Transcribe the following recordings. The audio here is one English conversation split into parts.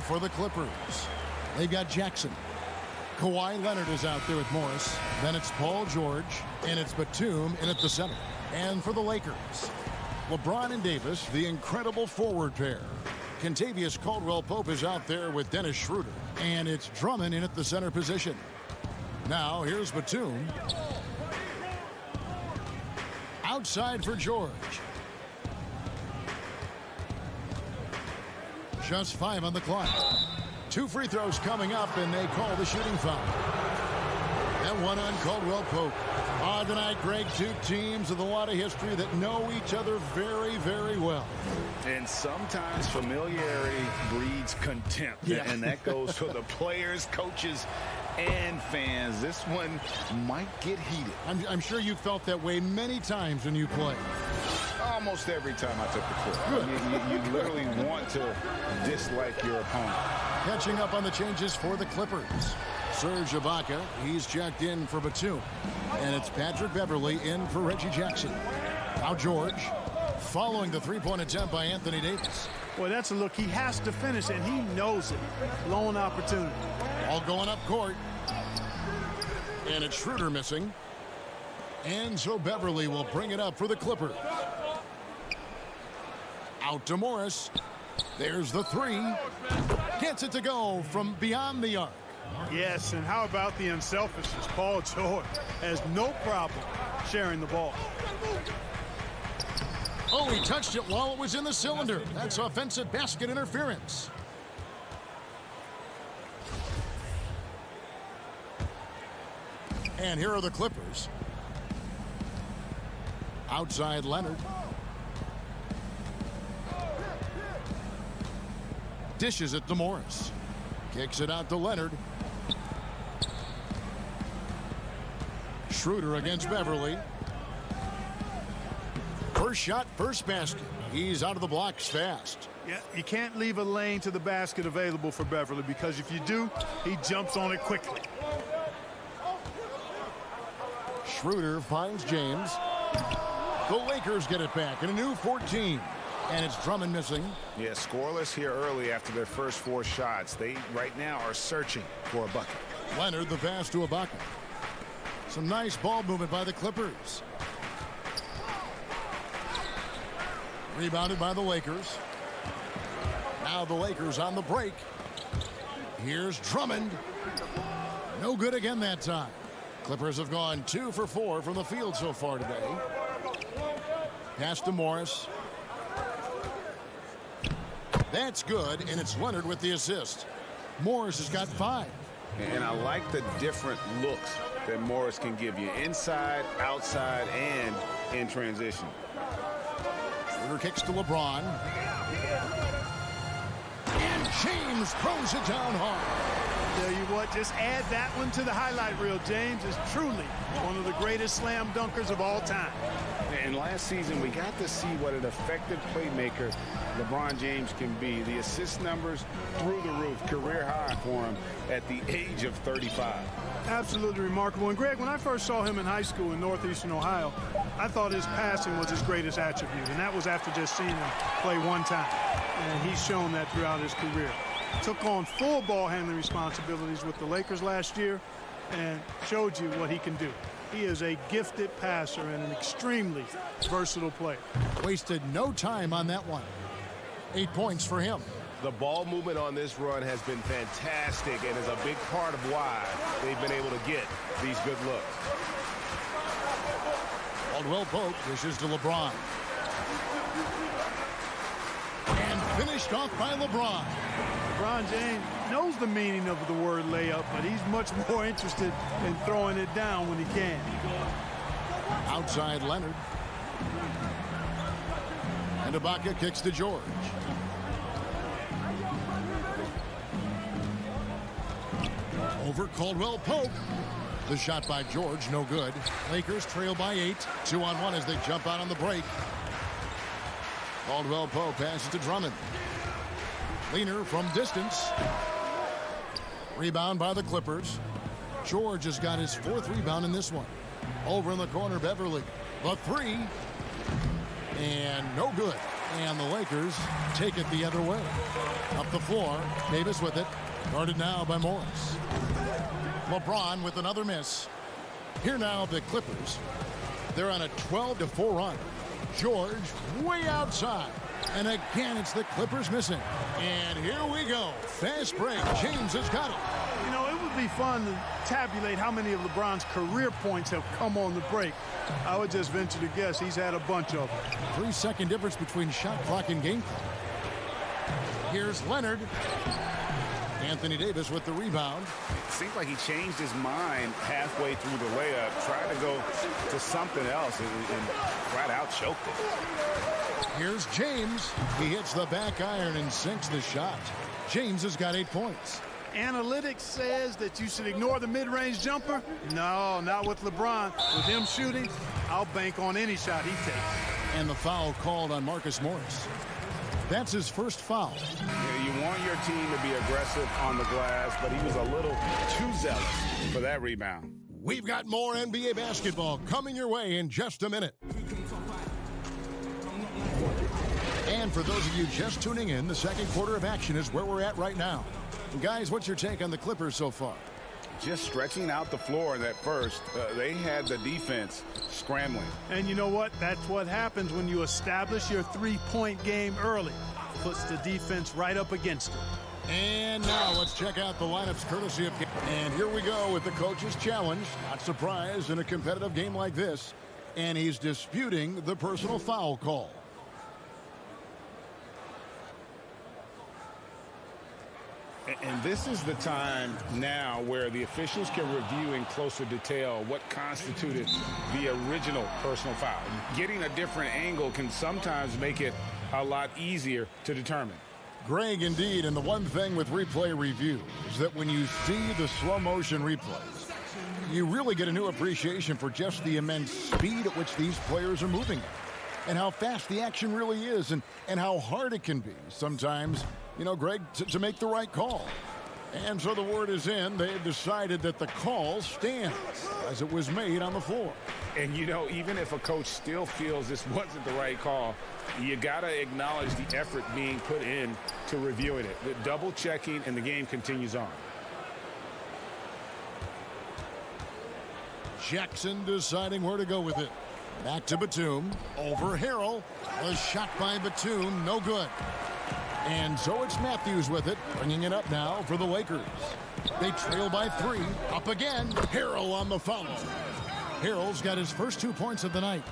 For the Clippers, they've got Jackson. Kawhi Leonard is out there with Morris. Then it's Paul George, and it's Batum in at the center. And for the Lakers, LeBron and Davis, the incredible forward pair. Kentavious Caldwell-Pope is out there with Dennis Schroeder, and it's Drummond in at the center position. Now here's Batum. Outside for George. Just 5 on the clock. 2 free throws coming up, and they call the shooting foul. And one on Caldwell-Pope. Tonight, Greg, 2 teams with a lot of history that know each other very, very well. And sometimes familiarity breeds contempt. Yeah. And that goes for the players, coaches, and fans. This one might get heated. I'm sure you felt that way many times when you played. Almost every time I took the court. You literally want to dislike your opponent. Catching up on the changes for the Clippers. Serge Ibaka, he's checked in for Batum. And it's Patrick Beverley in for Reggie Jackson. Now George, following the three-point attempt by Anthony Davis. Boy, that's a look he has to finish, and he knows it. Lone opportunity. All going up court. And it's Schroeder missing. And so Beverley will bring it up for the Clippers. Out to Morris. There's the 3. Gets it to go from beyond the arc. Yes, and how about the unselfishness? Paul George has no problem sharing the ball. Oh, he touched it while it was in the cylinder. That's offensive basket interference. And here are the Clippers. Outside Leonard. Dishes it to Morris. Kicks it out to Leonard. Schroeder against Beverley. First shot, first basket. He's out of the blocks fast. Yeah, you can't leave a lane to the basket available for Beverley, because if you do, he jumps on it quickly. Schroeder finds James. The Lakers get it back in a new 14. And it's Drummond missing. Yeah, scoreless here early after their first 4 shots. They right now are searching for a bucket. Leonard, the pass to Ibaka. Some nice ball movement by the Clippers. Rebounded by the Lakers. Now the Lakers on the break. Here's Drummond. No good again that time. Clippers have gone 2 for 4 from the field so far today. Pass to Morris. That's good, and it's Leonard with the assist. Morris has got 5. And I like the different looks that Morris can give you. Inside, outside, and in transition. Schroeder kicks to LeBron. And James throws it down hard. Tell you what, just add that one to the highlight reel. James is truly one of the greatest slam dunkers of all time. And last season, we got to see what an effective playmaker LeBron James can be. The assist numbers through the roof, career high for him at the age of 35. Absolutely remarkable. And Greg, when I first saw him in high school in northeastern Ohio, I thought his passing was his greatest attribute. And that was after just seeing him play one time. And he's shown that throughout his career. Took on full ball handling responsibilities with the Lakers last year and showed you what he can do. He is a gifted passer and an extremely versatile player. Wasted no time on that one. 8 points for him. The ball movement on this run has been fantastic and is a big part of why they've been able to get these good looks. Caldwell-Pope dishes to LeBron. And finished off by LeBron. LeBron James knows the meaning of the word layup, but he's much more interested in throwing it down when he can. Outside Leonard. And Ibaka kicks to George. Over Caldwell Pope. The shot by George, no good. Lakers trail by 8. 2-on-1 as they jump out on the break. Caldwell Pope passes to Drummond. Leaner from distance. Rebound by the Clippers. George has got his 4th rebound in this one. Over in the corner, Beverly. The 3. And no good. And the Lakers take it the other way. Up the floor, Davis with it. Guarded now by Morris. LeBron with another miss. Here now the Clippers. They're on a 12-4 run. George way outside. And again, it's the Clippers missing. And here we go. Fast break. James has got it. You know, it would be fun to tabulate how many of LeBron's career points have come on the break. I would just venture to guess he's had a bunch of them. 3-second difference between shot clock and game clock. Here's Leonard. Anthony Davis with the rebound. It seems like he changed his mind halfway through the layup, tried to go to something else, and flat out choked it. Here's James. He hits the back iron and sinks the shot. James has got 8 points. Analytics says that you should ignore the mid-range jumper. No, not with LeBron. With him shooting, I'll bank on any shot he takes. And the foul called on Marcus Morris. That's his first foul. Yeah, you want your team to be aggressive on the glass, but he was a little too zealous for that rebound. We've got more NBA basketball coming your way in just a minute. And for those of you just tuning in, the second quarter of action is where we're at right now. Guys, what's your take on the Clippers so far? Just stretching out the floor in that first. They had the defense scrambling. And you know what? That's what happens when you establish your three-point game early. Puts the defense right up against it. And now let's check out the lineups courtesy of... And here we go with the coach's challenge. Not surprised in a competitive game like this. And he's disputing the personal foul call. And this is the time now where the officials can review in closer detail what constituted the original personal foul. Getting a different angle can sometimes make it a lot easier to determine. Greg, indeed, and the one thing with replay review is that when you see the slow motion replays, you really get a new appreciation for just the immense speed at which these players are moving at, and how fast the action really is, and how hard it can be sometimes, you know, Greg, to make the right call. And so the word is in. They've decided that the call stands as it was made on the floor. And, you know, even if a coach still feels this wasn't the right call, you got to acknowledge the effort being put in to reviewing it. The double checking, and the game continues on. Jackson deciding where to go with it. Back to Batum. Over Harrell. A shot by Batum. No good. And so it's Matthews with it, bringing it up now for the Lakers. They trail by 3. Up again. Harrell on the follow. Harrell's got his first 2 points of the night.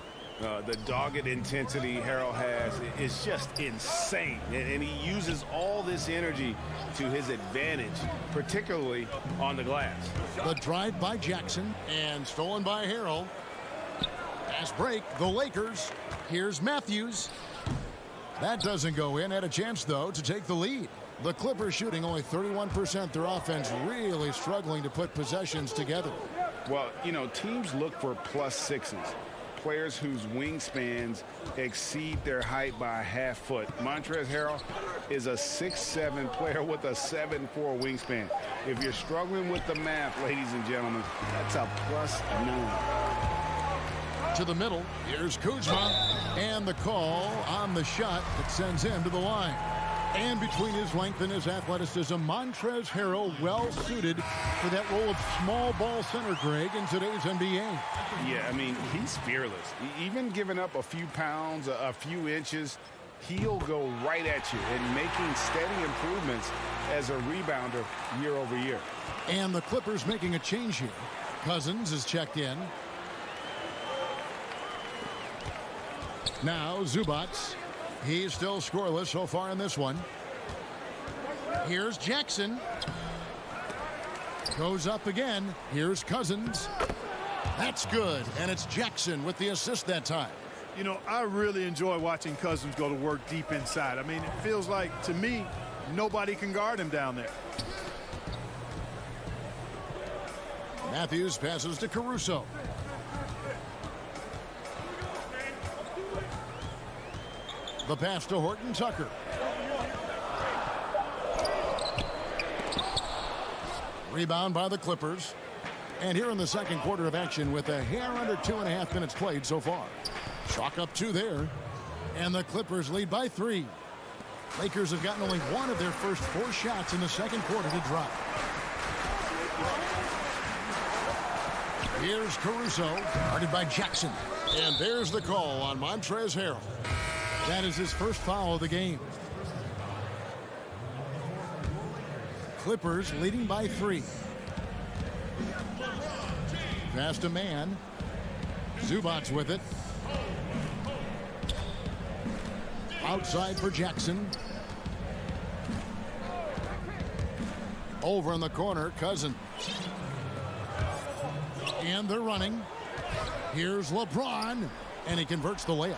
The dogged intensity Harrell has is just insane. And he uses all this energy to his advantage, particularly on the glass. The drive by Jackson and stolen by Harrell. Fast break, the Lakers. Here's Matthews. That doesn't go in. Had a chance, though, to take the lead. The Clippers shooting only 31%. Their offense really struggling to put possessions together. Well, you know, teams look for +6s. Players whose wingspans exceed their height by a half foot. Montrezl Harrell is a 6'7" player with a 7'4" wingspan. If you're struggling with the math, ladies and gentlemen, that's a +9. To the middle, here's Kuzma, and the call on the shot that sends him to the line. And between his length and his athleticism, Montrezl Harrell well suited for that role of small ball center, Greg, in today's NBA. Yeah, I mean, he's fearless. Even giving up a few pounds, a few inches, he'll go right at you and making steady improvements as a rebounder year over year. And the Clippers making a change here. Cousins is checked in. Now Zubats. He's still scoreless so far in this one. Here's Jackson. Goes up again. Here's Cousins. That's good. And it's Jackson with the assist that time. You know, I really enjoy watching Cousins go to work deep inside. I mean, it feels like, to me, nobody can guard him down there. Matthews passes to Caruso. The pass to Horton Tucker. Rebound by the Clippers. And here in the second quarter of action with a hair under 2.5 minutes played so far. Chalk up 2 there. And the Clippers lead by 3. Lakers have gotten only one of their first 4 shots in the second quarter to drop. Here's Caruso, guarded by Jackson. And there's the call on Montrezl Harrell. That is his first foul of the game. Clippers leading by 3. Pass to man. Zubac's with it. Outside for Jackson. Over in the corner, Cousins. And they're running. Here's LeBron. And he converts the layup.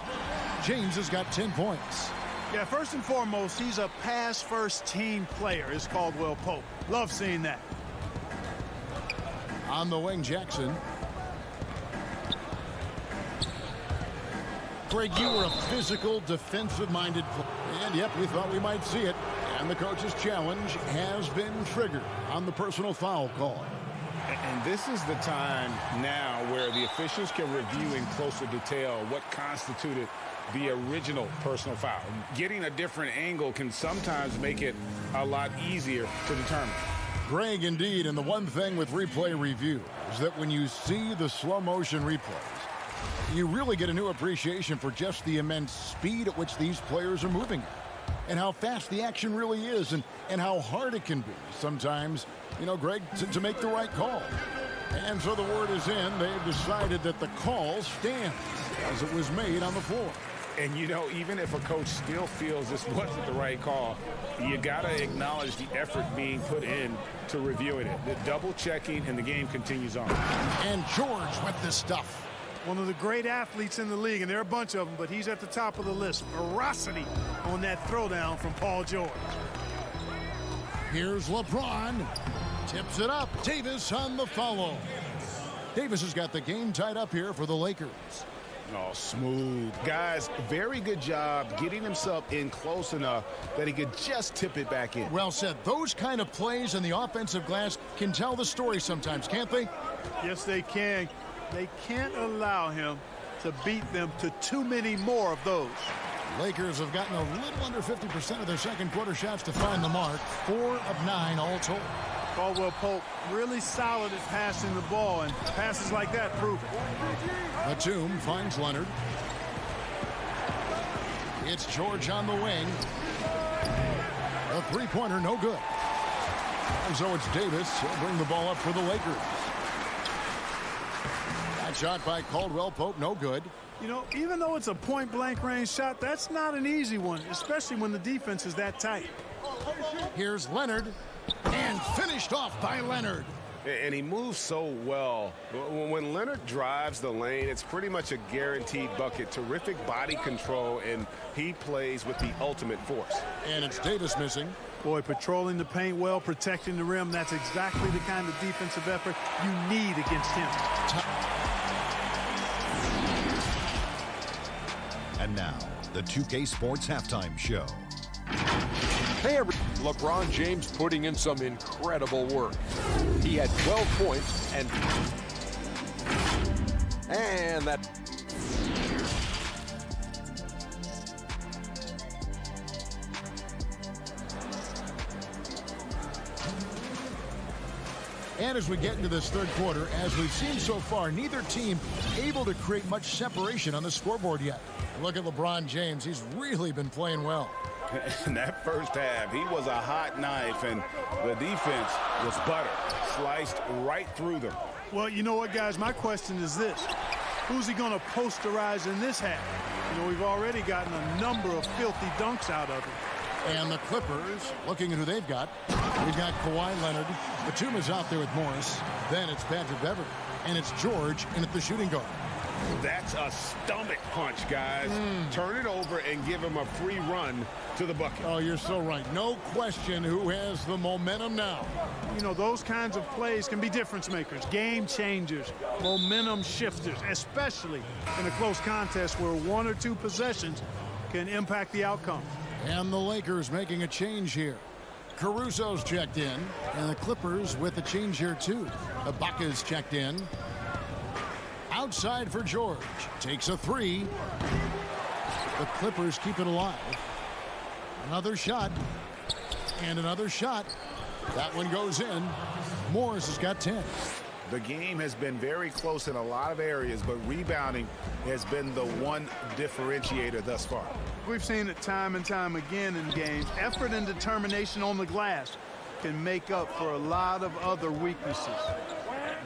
James has got 10 points. Yeah, first and foremost, he's a pass-first team player, is Caldwell Pope. Love seeing that. On the wing, Jackson. Greg, you were a physical, defensive-minded player. And, yep, we thought we might see it. And the coach's challenge has been triggered on the personal foul call. And this is the time now where the officials can review in closer detail what constituted the original personal foul. Getting a different angle can sometimes make it a lot easier to determine. Greg, indeed, and the one thing with replay review is that when you see the slow motion replays, you really get a new appreciation for just the immense speed at which these players are moving at, and how fast the action really is, and how hard it can be sometimes, you know, Greg, to make the right call. And so the word is in. They've decided that the call stands as it was made on the floor. And, you know, even if a coach still feels this wasn't the right call, you got to acknowledge the effort being put in to reviewing it. The double checking, and the game continues on. And George with this stuff. One of the great athletes in the league, and there are a bunch of them, but he's at the top of the list. Ferocity on that throwdown from Paul George. Here's LeBron. Tips it up. Davis on the follow. Davis has got the game tied up here for the Lakers. Oh, smooth. Guys, very good job getting himself in close enough that he could just tip it back in. Well said. Those kind of plays in the offensive glass can tell the story sometimes, can't they? Yes, they can. They can't allow him to beat them to too many more of those. Lakers have gotten a little under 50% of their second quarter shots to find the mark. 4 of 9 all told. Caldwell Pope really solid at passing the ball, and passes like that prove it. Batum finds Leonard. It's George on the wing. A three-pointer, no good. And so it's Davis. He'll bring the ball up for the Lakers. That shot by Caldwell Pope, no good. You know, even though it's a point-blank range shot, that's not an easy one, especially when the defense is that tight. Here's Leonard. And finished off by Leonard. And he moves so well. When Leonard drives the lane, it's pretty much a guaranteed bucket. Terrific body control, and he plays with the ultimate force. And it's Davis missing. Boy, patrolling the paint well, protecting the rim, that's exactly the kind of defensive effort you need against him. And now, the 2K Sports Halftime Show. Hey, LeBron James putting in some incredible work. He had 12 points and that. And as we get into this third quarter, as we've seen so far, neither team able to create much separation on the scoreboard yet. Look at LeBron James. He's really been playing well. In that first half, he was a hot knife, and the defense was butter, sliced right through them. Well, you know what, guys? My question is this. Who's he going to posterize in this half? You know, we've already gotten a number of filthy dunks out of him. And the Clippers, looking at who they've got. We've got Kawhi Leonard. Batum is out there with Morris. Then it's Patrick Beverley. And it's George in at the shooting guard. That's a stomach punch, guys. Turn it over and give him a free run to the bucket. Oh, you're so right. No question who has the momentum now. You know, those kinds of plays can be difference makers, game changers, momentum shifters, especially in a close contest where one or two possessions can impact the outcome. And the Lakers making a change here. Caruso's checked in, and the Clippers with a change here too. Ibaka's checked in. Outside for George. Takes a three. The Clippers keep it alive. Another shot. And another shot. That one goes in. Morris has got 10. The game has been very close in a lot of areas, but rebounding has been the one differentiator thus far. We've seen it time and time again in games. Effort and determination on the glass can make up for a lot of other weaknesses.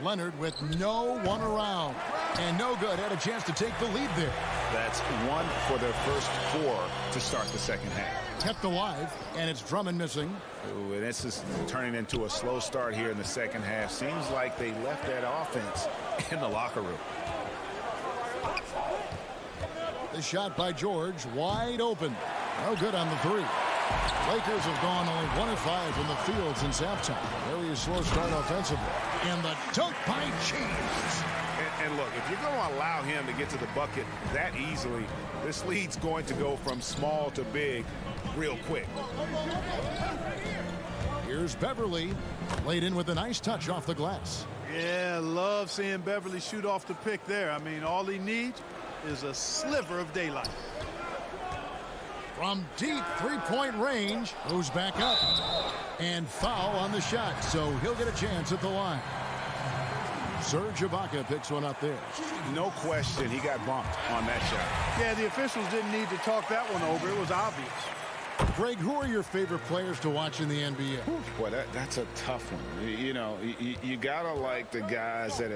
Leonard with no one around. And no good. Had a chance to take the lead there. That's one for their first four to start the second half. Kept alive, and it's Drummond missing. Ooh, and this is turning into a slow start here in the second half. Seems like they left that offense in the locker room. The shot by George, wide open. No good on the three. Lakers have gone only 1 of 5 from the field since halftime. Very slow start offensively. And the dunk by James. And look, if you're going to allow him to get to the bucket that easily, this lead's going to go from small to big real quick. Here's Beverly, laid in with a nice touch off the glass. Yeah, love seeing Beverly shoot off the pick there. I mean, all he needs is a sliver of daylight. From deep three-point range, goes back up. And foul on the shot, so he'll get a chance at the line. Serge Ibaka picks one up there. No question he got bumped on that shot. Yeah, the officials didn't need to talk that one over. It was obvious. Greg, who are your favorite players to watch in the NBA? Boy, that's a tough one. You know, you gotta like the guys that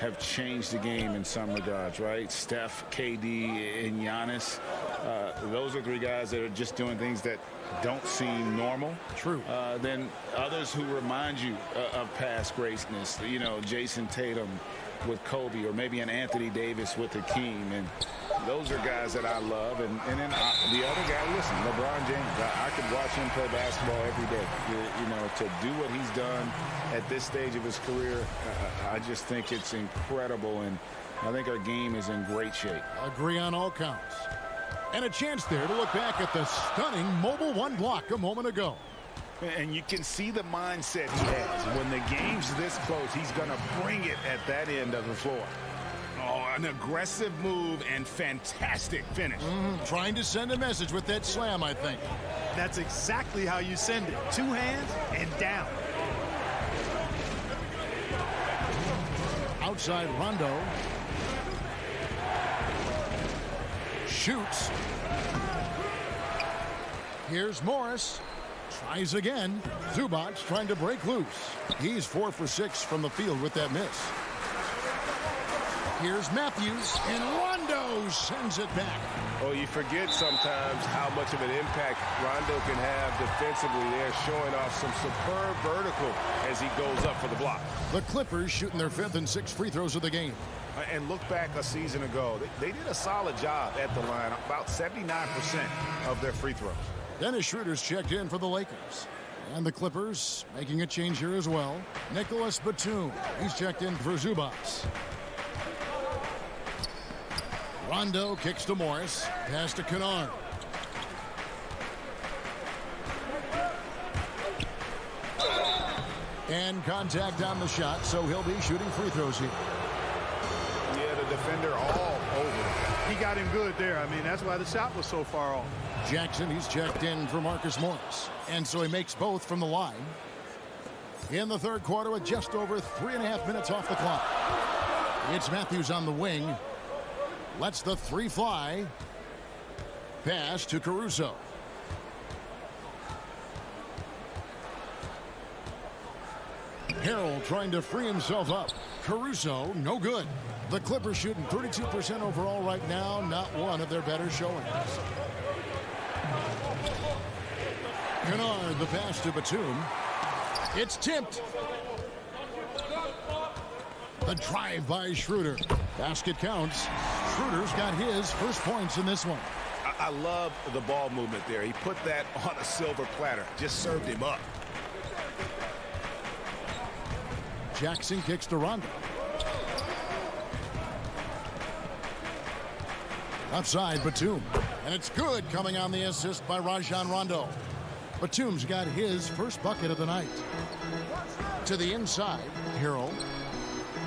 have changed the game in some regards, right? Steph, KD, and Giannis. Those are three guys that are just doing things that don't seem normal. True. Then others who remind you of past greatness. You know, Jason Tatum with Kobe, or maybe an Anthony Davis with Hakeem, and those are guys that I love. And then the other guy, listen, LeBron James. I could watch him play basketball every day. You know, to do what he's done at this stage of his career, I just think it's incredible, and I think our game is in great shape. Agree on all counts. And a chance there to look back at the stunning mobile one block a moment ago. And you can see the mindset he has. When the game's this close, he's going to bring it at that end of the floor. Oh, an aggressive move and fantastic finish. Trying to send a message with that slam, I think. That's exactly how you send it. 2 hands and down. Outside Rondo. Shoots. Here's Morris. Tries again. Zubac trying to break loose. He's 4 for 6 from the field with that miss. Here's Matthews, and Rondo sends it back. Oh, you forget sometimes how much of an impact Rondo can have defensively there, showing off some superb vertical as he goes up for the block. The Clippers shooting their 5th and 6th free throws of the game. And look back a season ago. They did a solid job at the line, about 79% of their free throws. Dennis Schroeder's checked in for the Lakers. And the Clippers making a change here as well. Nicholas Batum, he's checked in for Zubac. Rondo kicks to Morris. Pass to Kennard. And contact on the shot, so he'll be shooting free throws here. Yeah, the defender all over. He got him good there. I mean, that's why the shot was so far off. Jackson, he's checked in for Marcus Morris. And so he makes both from the line. In the third quarter with just over 3.5 minutes off the clock. It's Matthews on the wing. Lets the three fly. Pass to Caruso. Harrell trying to free himself up. Caruso, no good. The Clippers shooting 32% overall right now. Not one of their better showings. Kennard, the pass to Batum. It's tipped. The drive by Schroeder. Basket counts. Schroeder's got his first points in this one. I love the ball movement there. He put that on a silver platter. Just served him up. Jackson kicks to Rondo. Outside, Batum. And it's good, coming on the assist by Rajon Rondo. Batum's got his first bucket of the night. To the inside, Harrell.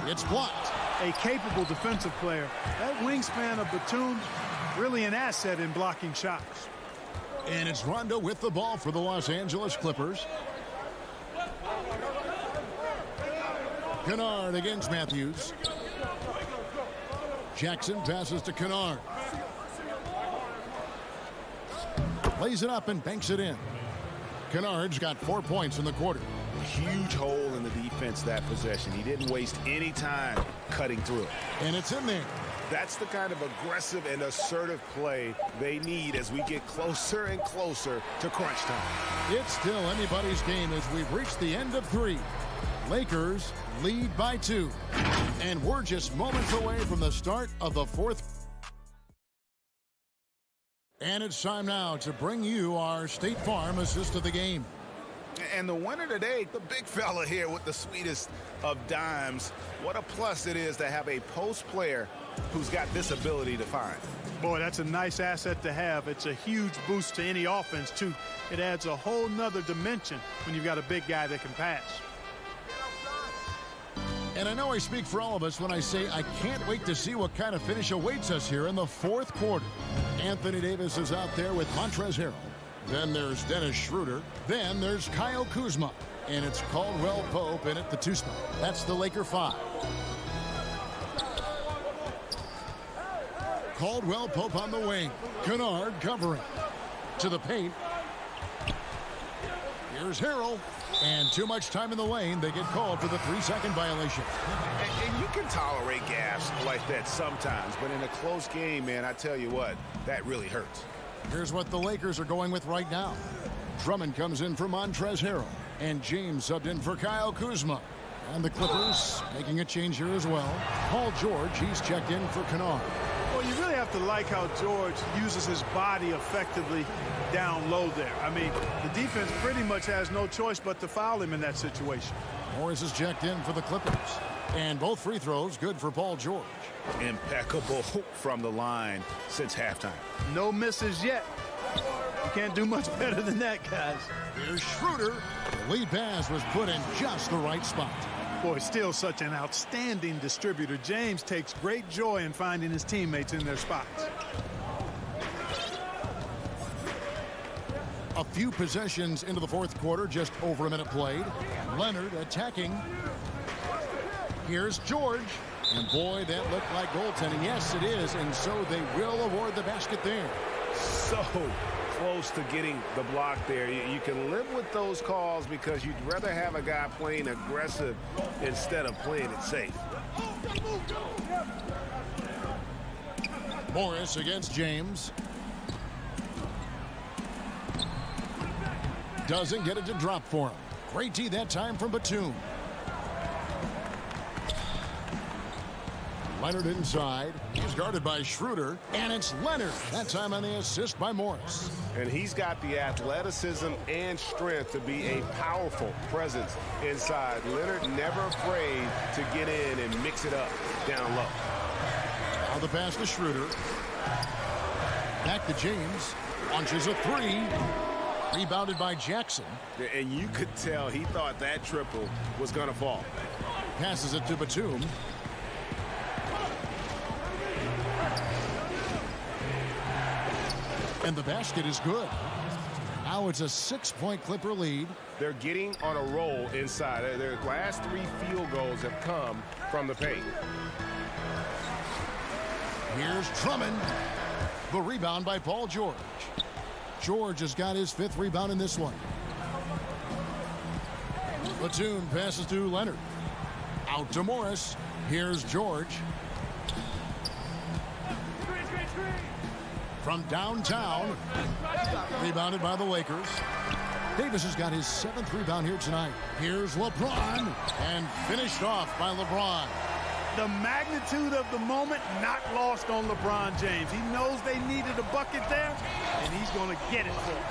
It's blocked. A capable defensive player. That wingspan of Batum, really an asset in blocking shots. And it's Rondo with the ball for the Los Angeles Clippers. Kennard against Matthews. Jackson passes to Kennard. Lays it up and banks it in. Kennard's got 4 points in the quarter. Huge hole in the defense that possession. He didn't waste any time cutting through it. And it's in there. That's the kind of aggressive and assertive play they need as we get closer and closer to crunch time. It's still anybody's game as we've reached the end of 3. Lakers lead by 2. And we're just moments away from the start of the 4th. And it's time now to bring you our State Farm assist of the game. And the winner today, the big fella here with the sweetest of dimes. What a plus it is to have a post player who's got this ability to find. Boy, that's a nice asset to have. It's a huge boost to any offense, too. It adds a whole nother dimension when you've got a big guy that can pass. And I know I speak for all of us when I say I can't wait to see what kind of finish awaits us here in the 4th quarter. Anthony Davis is out there with Montrezl Harrell. Then there's Dennis Schroeder. Then there's Kyle Kuzma. And it's Caldwell Pope in at the 2 spot. That's the Laker 5. Caldwell Pope on the wing. Kennard covering. To the paint. Here's Harrell. And too much time in the lane. They get called for the 3-second violation. And you can tolerate gaps like that sometimes. But in a close game, man, I tell you what, that really hurts. Here's what the Lakers are going with right now. Drummond comes in for Montrezl Harrell. And James subbed in for Kyle Kuzma. And the Clippers making a change here as well. Paul George, he's checked in for Kennard. Well, you really have to like how George uses his body effectively down low there. I mean, the defense pretty much has no choice but to foul him in that situation. Morris is checked in for the Clippers. And both free throws good for Paul George. Impeccable from the line since halftime. No misses yet. You can't do much better than that, guys. Here's Schroeder. The lead pass was put in just the right spot. Boy, still such an outstanding distributor. James takes great joy in finding his teammates in their spots. A few possessions into the 4th quarter, just over a minute played. Leonard attacking. Here's George. And boy, that looked like goaltending. Yes, it is. And so they will award the basket there. So close to getting the block there. You can live with those calls because you'd rather have a guy playing aggressive instead of playing it safe. Morris against James. Doesn't get it to drop for him. Great D that time from Batum. Leonard inside. He's guarded by Schroeder. And it's Leonard. That time on the assist by Morris. And he's got the athleticism and strength to be a powerful presence inside. Leonard never afraid to get in and mix it up down low. Now the pass to Schroeder. Back to James. Launches a 3. Rebounded by Jackson. And you could tell he thought that triple was going to fall. Passes it to Batum. And the basket is good. Now it's a 6-point Clipper lead. They're getting on a roll inside. Their last 3 field goals have come from the paint. Here's Drummond. The rebound by Paul George. George has got his 5th rebound in this one. Batum passes to Leonard. Out to Morris. Here's George. From downtown. Rebounded by the Lakers. Davis has got his 7th rebound here tonight. Here's LeBron. And finished off by LeBron. The magnitude of the moment not lost on LeBron James. He knows they needed a bucket there, and he's going to get it for them.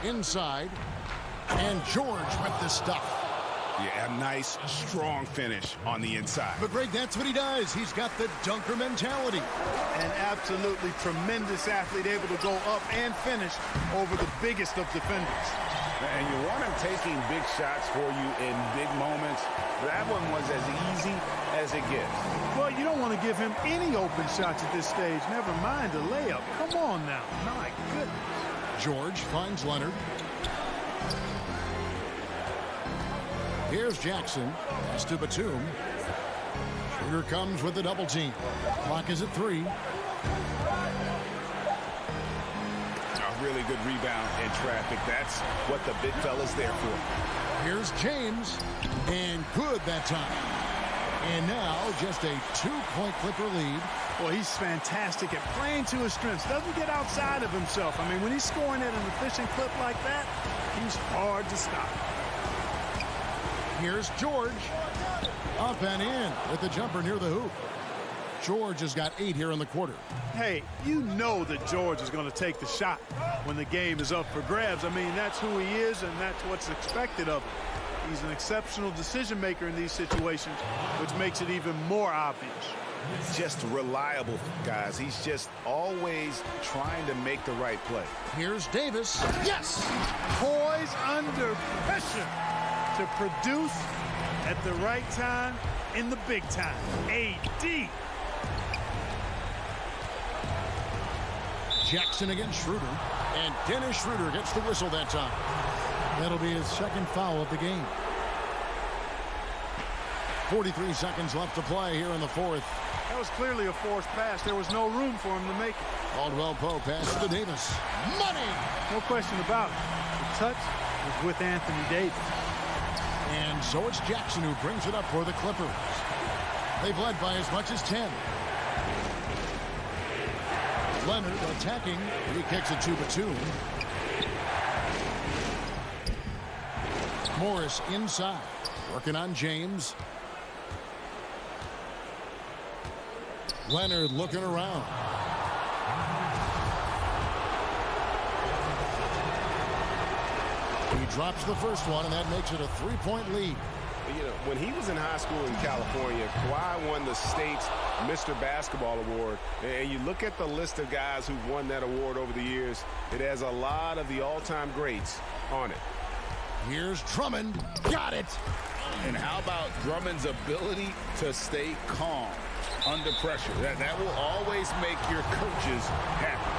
Inside, and George with the stuff. Yeah, a nice, strong finish on the inside. But, Greg, that's what he does. He's got the dunker mentality. An absolutely tremendous athlete, able to go up and finish over the biggest of defenders. And you want him taking big shots for you in big moments. That one was as easy as it gets. Well, you don't want to give him any open shots at this stage. Never mind a layup. Come on now. My goodness. George finds Leonard. Here's Jackson. Pass to Batum. Shooter comes with the double team. Clock is at 3. A really good rebound in traffic. That's what the big fella's there for. Here's James. And good that time. And now just a 2-point Clipper lead. Well, he's fantastic at playing to his strengths. Doesn't get outside of himself. I mean, when he's scoring at an efficient clip like that, he's hard to stop. Here's George. Up and in with the jumper near the hoop. George has got 8 here in the quarter. Hey, you know that George is going to take the shot when the game is up for grabs. I mean, that's who he is, and that's what's expected of him. He's an exceptional decision maker in these situations, which makes it even more obvious. Just reliable, guys. He's just always trying to make the right play. Here's Davis. Yes! Poised under pressure to produce at the right time in the big time. AD. Jackson against Schroeder. And Dennis Schroeder gets the whistle that time. That'll be his second foul of the game. 43 seconds left to play here in the fourth. That was clearly a forced pass. There was no room for him to make it. Caldwell Pope passes to Davis. Money! No question about it. The touch was with Anthony Davis. And so it's Jackson who brings it up for the Clippers. They've led by as much as 10. Leonard attacking. He kicks it to Batum. Morris inside. Working on James. Leonard looking around. He drops the first one, and that makes it a 3-point lead. You know, when he was in high school in California, Kawhi won the state's Mr. Basketball Award. And you look at the list of guys who won that award over the years, it has a lot of the all-time greats on it. Here's Drummond. Got it. And how about Drummond's ability to stay calm under pressure? That will always make your coaches happy.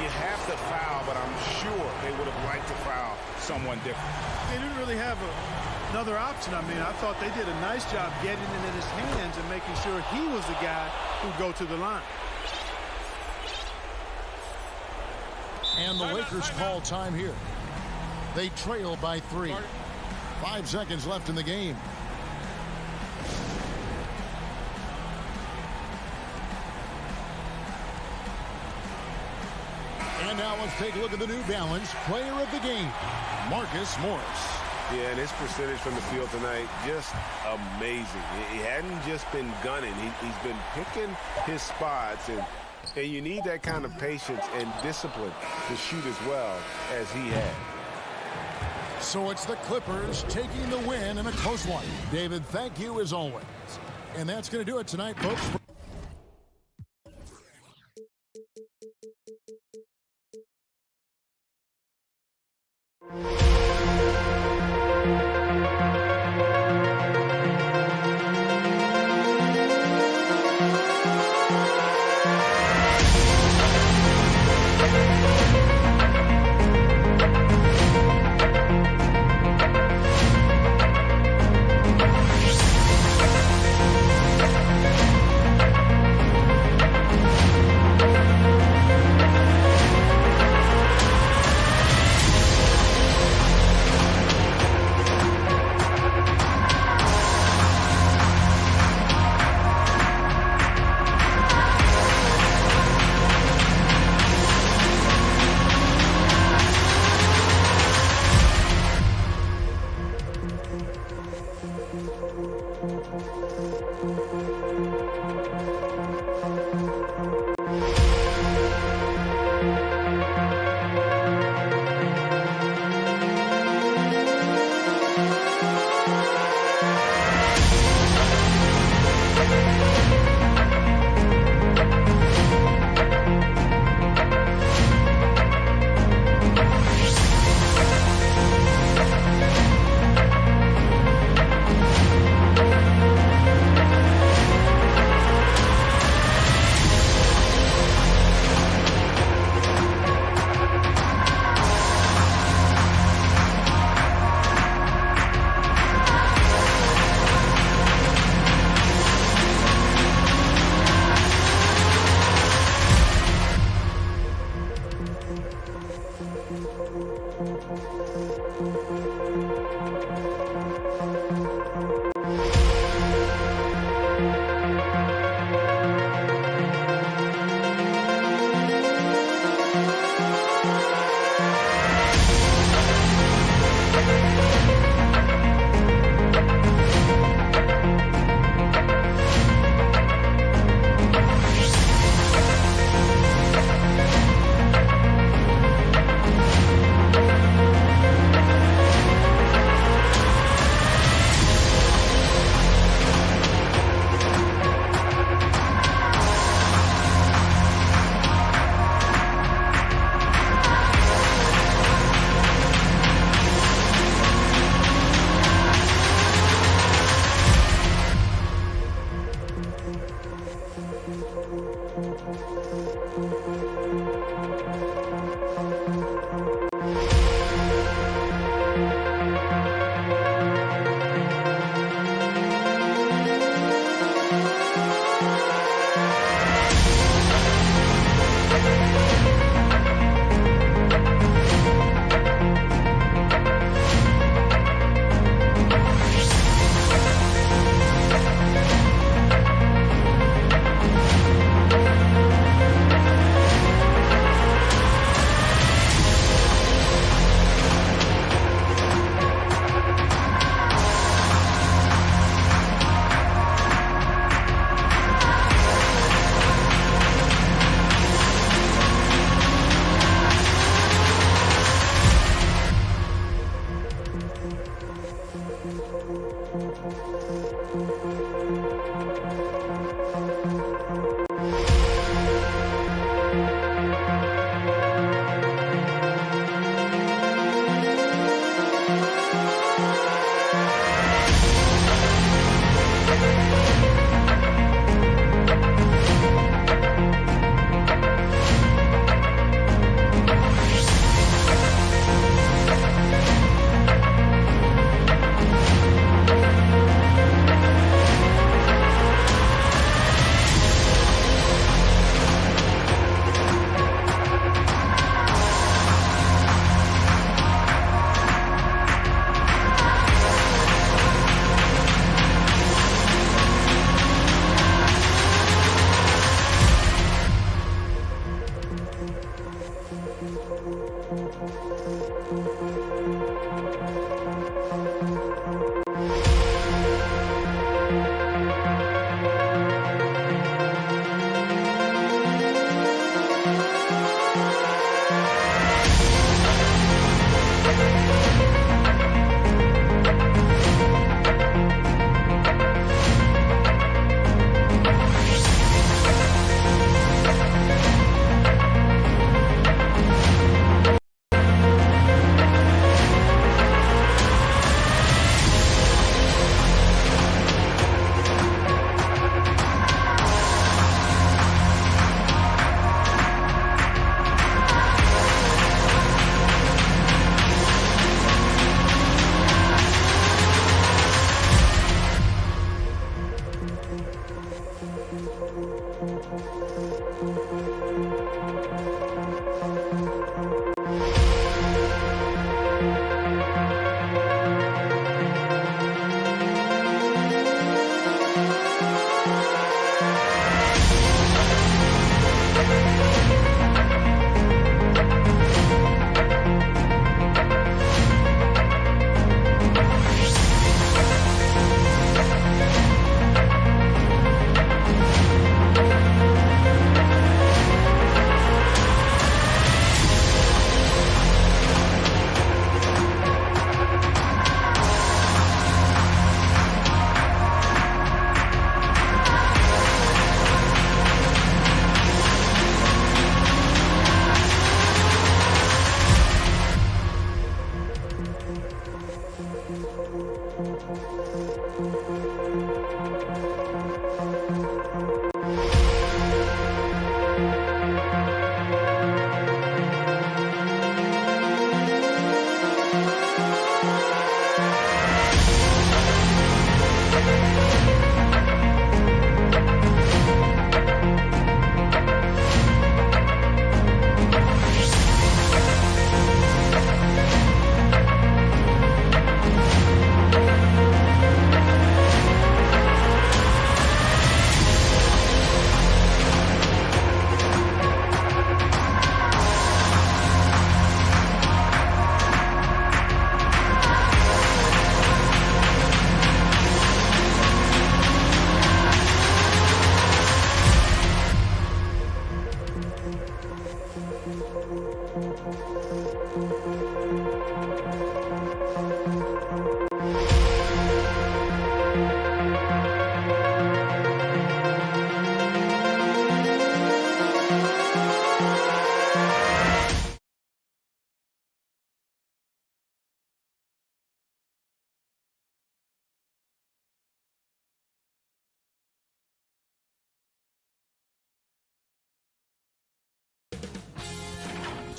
You have to foul, but I'm sure they would have liked to foul someone different. They didn't really have another option. I mean, I thought they did a nice job getting it in his hands and making sure he was the guy who'd go to the line. And the Lakers call time here. They trail by 3. 5 seconds left in the game. And now let's take a look at the New Balance player of the game, Marcus Morris. Yeah, and his percentage from the field tonight, just amazing. He hadn't just been gunning. He's been picking his spots, and you need that kind of patience and discipline to shoot as well as he had. So it's the Clippers taking the win in a close one. David, thank you as always. And that's going to do it tonight, folks.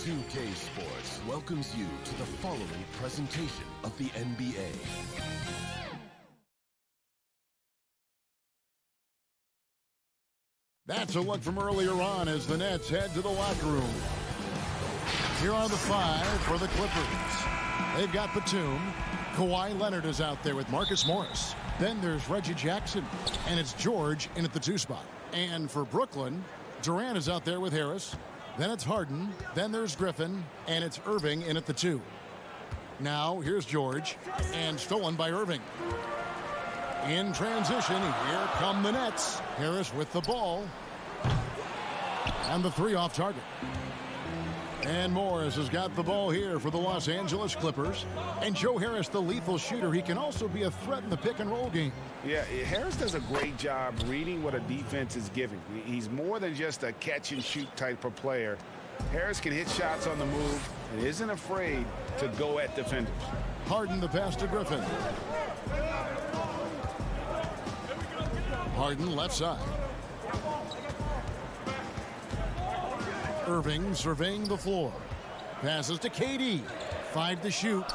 2K Sports welcomes you to the following presentation of the NBA. That's a look from earlier on as the Nets head to the locker room. Here are the five for the Clippers. They've got Batum. Kawhi Leonard is out there with Marcus Morris. Then there's Reggie Jackson, and it's George in at the 2 spot. And for Brooklyn, Durant is out there with Harris. Then it's Harden. Then there's Griffin, and it's Irving in at the 2. Now here's George, and stolen by Irving. In transition, here come the Nets. Harris with the ball. And the 3 off target. And Morris has got the ball here for the Los Angeles Clippers. And Joe Harris, the lethal shooter, he can also be a threat in the pick-and-roll game. Yeah, Harris does a great job reading what a defense is giving. He's more than just a catch-and-shoot type of player. Harris can hit shots on the move and isn't afraid to go at defenders. Harden the pass to Griffin. Harden left side. Irving surveying the floor. Passes to KD. 5 to shoot.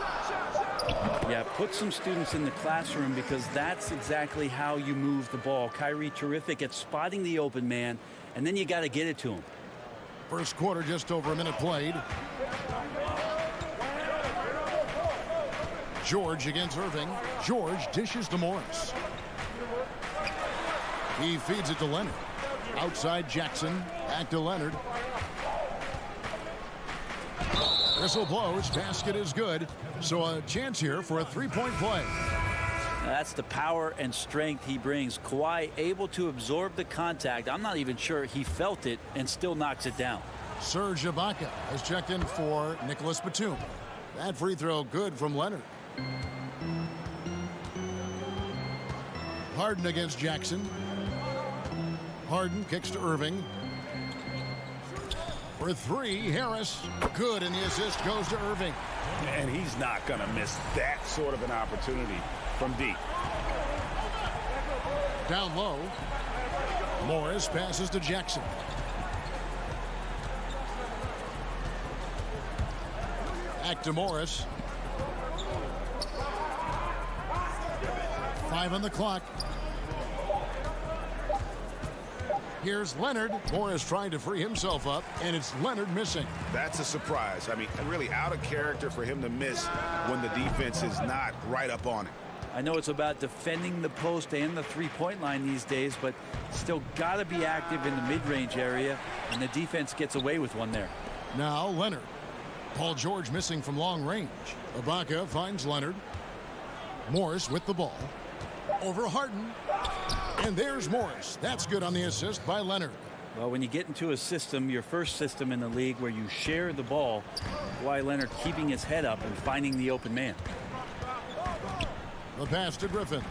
Yeah, put some students in the classroom because that's exactly how you move the ball. Kyrie terrific at spotting the open man, and then you got to get it to him. First quarter just over a minute played. George against Irving. George dishes to Morris. He feeds it to Leonard. Outside Jackson. Back to Leonard. Whistle blows. Basket is good. So a chance here for a 3-point play. That's the power and strength he brings. Kawhi able to absorb the contact. I'm not even sure he felt it and still knocks it down. Serge Ibaka has checked in for Nicholas Batum. That free throw good from Leonard. Harden against Jackson. Harden kicks to Irving. For 3, Harris. Good, and the assist goes to Irving. And he's not going to miss that sort of an opportunity from deep. Down low. Morris passes to Jackson. Back to Morris. 5 on the clock. Here's Leonard. Morris trying to free himself up, and it's Leonard missing. That's a surprise. I mean, really out of character for him to miss when the defense is not right up on him. I know it's about defending the post and the 3-point line these days, but still got to be active in the mid-range area, and the defense gets away with one there. Now Leonard. Paul George missing from long range. Ibaka finds Leonard. Morris with the ball. Over Harden. And there's Morris. That's good on the assist by Leonard. Well, when you get into a system, your first system in the league where you share the ball, Kawhi Leonard keeping his head up and finding the open man. The pass to Griffin.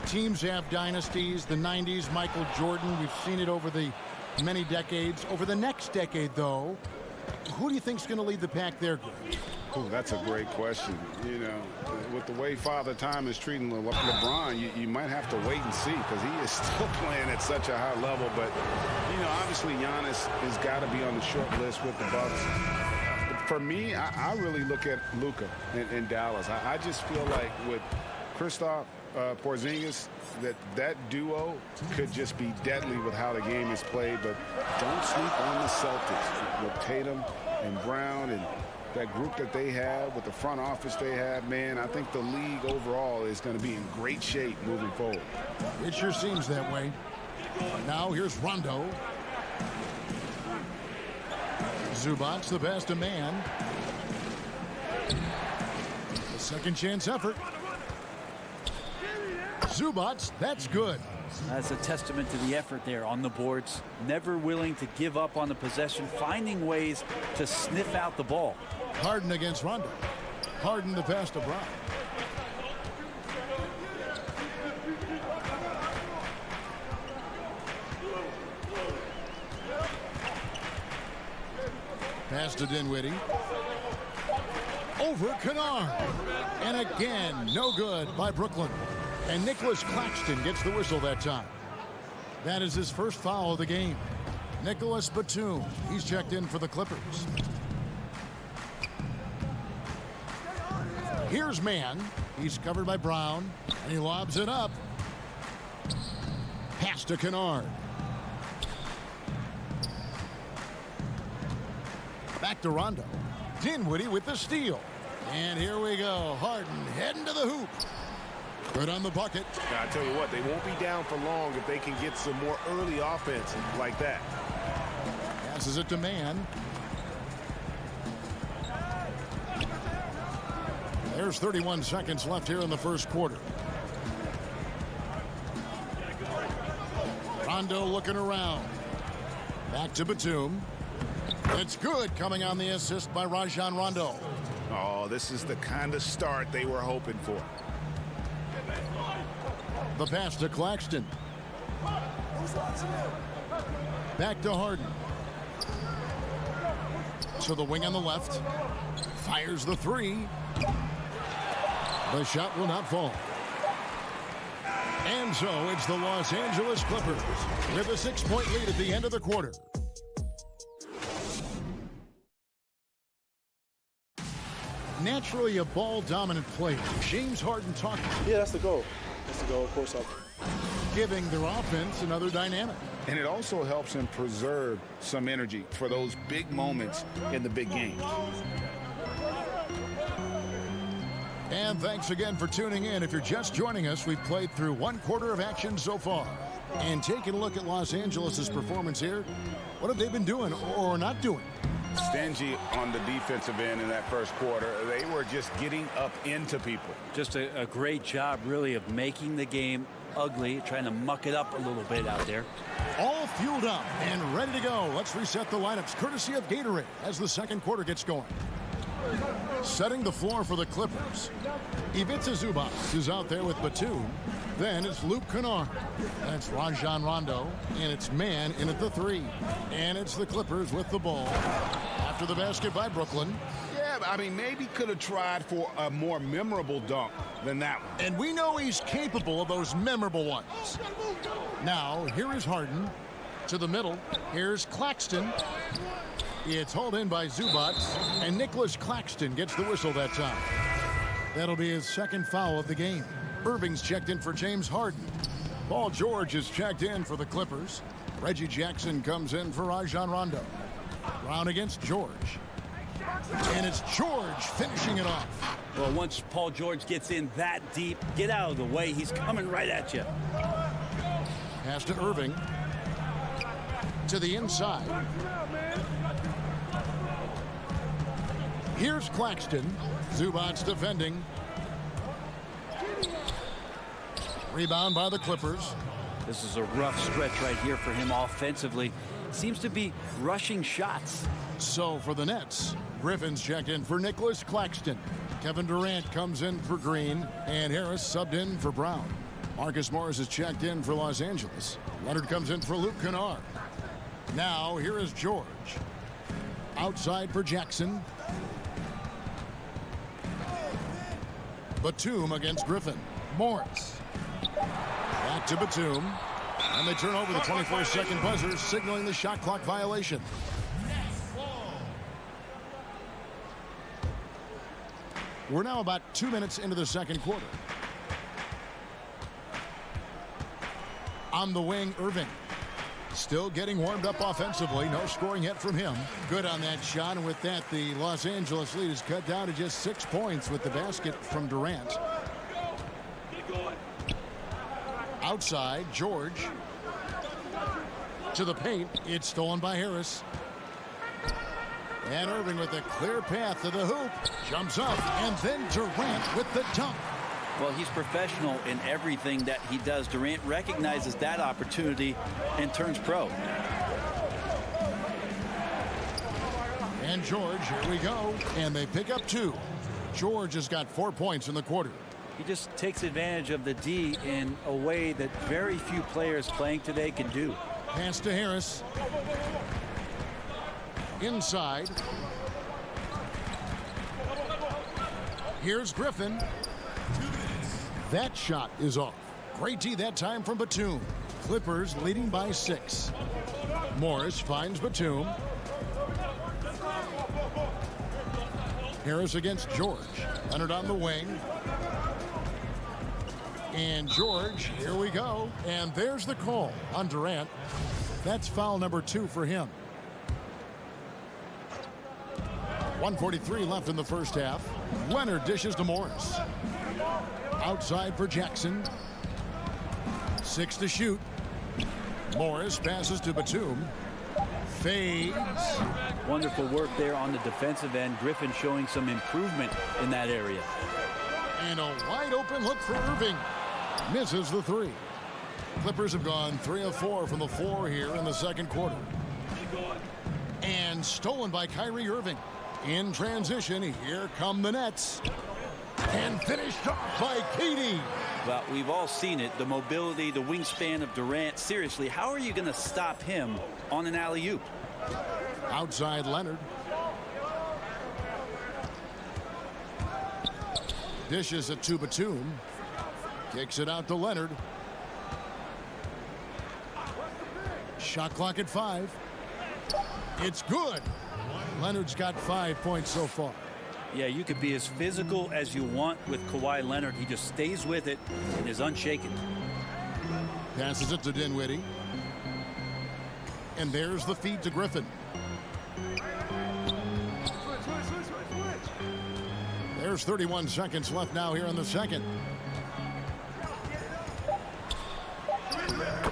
Teams have dynasties. The 90s, Michael Jordan. We've seen it over the many decades. Over the next decade, though, who do you think is going to lead the pack there, Greg? Oh, that's a great question. You know, with the way Father Time is treating LeBron, you might have to wait and see because he is still playing at such a high level. But, you know, obviously Giannis has got to be on the short list with the Bucks. For me, I really look at Luka in Dallas. I just feel like with Kristaps Porzingis, that duo could just be deadly with how the game is played. But don't sleep on the Celtics with Tatum and Brown and that group that they have with the front office they have. Man, I think the league overall is going to be in great shape moving forward. It sure seems that way. Now here's Rondo. Zubac's the best of man. The second chance effort. Zubac, that's good. That's a testament to the effort there on the boards. Never willing to give up on the possession, finding ways to sniff out the ball. Harden against Rondo. Harden the pass to Brown. Pass to Dinwiddie. Over Kennard. And again, no good by Brooklyn. And Nicholas Claxton gets the whistle that time. That is his first foul of the game. Nicholas Batum. He's checked in for the Clippers. Here's Mann. He's covered by Brown, and he lobs it up. Pass to Kennard. Back to Rondo. Dinwiddie with the steal. And here we go. Harden heading to the hoop. Good on the bucket. Now, I tell you what, they won't be down for long if they can get some more early offense like that. Passes it to Mann. There's 31 seconds left here in the first quarter. Rondo looking around. Back to Batum. It's good, coming on the assist by Rajon Rondo. Oh, this is the kind of start they were hoping for. The pass to Claxton. Back to Harden. To the wing on the left. Fires the three. The shot will not fall. And so it's the Los Angeles Clippers with a 6-point lead at the end of the quarter. Naturally a ball-dominant player. James Harden talking. Yeah, that's the goal. That's the goal, of course. Giving their offense another dynamic. And it also helps him preserve some energy for those big moments in the big games. And thanks again for tuning in. If you're just joining us, we've played through one quarter of action so far. And taking a look at Los Angeles' performance here, what have they been doing or not doing? Stingy on the defensive end in that first quarter. They were just getting up into people. Just a great job, really, of making the game ugly, trying to muck it up a little bit out there. All fueled up and ready to go. Let's reset the lineups, courtesy of Gatorade, as the second quarter gets going. Setting the floor for the Clippers. Ivica Zubac is out there with Batum. Then it's Luke Kennard. That's Rajon Rondo. And it's Mann in at the three. And it's the Clippers with the ball. After the basket by Brooklyn. Yeah, I mean, maybe could have tried for a more memorable dunk than that one. And we know he's capable of those memorable ones. Now, here is Harden. To the middle. Here's Claxton. It's hauled in by Zubac, and Nicholas Claxton gets the whistle that time. That'll be his second foul of the game. Irving's checked in for James Harden. Paul George is checked in for the Clippers. Reggie Jackson comes in for Rajon Rondo. Brown against George. And it's George finishing it off. Well, once Paul George gets in that deep, get out of the way. He's coming right at you. Pass to Irving. To the inside. Here's Claxton. Zubac's defending. Rebound by the Clippers. This is a rough stretch right here for him offensively. Seems to be rushing shots. So for the Nets, Griffin's checked in for Nicholas Claxton. Kevin Durant comes in for Green, and Harris subbed in for Brown. Marcus Morris is checked in for Los Angeles. Leonard comes in for Luke Kennard. Now here is George. Outside for Jackson. Batum against Griffin. Morris. Back to Batum. And they turn over the 24-second buzzer, signaling the shot clock violation. We're now about 2 minutes into the second quarter. On the wing, Irving. Still getting warmed up offensively. No scoring yet from him. Good on that shot. And with that, the Los Angeles lead is cut down to just 6 points with the basket from Durant. Outside, George. To the paint. It's stolen by Harris. And Irving with a clear path to the hoop. Jumps up. And then Durant with the dunk. Well, he's professional in everything that he does. Durant recognizes that opportunity and turns pro. And George, here we go. And they pick up 2. George has got 4 points in the quarter. He just takes advantage of the D in a way that very few players playing today can do. Pass to Harris. Inside. Here's Griffin. That shot is off. Great D that time from Batum. Clippers leading by 6. Morris finds Batum. Harris against George. Leonard on the wing. And George, here we go. And there's the call on Durant. That's foul number 2 for him. 1:43 left in the first half. Leonard dishes to Morris. Outside for Jackson. 6 to shoot. Morris passes to Batum. Fades. Wonderful work there on the defensive end. Griffin showing some improvement in that area. And a wide open look for Irving. Misses the 3. Clippers have gone 3 of 4 from the floor here in the second quarter. And stolen by Kyrie Irving. In transition, here come the Nets. And finished off by KD. Well, we've all seen it. The mobility, the wingspan of Durant. Seriously, how are you going to stop him on an alley-oop? Outside Leonard. Dishes it to Batum. Kicks it out to Leonard. Shot clock at 5. It's good. Leonard's got 5 points so far. Yeah, you could be as physical as you want with Kawhi Leonard. He just stays with it and is unshaken. Passes it to Dinwiddie. And there's the feed to Griffin. There's 31 seconds left now here in the second.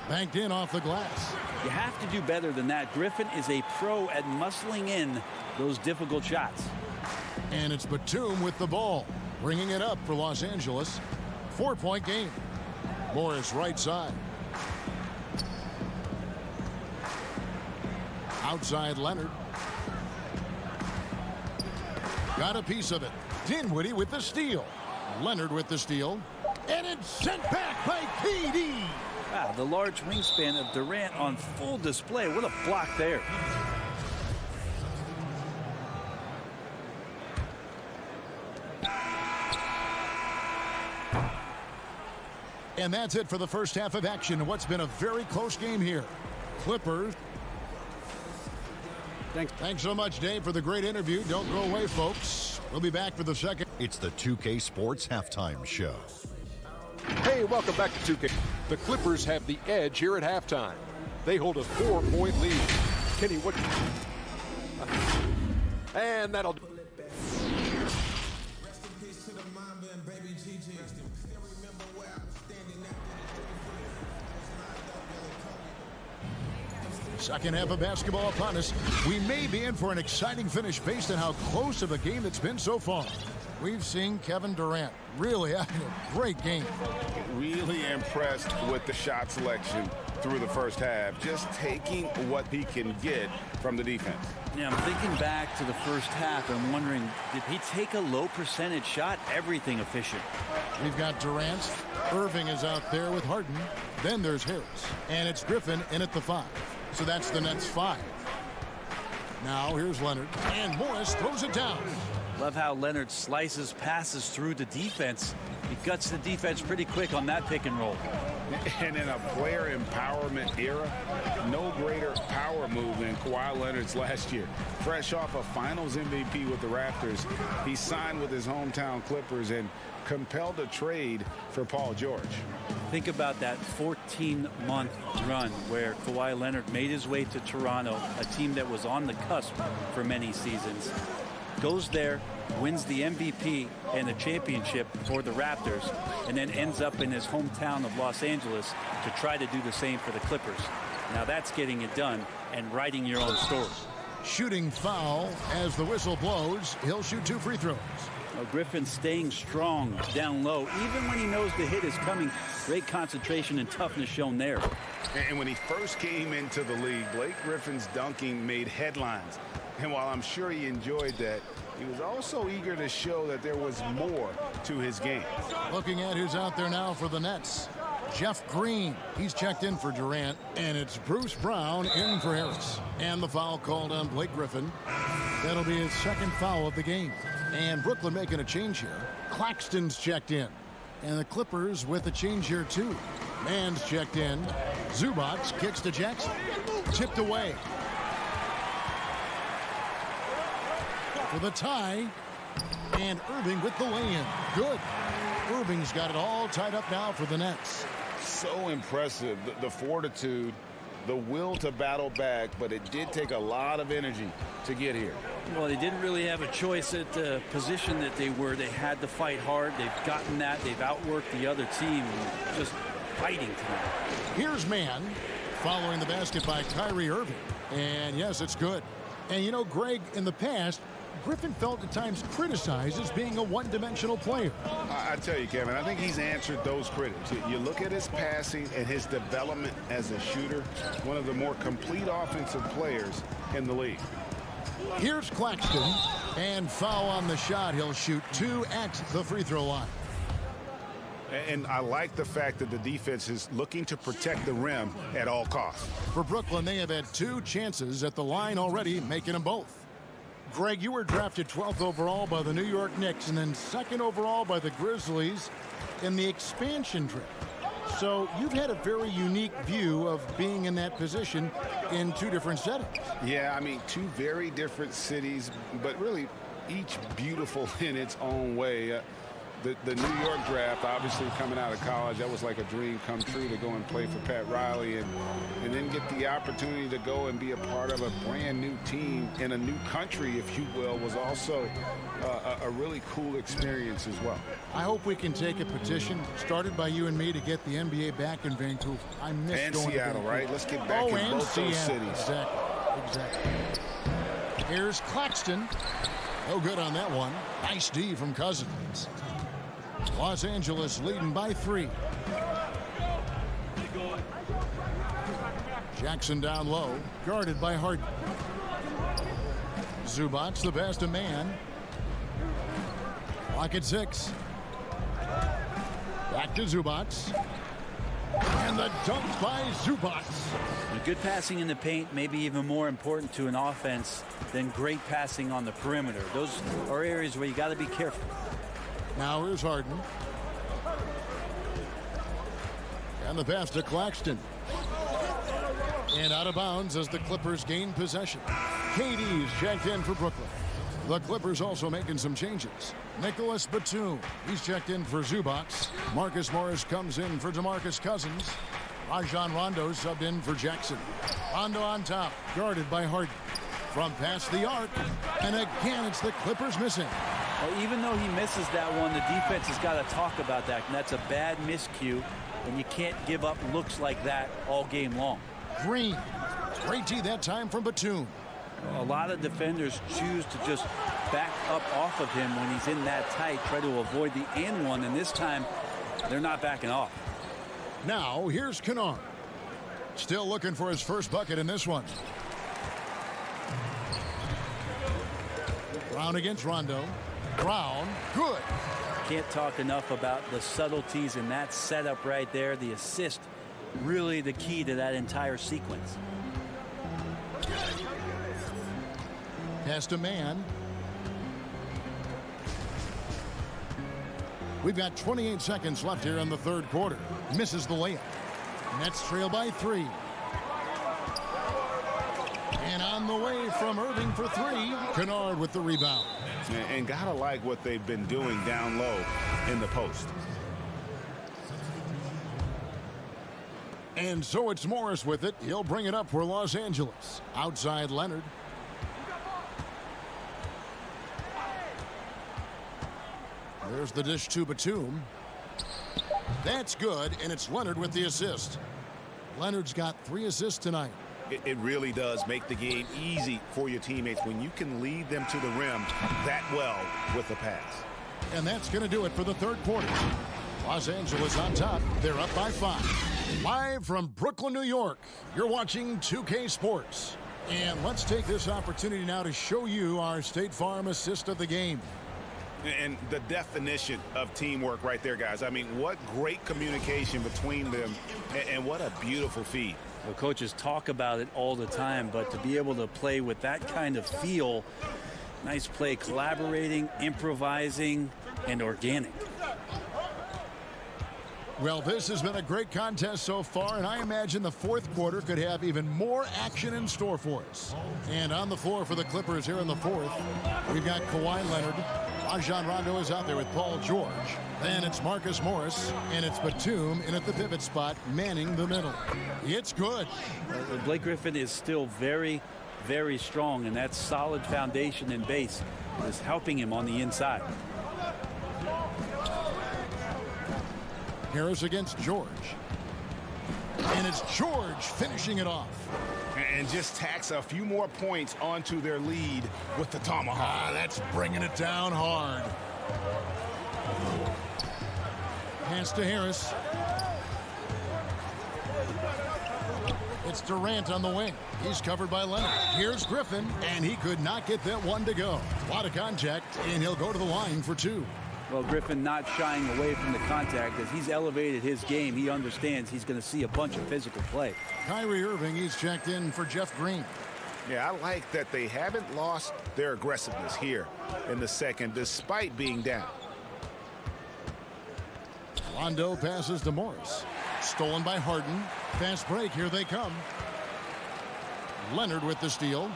Banked in off the glass. You have to do better than that. Griffin is a pro at muscling in those difficult shots. And it's Batum with the ball, bringing it up for Los Angeles. 4-point game. Morris right side. Outside Leonard. Got a piece of it. Dinwiddie with the steal. Leonard with the steal. And it's sent back by KD. Wow, the large wingspan of Durant on full display. What a block there. And that's it for the first half of action. What's been a very close game here. Clippers. Thanks so much, Dave, for the great interview. Don't go away, folks. We'll be back for the second. It's the 2K Sports Halftime Show. Hey, welcome back to 2K. The Clippers have the edge here at halftime. They hold a 4-point lead. Kenny, what? And that'll do. Second half of basketball upon us. We may be in for an exciting finish based on how close of a game it's been so far. We've seen Kevin Durant really having a great game. Really impressed with the shot selection through the first half. Just taking what he can get from the defense. Yeah, I'm thinking back to the first half. I'm wondering, did he take a low percentage shot? Everything efficient. We've got Durant. Irving is out there with Harden. Then there's Harris. And it's Griffin in at the 5. So that's the Nets 5. Now here's Leonard. And Morris throws it down. Love how Leonard slices passes through the defense. He guts the defense pretty quick on that pick and roll. And in a player empowerment era, no greater power move than Kawhi Leonard's last year. Fresh off a finals MVP with the Raptors, he signed with his hometown Clippers and compelled a trade for Paul George. Think about that 14-month run where Kawhi Leonard made his way to Toronto, a team that was on the cusp for many seasons. Goes there, wins the MVP and the championship for the Raptors, and then ends up in his hometown of Los Angeles to try to do the same for the Clippers. Now that's getting it done and writing your own story. Shooting foul as the whistle blows. He'll shoot 2 free throws. Griffin staying strong down low, even when he knows the hit is coming. Great concentration and toughness shown there. And when he first came into the league, Blake Griffin's dunking made headlines. And while I'm sure he enjoyed that, he was also eager to show that there was more to his game. Looking at who's out there now for the Nets. Jeff Green, he's checked in for Durant, and it's Bruce Brown in for Harris. And the foul called on Blake Griffin. That'll be his second foul of the game. And Brooklyn making a change here. Claxton's checked in. And the Clippers with a change here, too. Mann's checked in. Zubac kicks to Jackson. Tipped away. For the tie. And Irving with the lay-in. Good. Irving's got it all tied up now for the Nets. So impressive. The fortitude, the will to battle back, but it did take a lot of energy to get here. Well, they didn't really have a choice at the position that they were. They had to fight hard. They've gotten that. They've outworked the other team. Just fighting tonight. Here's Mann following the basket by Kyrie Irving. And yes, it's good. And you know, Greg, in the past, Griffin felt at times criticized as being a one-dimensional player. I tell you, Kevin, I think he's answered those critics. You look at his passing and his development as a shooter, one of the more complete offensive players in the league. Here's Claxton, and foul on the shot. He'll shoot 2 at the free throw line. And I like the fact that the defense is looking to protect the rim at all costs. For Brooklyn, they have had 2 chances at the line already, making them both. Greg, you were drafted 12th overall by the New York Knicks and then 2nd overall by the Grizzlies in the expansion draft. So you've had a very unique view of being in that position in 2 different settings. Yeah, I mean, 2 very different cities, but really each beautiful in its own way. The New York draft, obviously coming out of college, that was like a dream come true to go and play for Pat Riley and then get the opportunity to go and be a part of a brand new team in a new country, if you will, was also a really cool experience as well. I hope we can take a petition started by you and me to get the NBA back in Vancouver. I miss and going Seattle, to right? Let's get back in both those cities. Exactly. Here's Claxton. No good on that one. Nice D from Cousins. Los Angeles leading by 3. Jackson down low, guarded by Harden. Zubac, the pass to Mann. Clock at 6. Back to Zubac. And the dunk by Zubac. Good passing in the paint may be even more important to an offense than great passing on the perimeter. Those are areas where you got to be careful. Now here's Harden. And the pass to Claxton. And out of bounds as the Clippers gain possession. KD's checked in for Brooklyn. The Clippers also making some changes. Nicholas Batum, he's checked in for Zubac. Marcus Morris comes in for DeMarcus Cousins. Rajon Rondo subbed in for Jackson. Rondo on top, guarded by Harden. From past the arc, and again it's the Clippers missing. Well, even though he misses that one, the defense has got to talk about that, and that's a bad miscue, and you can't give up looks like that all game long. Green, great D that time from Batum. A lot of defenders choose to just back up off of him when he's in that tight, try to avoid the and one, and this time they're not backing off. Now here's Kennard. Still looking for his first bucket in this one. Brown against Rondo. Brown, good. Can't talk enough about the subtleties in that setup right there. The assist, really the key to that entire sequence. Pass to Mann. We've got 28 seconds left here in the 3rd quarter. Misses the layup. Nets trail by 3. And on the way from Irving for 3. Kennard with the rebound. And gotta like what they've been doing down low in the post. And so it's Morris with it. He'll bring it up for Los Angeles. Outside Leonard. There's the dish to Batum. That's good, and it's Leonard with the assist. Leonard's got 3 assists tonight. It really does make the game easy for your teammates when you can lead them to the rim that well with the pass. And that's going to do it for the 3rd quarter. Los Angeles on top. They're up by 5. Live from Brooklyn, New York, you're watching 2K Sports. And let's take this opportunity now to show you our State Farm assist of the game. And the definition of teamwork right there, guys. I mean, what great communication between them, and what a beautiful feed. Well, coaches talk about it all the time, but to be able to play with that kind of feel, nice play, collaborating, improvising, and organic. Well, this has been a great contest so far, and I imagine the fourth quarter could have even more action in store for us. And on the floor for the Clippers here in the fourth, we've got Kawhi Leonard. Rajon Rondo is out there with Paul George. Then it's Marcus Morris, and it's Batum in at the pivot spot, manning the middle. It's good. Blake Griffin is still very, very strong, and that solid foundation in base is helping him on the inside. Harris against George. And it's George finishing it off. And just tacks a few more points onto their lead with the tomahawk. That's bringing it down hard. Pass to Harris. It's Durant on the wing. He's covered by Leonard. Here's Griffin, and he could not get that one to go. A lot of contact, and he'll go to the line for two. Well, Griffin not shying away from the contact. As he's elevated his game, he understands he's going to see a bunch of physical play. Kyrie Irving, he's checked in for Jeff Green. Yeah, I like that they haven't lost their aggressiveness here in the second, despite being down. Rondo passes to Morris. Stolen by Harden. Fast break, here they come. Leonard with the steal.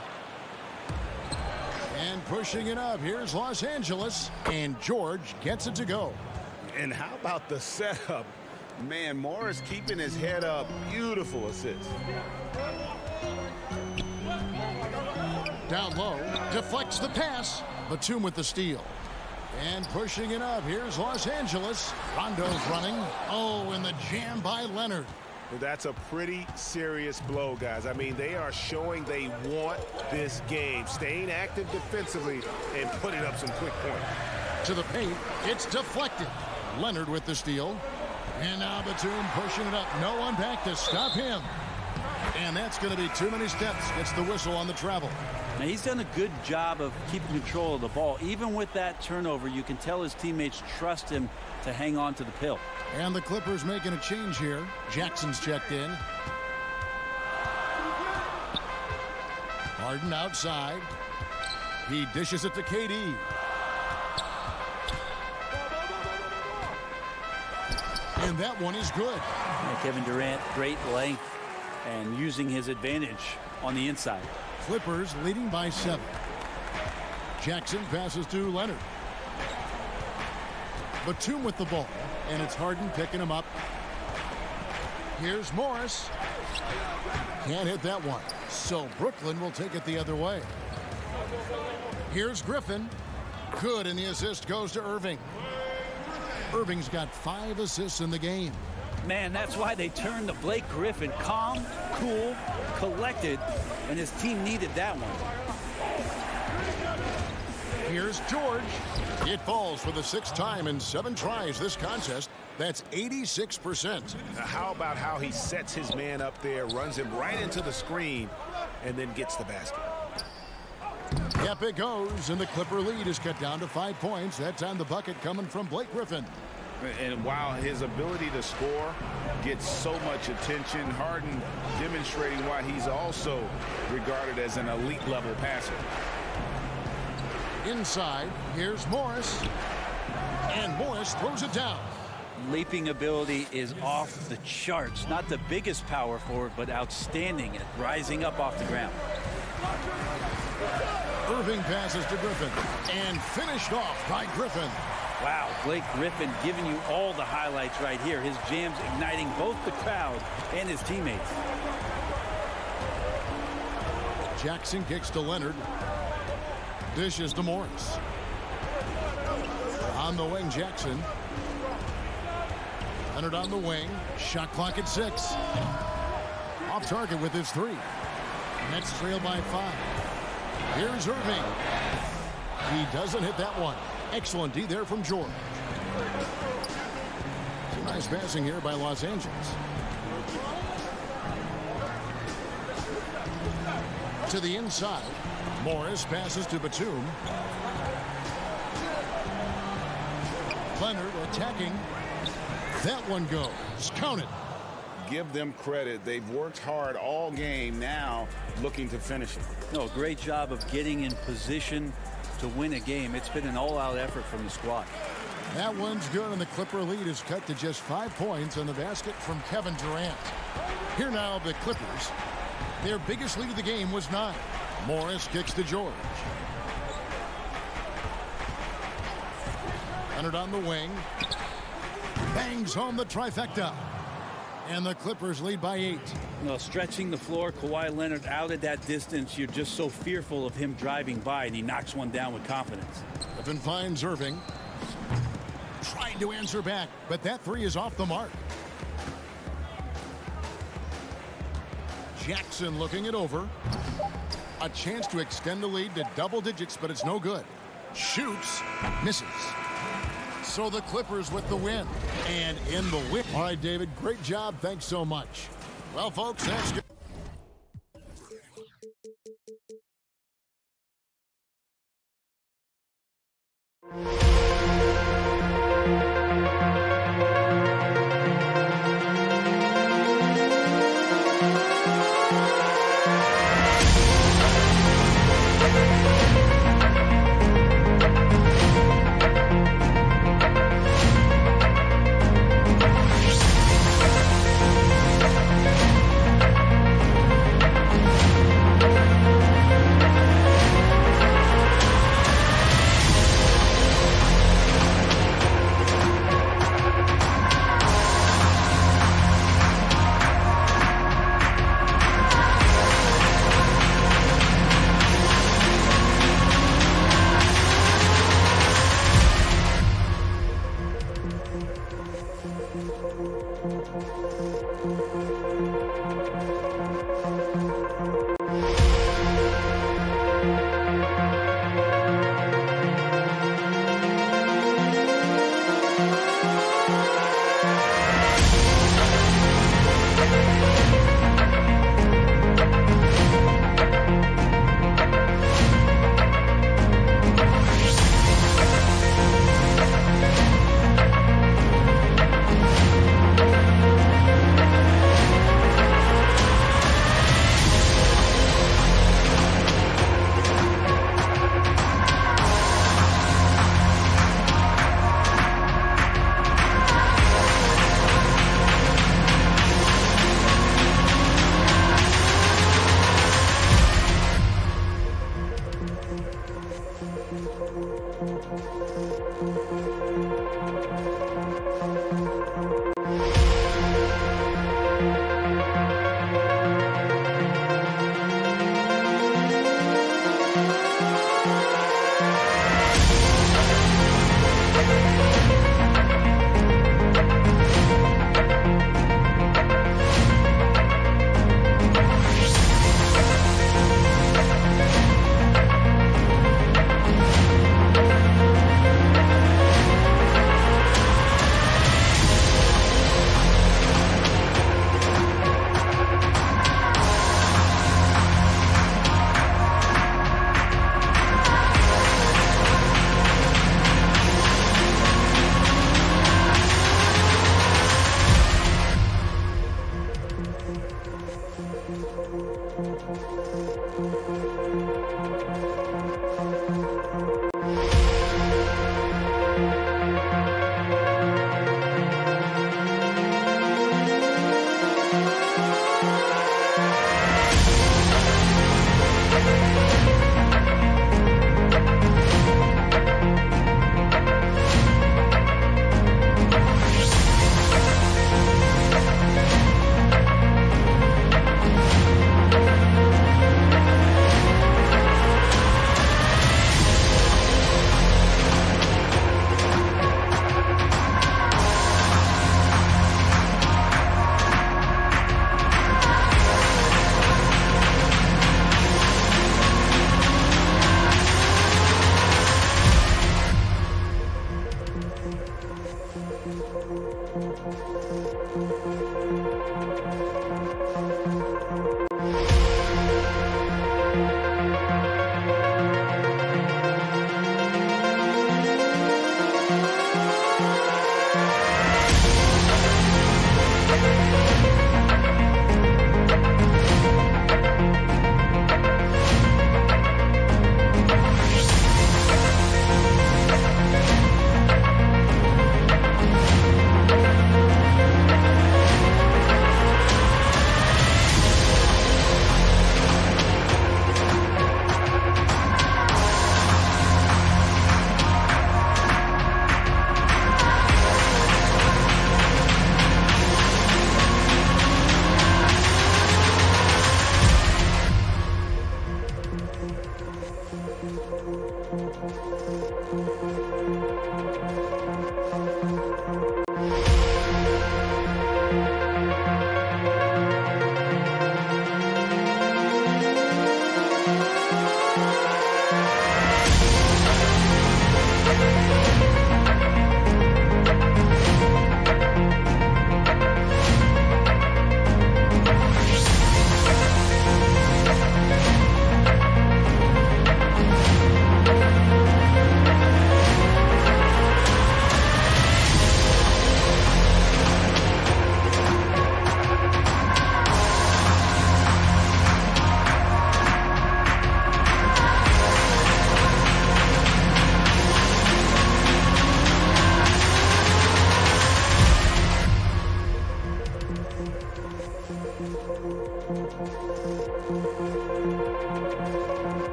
And pushing it up, here's Los Angeles, and George gets it to go. And how about the setup? Man, Morris keeping his head up. Beautiful assist. Down low, deflects the pass. Batum with the steal. And pushing it up, here's Los Angeles. Rondo's running. Oh, and the jam by Leonard. That's a pretty serious blow, guys. I mean, they are showing they want this game, staying active defensively and putting up some quick points. To the paint, it's deflected. Leonard with the steal. And now Batum pushing it up. No one back to stop him. And that's going to be too many steps. Gets the whistle on the travel. Now, he's done a good job of keeping control of the ball. Even with that turnover, you can tell his teammates trust him to hang on to the pill. And the Clippers making a change here. Jackson's checked in. Harden outside. He dishes it to KD. And that one is good. Yeah, Kevin Durant, great length and using his advantage on the inside. Clippers leading by 7. Jackson passes to Leonard. Batum with the ball. And it's Harden picking him up. Here's Morris. Can't hit that one. So Brooklyn will take it the other way. Here's Griffin. Good, and the assist goes to Irving. Irving's got 5 assists in the game. Man, that's why they turned to Blake Griffin. Calm, cool, collected, and his team needed that one. Here's George. It falls for the 6th time in 7 tries this contest. That's 86%. Now, how about how he sets his man up there, runs him right into the screen, and then gets the basket? Yep, it goes, and the Clipper lead is cut down to 5 points. That time the bucket coming from Blake Griffin. And while his ability to score gets so much attention, Harden demonstrating why he's also regarded as an elite level passer. Inside, here's Morris. And Morris throws it down. Leaping ability is off the charts. Not the biggest power forward, but outstanding at rising up off the ground. Irving passes to Griffin. And finished off by Griffin. Wow, Blake Griffin giving you all the highlights right here. His jams igniting both the crowd and his teammates. Jackson kicks to Leonard. Dishes to Morris. On the wing, Jackson. Leonard on the wing. Shot clock at 6. Off target with his 3. Nets trail by 5. Here's Irving. He doesn't hit that one. Excellent D there from George. Some nice passing here by Los Angeles. To the inside. Morris passes to Batum. Leonard attacking. That one goes. Count it. Give them credit. They've worked hard all game, now looking to finish it. No, great job of getting in position to win a game. It's been an all-out effort from the squad. That one's good, and the Clipper lead is cut to just 5 points on the basket from Kevin Durant. Here now, the Clippers. Their biggest lead of the game was 9. Morris kicks to George. Leonard on the wing. Bangs home the trifecta. And the Clippers lead by 8. Stretching the floor, Kawhi Leonard out at that distance. You're just so fearful of him driving by, and he knocks one down with confidence. Griffin finds Irving. Trying to answer back, but that 3 is off the mark. Jackson looking it over. A chance to extend the lead to double digits, but it's no good. Shoots, misses. So the Clippers with the win. And in the win. All right, David, great job. Thanks so much. Well, folks, that's good.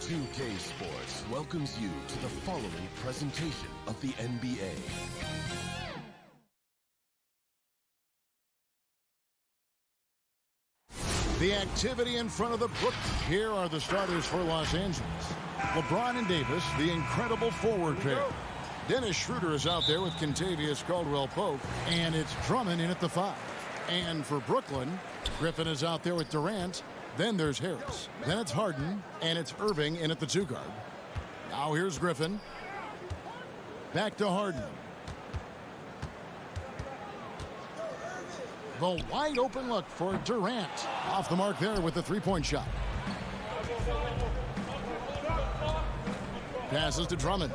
2K Sports welcomes you to the following presentation of the NBA. The activity in front of the Brook. Here are the starters for Los Angeles. LeBron and Davis, the incredible forward pair. Dennis Schroeder is out there with Kentavious Caldwell-Pope, and it's Drummond in at the 5. And for Brooklyn, Griffin is out there with Durant. Then there's Harris. Then it's Harden, and it's Irving in at the 2 guard. Now here's Griffin. Back to Harden. The wide open look for Durant. Off the mark there with the 3-point shot. Passes to Drummond.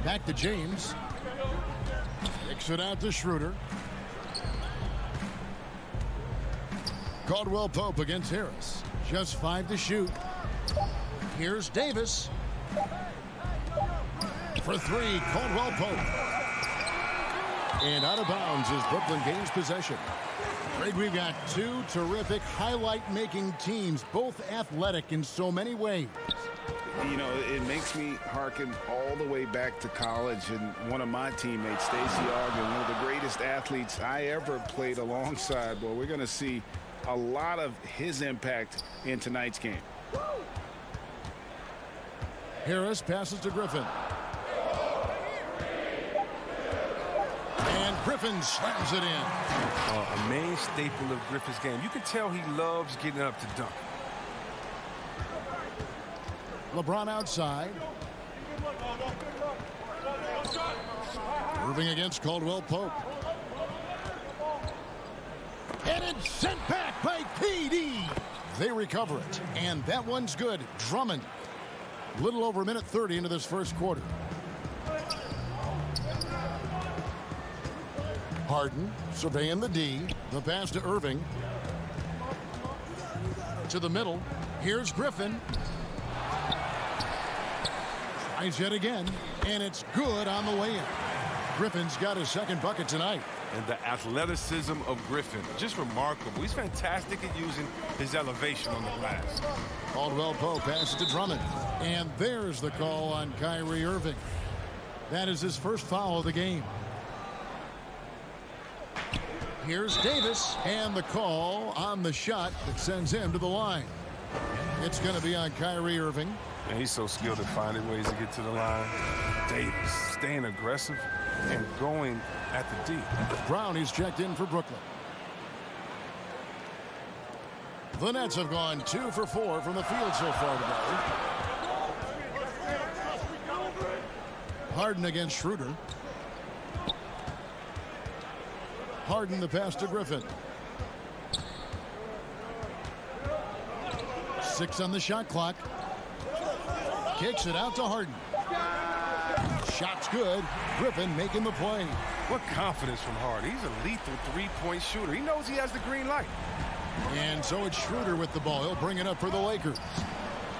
Back to James. Kicks it out to Schroeder. Caldwell-Pope against Harris. Just 5 to shoot. Here's Davis. For 3, Caldwell-Pope. And out of bounds as Brooklyn gains possession. Greg, we've got 2 terrific highlight-making teams, both athletic in so many ways. You know, it makes me hearken all the way back to college, and one of my teammates, Stacey Ogden, one of the greatest athletes I ever played alongside. Well, we're going to see a lot of his impact in tonight's game. Harris passes to Griffin. And Griffin slams it in. A main staple of Griffin's game. You can tell he loves getting up to dunk. LeBron outside. Irving against Caldwell-Pope. And it's sent back by KD. They recover it. And that one's good. Drummond. Little over a minute 30 into this first quarter. Harden surveying the D. The pass to Irving. To the middle. Here's Griffin. Tries yet again. And it's good on the way in. Griffin's got his second bucket tonight. And the athleticism of Griffin, just remarkable. He's fantastic at using his elevation on the glass. Caldwell-Pope passes to Drummond. And there's the call on Kyrie Irving. That is his first foul of the game. Here's Davis, and the call on the shot that sends him to the line. It's going to be on Kyrie Irving. And he's so skilled at finding ways to get to the line. Davis staying aggressive and going at the D. Brown, he's checked in for Brooklyn. The Nets have gone 2 for 4 from the field so far today. Harden against Schroeder. Harden the pass to Griffin. 6 on the shot clock. Kicks it out to Harden. Shot's good. Griffin making the play. What confidence from Harden. He's a lethal 3-point shooter. He knows he has the green light. And so it's Schroeder with the ball. He'll bring it up for the Lakers.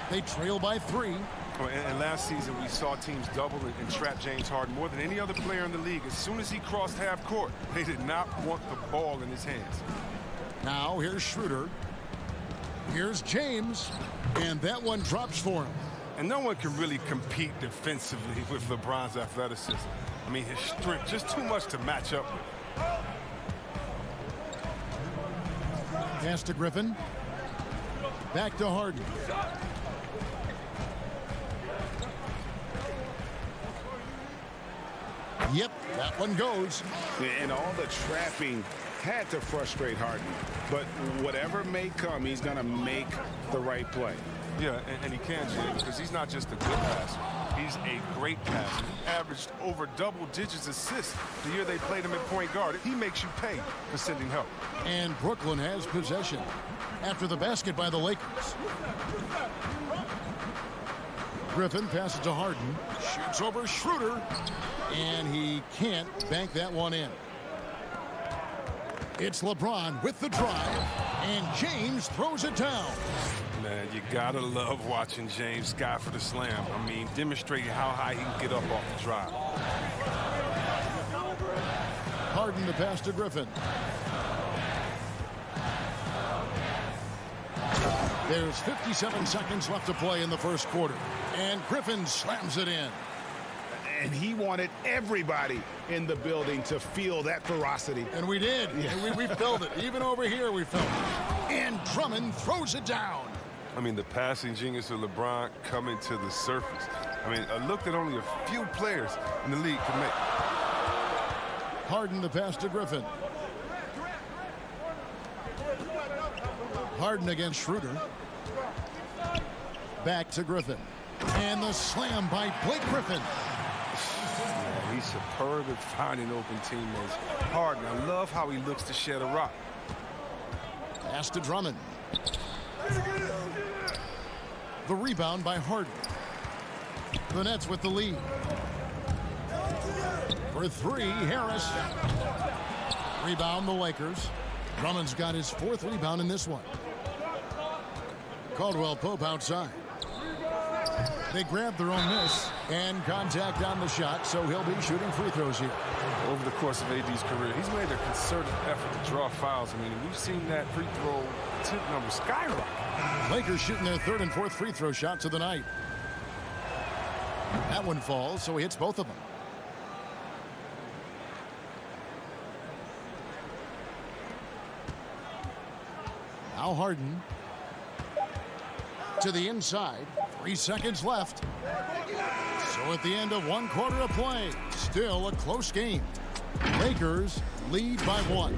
They trail by 3. And last season, we saw teams double and trap James Harden more than any other player in the league. As soon as he crossed half court, they did not want the ball in his hands. Now here's Schroeder. Here's James. And that one drops for him. And no one can really compete defensively with LeBron's athleticism. I mean, his strength, just too much to match up with. Pass to Griffin. Back to Harden. Yep, that one goes. And all the trapping had to frustrate Harden. But whatever may come, he's going to make the right play. Yeah, and he can, Jay, because he's not just a good passer. He's a great passer. Averaged over double digits assists the year they played him at point guard. He makes you pay for sending help. And Brooklyn has possession after the basket by the Lakers. Griffin passes to Harden. Shoots over Schroeder. And he can't bank that one in. It's LeBron with the drive. And James throws it down. Man, you gotta love watching James sky for the slam. I mean, demonstrating how high he can get up off the drive. Harden the pass to Griffin. There's 57 seconds left to play in the first quarter. And Griffin slams it in. And he wanted everybody in the building to feel that ferocity. And we did. Yeah. And we felt it. Even over here we felt it. And Drummond throws it down. I mean, the passing genius of LeBron coming to the surface. I mean, a look that only a few players in the league can make. Harden the pass to Griffin. Harden against Schroeder. Back to Griffin. And the slam by Blake Griffin. Yeah, he's superb at finding open teammates. Harden, I love how he looks to shed a rock. Pass to Drummond. The rebound by Harden. The Nets with the lead. For three, Harris. Rebound the Lakers. Drummond's got his fourth rebound in this one. Caldwell Pope outside. They grab their own miss and contact on the shot, so he'll be shooting free throws here. Over the course of AD's career, he's made a concerted effort to draw fouls. I mean, we've seen that free throw attempt number skyrocket. Lakers shooting their third and fourth free throw shots of the night. That one falls, so he hits both of them. Now Harden. To the inside. 3 seconds left. So at the end of one quarter of play, still a close game. Lakers lead by 1.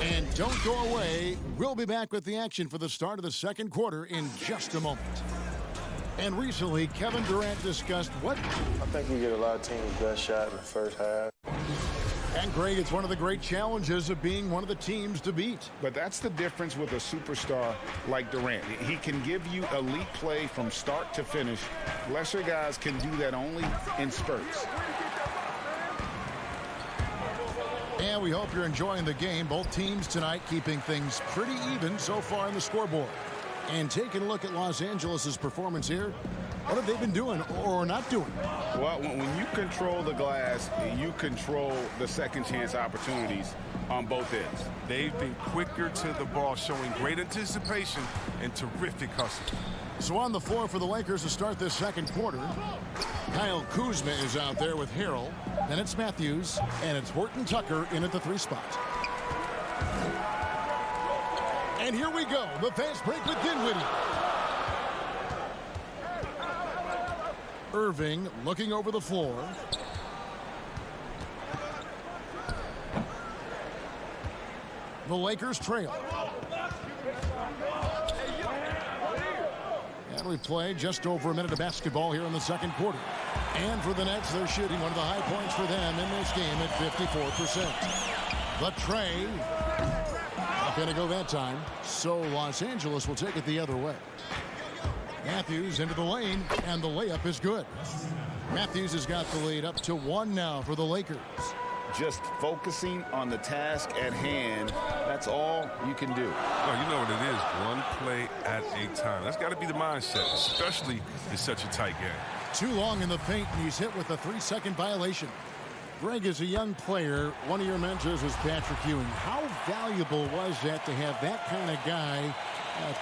And don't go away. We'll be back with the action for the start of the second quarter in just a moment. And recently, Kevin Durant discussed what? I think we get a lot of teams' best shot in the first half. And Greg, it's one of the great challenges of being one of the teams to beat. But that's the difference with a superstar like Durant. He can give you elite play from start to finish. Lesser guys can do that only in spurts. And we hope you're enjoying the game. Both teams tonight keeping things pretty even so far on the scoreboard. And taking a look at Los Angeles' performance here, what have they been doing or not doing? Well, when you control the glass, you control the second chance opportunities on both ends. They've been quicker to the ball, showing great anticipation and terrific hustle. So on the floor for the Lakers to start this second quarter, Kyle Kuzma is out there with Harrell. Then it's Matthews, and it's Horton Tucker in at the 3 spot. And here we go, the fast break with Dinwiddie. Irving looking over the floor. The Lakers trail. And we play just over a minute of basketball here in the second quarter. And for the Nets, they're shooting one of the high points for them in this game at 54%. The tray. Not going to go that time. So Los Angeles will take it the other way. Matthews into the lane, and the layup is good. Matthews has got the lead up to 1 now for the Lakers. Just focusing on the task at hand, that's all you can do. No, you know what it is. One play at a time. That's got to be the mindset, especially in such a tight game. Too long in the paint, and he's hit with a 3-second violation. Greg, as a young player, one of your mentors was Patrick Ewing. How valuable was that to have that kind of guy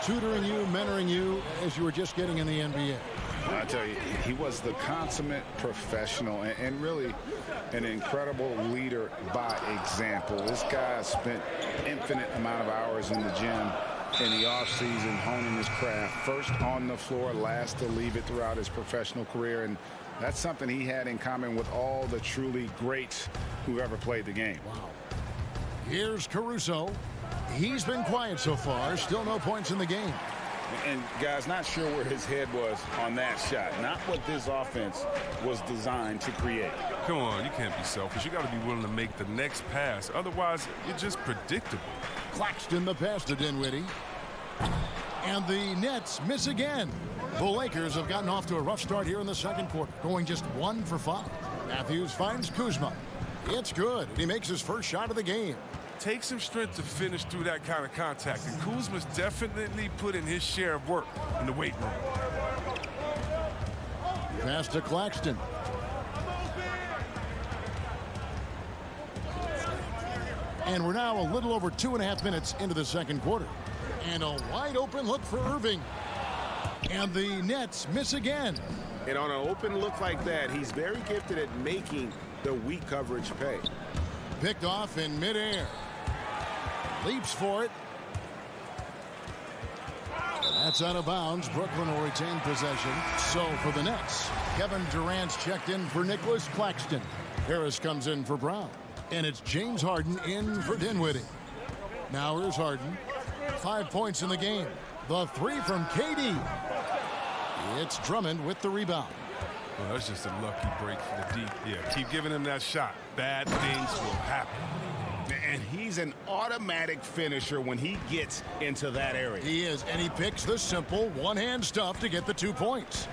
tutoring you, mentoring you as you were just getting in the NBA? I tell you, he was the consummate professional and really an incredible leader by example. This guy spent infinite amount of hours in the gym in the offseason honing his craft. First on the floor, last to leave it throughout his professional career. And that's something he had in common with all the truly greats who ever played the game. Wow. Here's Caruso. He's been quiet so far. Still no points in the game. And, guys, not sure where his head was on that shot. Not what this offense was designed to create. Come on, you can't be selfish. You got to be willing to make the next pass. Otherwise, you're just predictable. Claxton the pass to Dinwiddie. And the Nets miss again. The Lakers have gotten off to a rough start here in the second quarter, going just 1 for 5. Matthews finds Kuzma. It's good. He makes his first shot of the game. Takes some strength to finish through that kind of contact, and Kuzma's definitely put in his share of work in the weight room. Pass to Claxton. And we're now a little over 2.5 minutes into the second quarter. And a wide open look for Irving. And the Nets miss again. And on an open look like that, he's very gifted at making the weak coverage pay. Picked off in midair. Leaps for it. That's out of bounds. Brooklyn will retain possession. So for the Nets, Kevin Durant's checked in for Nicholas Claxton. Harris comes in for Brown. And it's James Harden in for Dinwiddie. Now here's Harden. 5 points in the game. The three from KD. It's Drummond with the rebound. Well, that's just a lucky break for the deep. Yeah, keep giving him that shot. Bad things will happen. And he's an automatic finisher when he gets into that area. He is, and he picks the simple one-hand stuff to get the 2 points.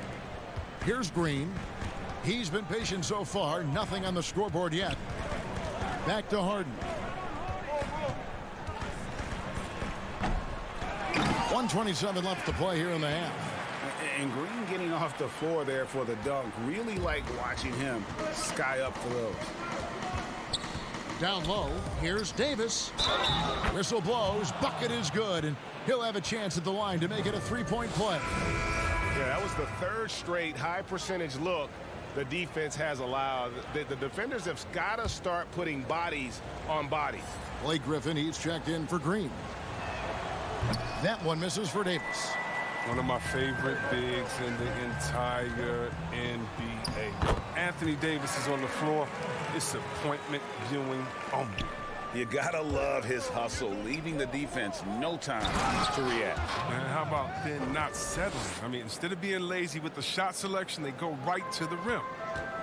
Here's Green. He's been patient so far. Nothing on the scoreboard yet. Back to Harden. 1:27 left to play here in the half. And Green getting off the floor there for the dunk. Really like watching him sky up for those. Down low, here's Davis. Whistle blows, bucket is good, and he'll have a chance at the line to make it a three-point play. Yeah, that was the third straight high percentage look the defense has allowed. The defenders have got to start putting bodies on bodies. Blake Griffin, he's checked in for Green. That one misses for Davis. One of my favorite bigs in the entire NBA. Anthony Davis is on the floor. It's appointment viewing only. You gotta love his hustle, leaving the defense no time to react. And how about then not settling? I mean, instead of being lazy with the shot selection, they go right to the rim.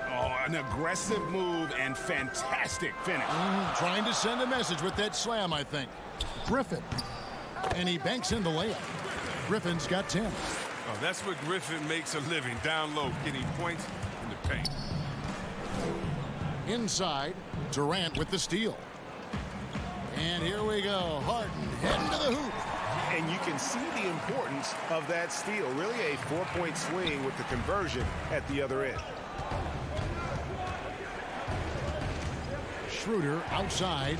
Oh, an aggressive move and fantastic finish. Trying to send a message with that slam, I think. Griffin. And he banks in the layup. Griffin's got 10. Oh, that's what Griffin makes a living, down low, getting points in the paint. Inside, Durant with the steal. And here we go. Harden heading to the hoop. And you can see the importance of that steal. Really a 4-point swing with the conversion at the other end. Schroeder outside.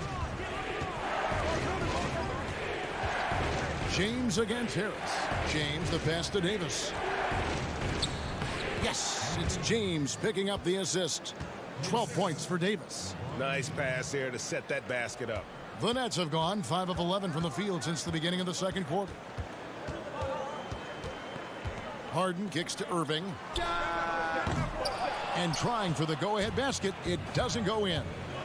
James against Harris. James the pass to Davis. Yes, it's James picking up the assist. 12 points for Davis. Nice pass there to set that basket up. The Nets have gone 5 of 11 from the field since the beginning of the second quarter. Harden kicks to Irving. And trying for the go-ahead basket, it doesn't go in.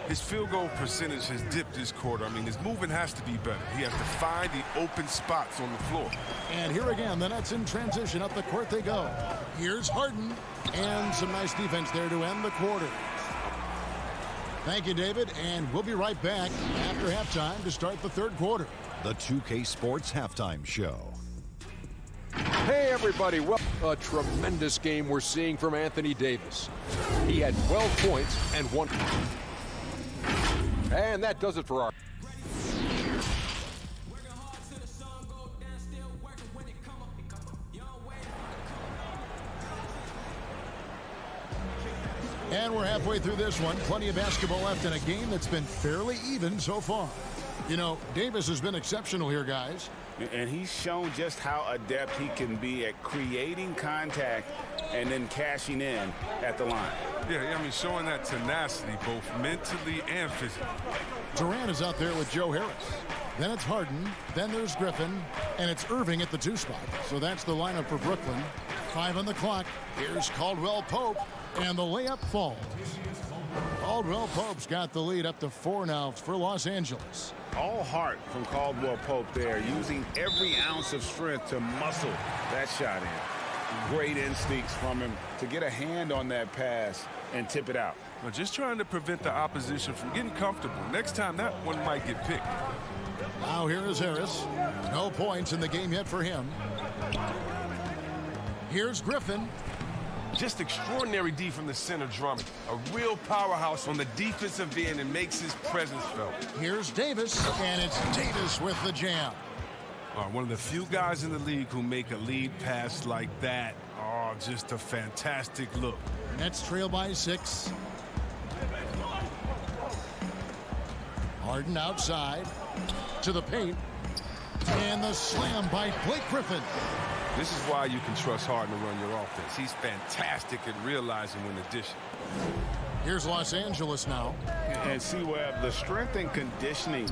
His field goal percentage has dipped this quarter. I mean, his movement has to be better. He has to find the open spots on the floor. And here again, the Nets in transition. Up the court they go. Here's Harden. And some nice defense there to end the quarter. Thank you, David. And we'll be right back after halftime to start the third quarter. The 2K Sports Halftime Show. Hey, everybody. Well, a tremendous game we're seeing from Anthony Davis. He had 12 points and 1. And that does it for our... And we're halfway through this one. Plenty of basketball left in a game that's been fairly even so far. You know, Davis has been exceptional here, guys. And he's shown just how adept he can be at creating contact and then cashing in at the line. Yeah, I mean, showing that tenacity both mentally and physically. Durant is out there with Joe Harris. Then it's Harden. Then there's Griffin. And it's Irving at the 2 spot. So that's the lineup for Brooklyn. 5 on the clock. Here's Caldwell Pope. And the layup falls. Caldwell Pope's got the lead up to 4 now for Los Angeles. All heart from Caldwell Pope there, using every ounce of strength to muscle that shot in. Great instincts from him to get a hand on that pass and tip it out. Well, just trying to prevent the opposition from getting comfortable. Next time, that one might get picked. Now here is Harris. No points in the game yet for him. Here's Griffin. Just extraordinary D from the center, Drummond. A real powerhouse on the defensive end and makes his presence felt. Here's Davis, and it's Davis with the jam. One of the few guys in the league who make a lead pass like that. Oh, just a fantastic look. Nets trail by 6. Harden outside to the paint. And the slam by Blake Griffin. This is why you can trust Harden to run your offense. He's fantastic at realizing when to dish it. Here's Los Angeles now. And see, Webb, the strength and conditioning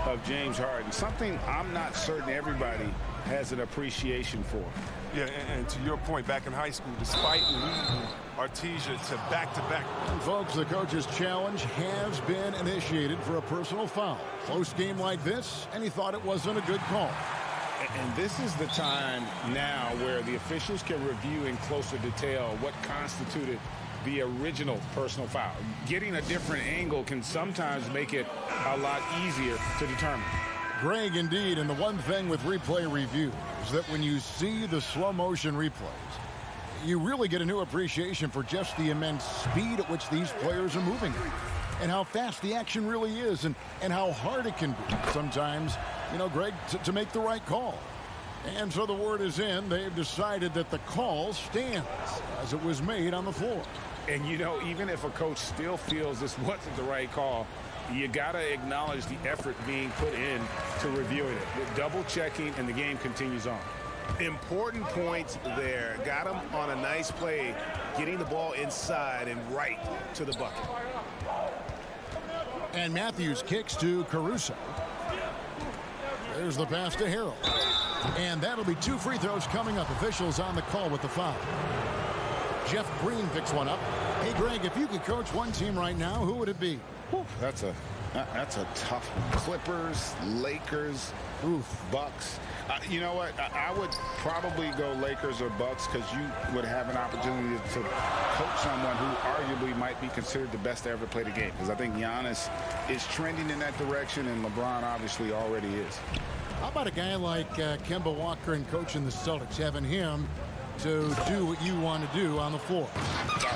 of James Harden, something I'm not certain everybody has an appreciation for. Yeah, and to your point, back in high school, despite losing Artesia to back-to-back. And folks, the coach's challenge has been initiated for a personal foul. Close game like this, and he thought it wasn't a good call. And this is the time now where the officials can review in closer detail what constituted the original personal foul. Getting a different angle can sometimes make it a lot easier to determine. Greg, indeed, and the one thing with replay review is that when you see the slow motion replays, you really get a new appreciation for just the immense speed at which these players are moving and how fast the action really is and how hard it can be sometimes, you know, Greg, to make the right call. And so the word is in. They've decided that the call stands as it was made on the floor. And, you know, even if a coach still feels this wasn't the right call, you got to acknowledge the effort being put in to reviewing it. The double checking, and the game continues on. Important points there. Got him on a nice play, getting the ball inside and right to the bucket. And Matthews kicks to Caruso. There's the pass to Harrell. And that'll be 2 free throws coming up. Officials on the call with the foul. Jeff Green picks one up. Hey, Greg, if you could coach one team right now, who would it be? That's a tough one. Clippers, Lakers, Bucks. You know what? I would probably go Lakers or Bucks because you would have an opportunity to coach someone who arguably might be considered the best to ever play the game. Because I think Giannis is trending in that direction, and LeBron obviously already is. How about a guy like Kemba Walker and coaching the Celtics, having him to do what you want to do on the floor?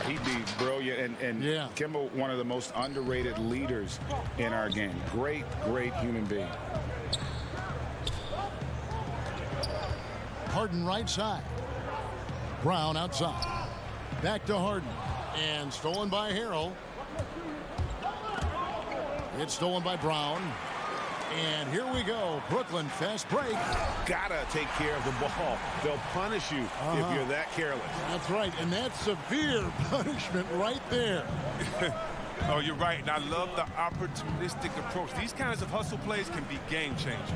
He'd be brilliant, and yeah. Kemba, one of the most underrated leaders in our game. Great human being. Harden right side. Brown outside. Back to Harden. And stolen by Harrell. It's stolen by Brown. And here we go. Brooklyn fast break. Gotta take care of the ball. They'll punish you if you're that careless. That's right. And that's severe punishment right there. Oh, you're right. And I love the opportunistic approach. These kinds of hustle plays can be game changers.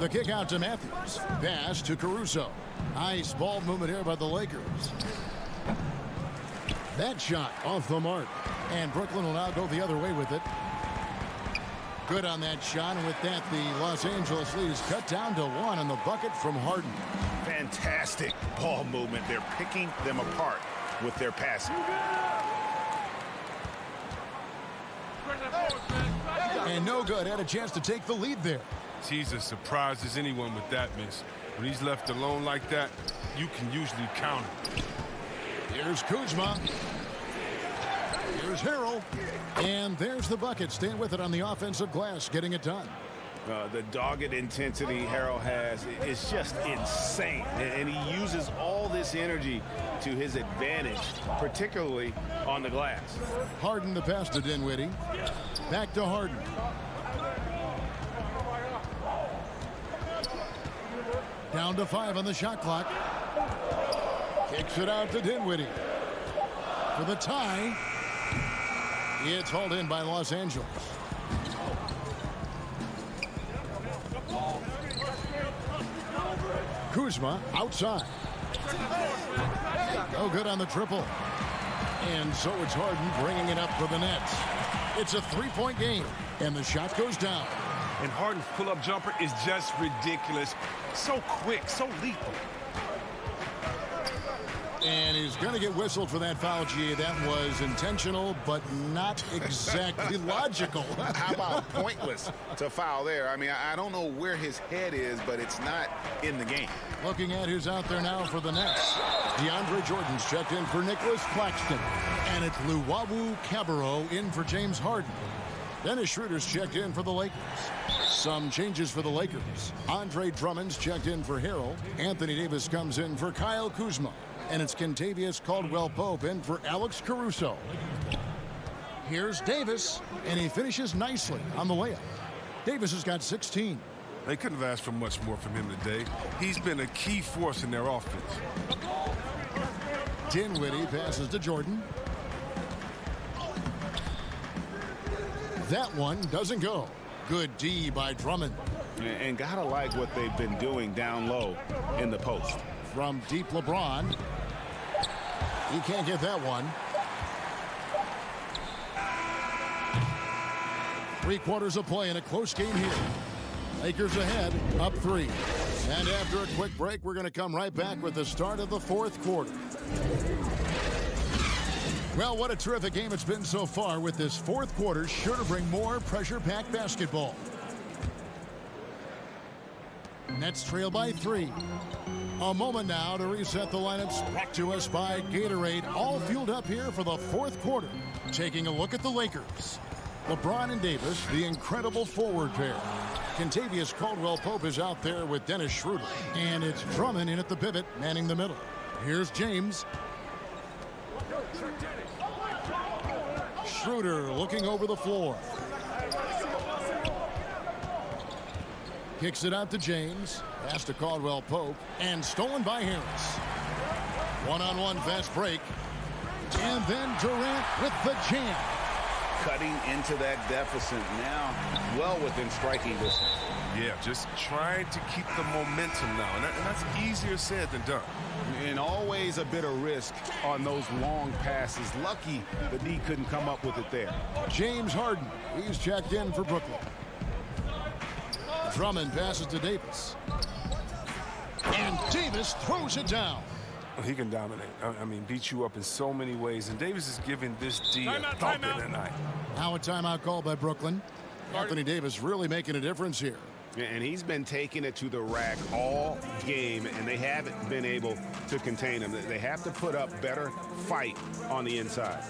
The kick out to Matthews. Pass to Caruso. Nice ball movement here by the Lakers. That shot off the mark. And Brooklyn will now go the other way with it. Good on that shot, and with that, the Los Angeles lead is cut down to 1 on the bucket from Harden. Fantastic ball movement. They're picking them apart with their passing. And no good. Had a chance to take the lead there. He's as surprised as anyone with that miss. When he's left alone like that, you can usually count him. Here's Kuzma. Here's Harrell. And there's the bucket. Staying with it on the offensive glass, getting it done. The dogged intensity Harrell has is just insane. And he uses all this energy to his advantage, particularly on the glass. Harden the pass to Dinwiddie. Back to Harden. Down to 5 on the shot clock. Kicks it out to Dinwiddie. For the tie. It's hauled in by Los Angeles. Kuzma outside. No good on the triple. And so it's Harden bringing it up for the Nets. It's a 3-point game, and the shot goes down. And Harden's pull-up jumper is just ridiculous. So quick, so lethal. And he's going to get whistled for that foul, G. That was intentional, but not exactly logical. How about pointless to foul there? I mean, I don't know where his head is, but it's not in the game. Looking at who's out there now for the Nets. DeAndre Jordan's checked in for Nicholas Claxton. And it's Luwawu Cabarrot in for James Harden. Dennis Schroeder's checked in for the Lakers. Some changes for the Lakers. Andre Drummond's checked in for Harrell. Anthony Davis comes in for Kyle Kuzma. And it's Kentavious Caldwell-Pope in for Alex Caruso. Here's Davis, and he finishes nicely on the layup. Davis has got 16. They couldn't have asked for much more from him today. He's been a key force in their offense. Dinwiddie passes to Jordan. That one doesn't go. Good D by Drummond. And gotta like what they've been doing down low in the post. From deep, LeBron. He can't get that one. 3 quarters of play in a close game here. Lakers ahead, up 3. And after a quick break, we're going to come right back with the start of the 4th quarter. Well, what a terrific game it's been so far, with this 4th quarter sure to bring more pressure-packed basketball. Nets trail by 3. A moment now to reset the lineups, brought to us by Gatorade, all fueled up here for the 4th quarter. Taking a look at the Lakers. LeBron and Davis, the incredible forward pair. Kentavious Caldwell-Pope is out there with Dennis Schroeder. And it's Drummond in at the pivot, manning the middle. Here's James. Schroeder looking over the floor. Kicks it out to James. Pass to Caldwell-Pope. And stolen by Harris. One-on-one fast break. And then Durant with the jam. Cutting into that deficit now, well within striking distance. Yeah, just trying to keep the momentum now, and that's easier said than done. And always a bit of risk on those long passes. Lucky that he couldn't come up with it there. James Harden, he's checked in for Brooklyn. Drummond passes to Davis. And Davis throws it down. He can dominate. I mean, beat you up in so many ways. And Davis is giving this D a thumping tonight. Now a timeout call by Brooklyn. Anthony Davis really making a difference here. And he's been taking it to the rack all game, and they haven't been able to contain him. They have to put up better fight on the inside.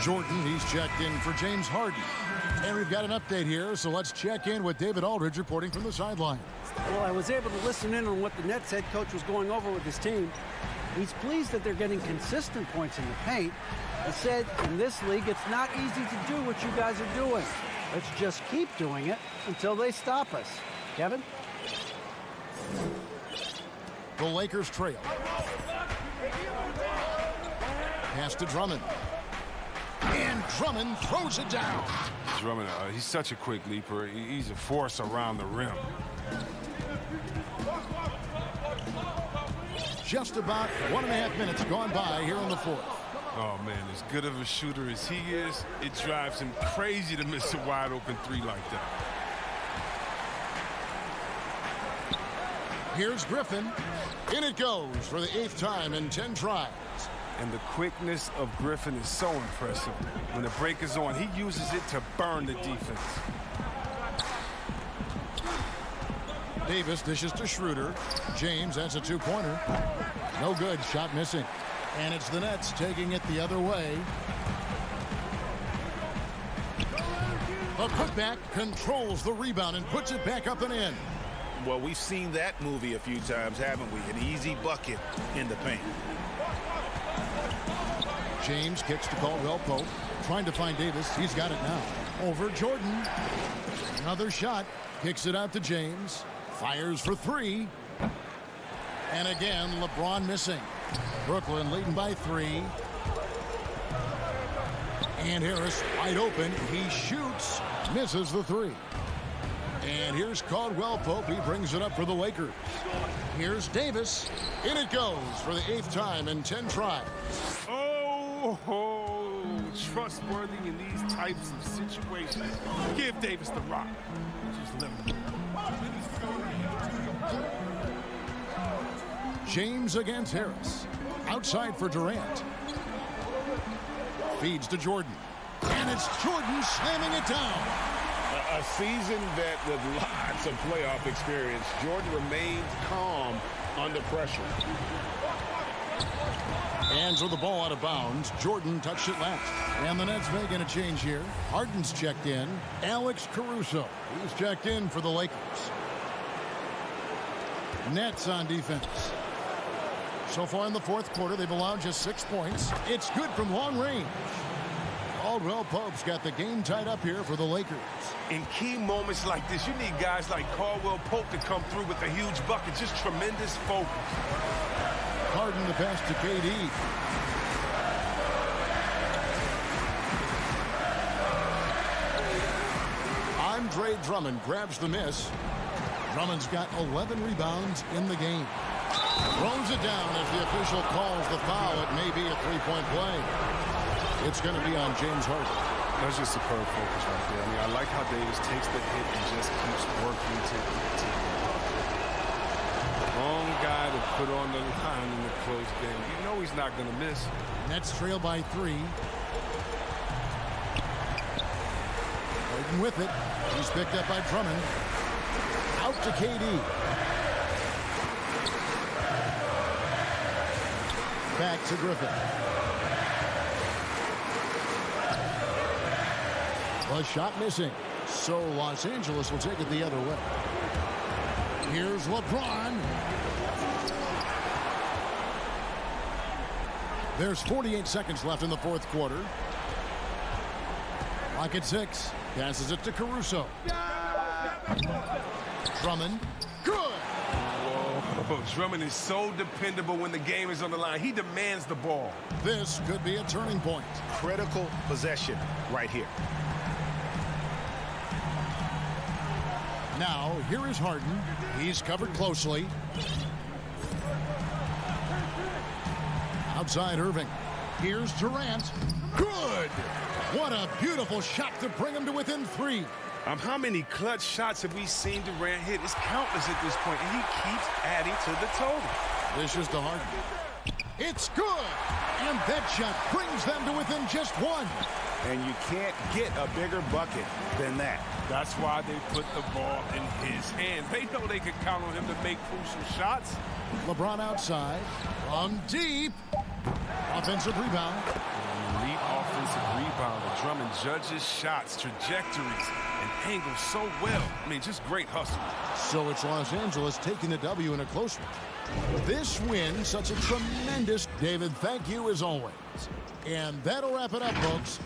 Jordan, he's checked in for James Harden. And we've got an update here, so let's check in with David Aldridge reporting from the sideline. Well, I was able to listen in on what the Nets head coach was going over with his team. He's pleased that they're getting consistent points in the paint. He said, in this league, it's not easy to do what you guys are doing. Let's just keep doing it until they stop us. Kevin? The Lakers trail. Pass to Drummond. And Drummond throws it down. Drummond, he's such a quick leaper. He's a force around the rim. Just about 1.5 minutes gone by here in the 4th. Oh, man, as good of a shooter as he is, it drives him crazy to miss a wide-open 3 like that. Here's Griffin. In it goes for the 8th time in 10 tries. And the quickness of Griffin is so impressive. When the break is on, he uses it to burn the defense. Davis dishes to Schroeder. James, that's a 2-pointer. No good, shot missing. And it's the Nets taking it the other way. The putback controls the rebound and puts it back up and in. Well, we've seen that movie a few times, haven't we? An easy bucket in the paint. James kicks to Caldwell-Pope. Trying to find Davis. He's got it now. Over Jordan. Another shot. Kicks it out to James. Fires for 3. And again, LeBron missing. Brooklyn leading by 3. And Harris wide open. He shoots. Misses the 3. And here's Caldwell-Pope. He brings it up for the Lakers. Here's Davis. In it goes for the 8th time in 10 tries. Oh, trustworthy in these types of situations. Give Davis the rock. Just let him. James against Harris. Outside for Durant. Feeds to Jordan. And it's Jordan slamming it down. A seasoned vet with lots of playoff experience, Jordan remains calm under pressure. Hands with the ball out of bounds. Jordan touched it last. And the Nets making a change here. Harden's checked in. Alex Caruso. He's checked in for the Lakers. Nets on defense. So far in the fourth quarter, they've allowed just 6 points. It's good from long range. Caldwell Pope's got the game tied up here for the Lakers. In key moments like this, you need guys like Caldwell Pope to come through with a huge bucket. Just tremendous focus. Harden the pass to KD. Andre Drummond grabs the miss. Drummond's got 11 rebounds in the game. Throws it down as the official calls the foul. It may be a three-point play. It's going to be on James Harden. That's just superb focus right there. I mean, I like how Davis takes the hit and just keeps working to take it. Wrong guy to put on the line in the close game. You know he's not going to miss. Nets trail by 3. Harden with it. He's picked up by Drummond. Out to KD. Back to Griffin. A shot missing. So Los Angeles will take it the other way. Here's LeBron. There's 48 seconds left in the fourth quarter. Clock at 6. Passes it to Caruso. Drummond. Good. Whoa, Drummond is so dependable when the game is on the line. He demands the ball. This could be a turning point. Critical possession right here. Now, here is Harden. He's covered closely. Outside Irving. Here's Durant. Good! What a beautiful shot to bring him to within 3. How many clutch shots have we seen Durant hit? It's countless at this point, and he keeps adding to the total. This is to Harden. It's good! And that shot brings them to within just 1. And you can't get a bigger bucket than that. That's why they put the ball in his hands. They know they can count on him to make crucial shots. LeBron outside. From deep. Offensive rebound. Elite offensive rebounder. Drummond judges shots, trajectories, and angles so well. I mean, just great hustle. So it's Los Angeles taking the W in a close one. This win, such a tremendous... David, thank you as always. And that'll wrap it up, folks.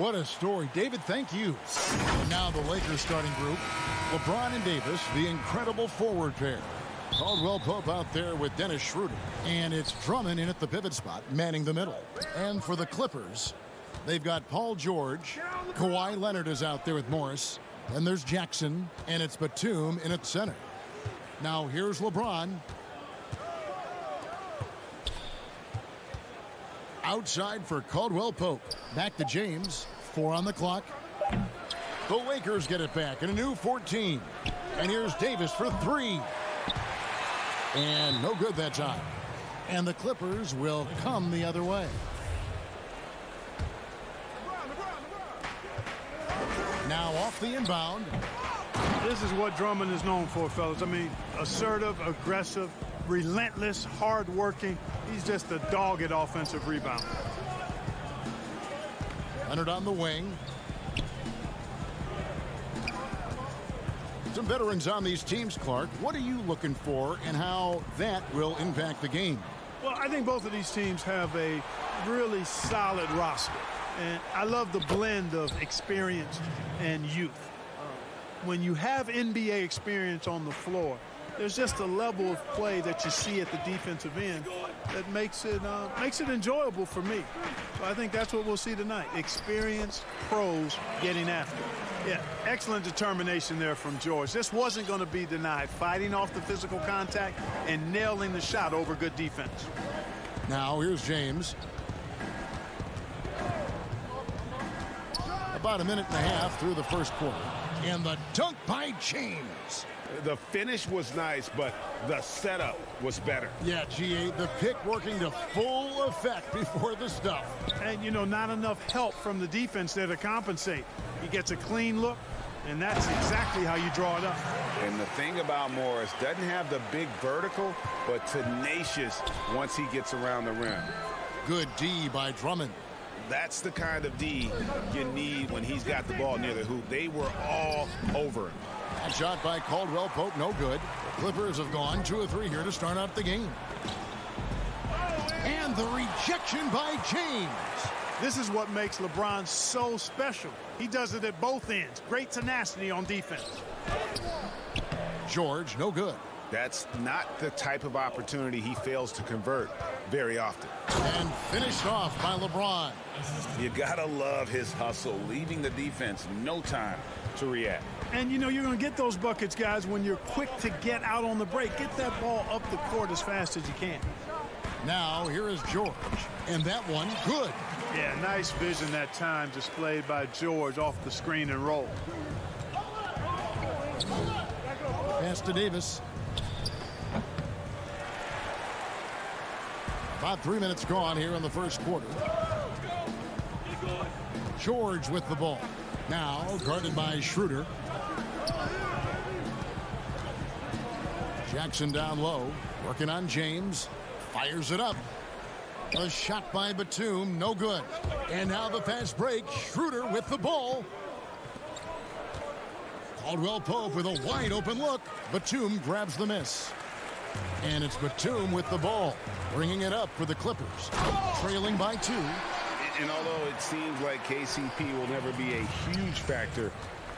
What a story. David, thank you. And now the Lakers starting group. LeBron and Davis, the incredible forward pair. Caldwell Pope out there with Dennis Schroeder. And it's Drummond in at the pivot spot, manning the middle. And for the Clippers, they've got Paul George. Kawhi Leonard is out there with Morris. And there's Jackson. And it's Batum in at center. Now here's LeBron. Outside for Caldwell Pope. Back to James. 4 on the clock. The Lakers get it back in a new 14. And here's Davis for 3. And no good that time. And the Clippers will come the other way. Now off the inbound. This is what Drummond is known for, fellas. I mean, assertive, aggressive, relentless, hard-working. He's just a dogged offensive rebound. Leonard on the wing. Some veterans on these teams, Clark. What are you looking for and how that will impact the game? Well, I think both of these teams have a really solid roster. And I love the blend of experience and youth. When you have NBA experience on the floor, there's just a level of play that you see at the defensive end that makes it enjoyable for me. So I think that's what we'll see tonight. Experienced pros getting after it. Yeah, excellent determination there from George. This wasn't going to be denied. Fighting off the physical contact and nailing the shot over good defense. Now here's James. About a minute and a half through the first quarter. And the dunk by James. The finish was nice, but the setup was better. Yeah, GA, the pick working to full effect before the stuff. And, you know, not enough help from the defense there to compensate. He gets a clean look, and that's exactly how you draw it up. And the thing about Morris, doesn't have the big vertical, but tenacious once he gets around the rim. Good D by Drummond. That's the kind of D you need when he's got the ball near the hoop. They were all over him. That shot by Caldwell Pope, no good. The Clippers have gone 2 of 3 here to start out the game. And the rejection by James. This is what makes LeBron so special. He does it at both ends. Great tenacity on defense. George, no good. That's not the type of opportunity he fails to convert very often. And finished off by LeBron. You gotta love his hustle, leaving the defense no time to react. And, you know, you're going to get those buckets, guys, when you're quick to get out on the break. Get that ball up the court as fast as you can. Now, here is George. And that one, good. Yeah, nice vision that time displayed by George off the screen and roll. Pass to Davis. About 3 minutes gone here in the first quarter. George with the ball. Now guarded by Schroeder. Jackson down low, working on James. Fires it up. A shot by Batum, no good. And now the fast break. Schroeder with the ball. Caldwell Pope with a wide open look. Batum grabs the miss. And it's Batum with the ball, bringing it up for the Clippers. Trailing by 2. And although it seems like KCP will never be a huge factor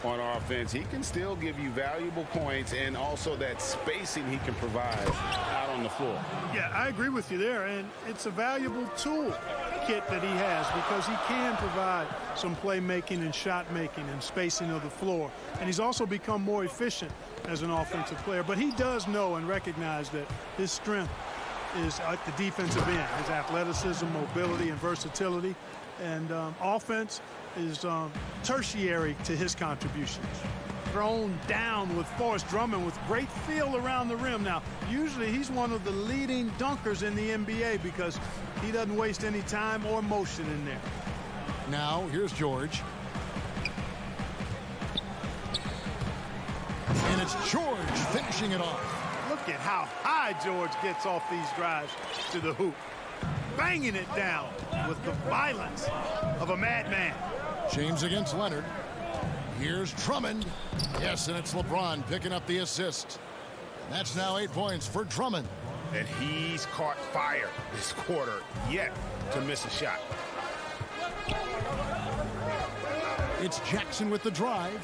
on offense, he can still give you valuable points and also that spacing he can provide out on the floor. Yeah, I agree with you there, and it's a valuable tool kit that he has because he can provide some playmaking and shot making and spacing of the floor. And he's also become more efficient as an offensive player. But he does know and recognize that his strength is at the defensive end, his athleticism, mobility, and versatility. And offense is tertiary to his contributions. Thrown down with Forrest Drummond with great feel around the rim. Now, usually he's one of the leading dunkers in the NBA because he doesn't waste any time or motion in there. Now, here's George. And it's George finishing it off. Look at how high George gets off these drives to the hoop. Banging it down with the violence of a madman. James against Leonard. Here's Drummond. Yes, and it's LeBron picking up the assist. That's now 8 points for Drummond. And he's caught fire this quarter, yet to miss a shot. It's Jackson with the drive.